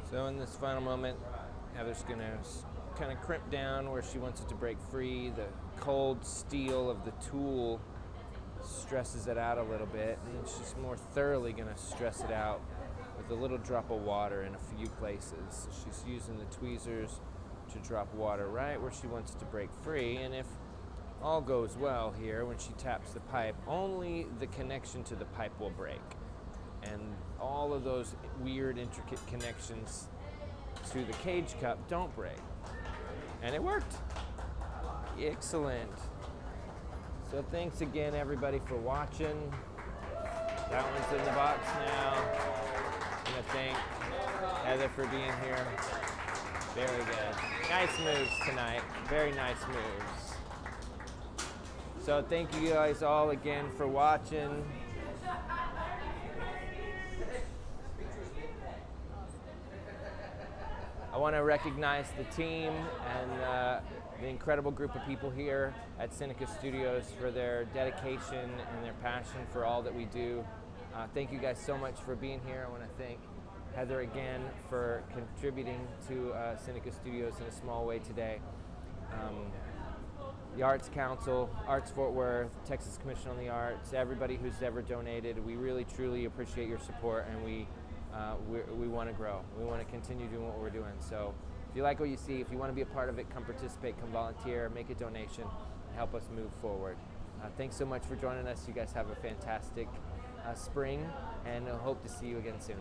So in this final moment, Heather's gonna kind of crimp down where she wants it to break free. The cold steel of the tool stresses it out a little bit, and then she's more thoroughly gonna stress it out with a little drop of water in a few places. So she's using the tweezers to drop water right where she wants it to break free, and if all goes well here, when she taps the pipe, only the connection to the pipe will break. And all of those weird, intricate connections to the cage cup don't break. And it worked. Excellent. So thanks again, everybody, for watching. That one's in the box now. I'm gonna thank Heather for being here. Very good. Nice moves tonight. Very nice moves. So thank you guys all again for watching. I want to recognize the team and the incredible group of people here at Seneca Studios for their dedication and their passion for all that we do. Thank you guys so much for being here. I want to thank Heather again for contributing to Seneca Studios in a small way today. The Arts Council, Arts Fort Worth, Texas Commission on the Arts, everybody who's ever donated, we really truly appreciate your support, and we want to grow. We want to continue doing what we're doing. So if you like what you see, if you want to be a part of it, come participate, come volunteer, make a donation, and help us move forward. Thanks so much for joining us. You guys have a fantastic spring, and I hope to see you again soon.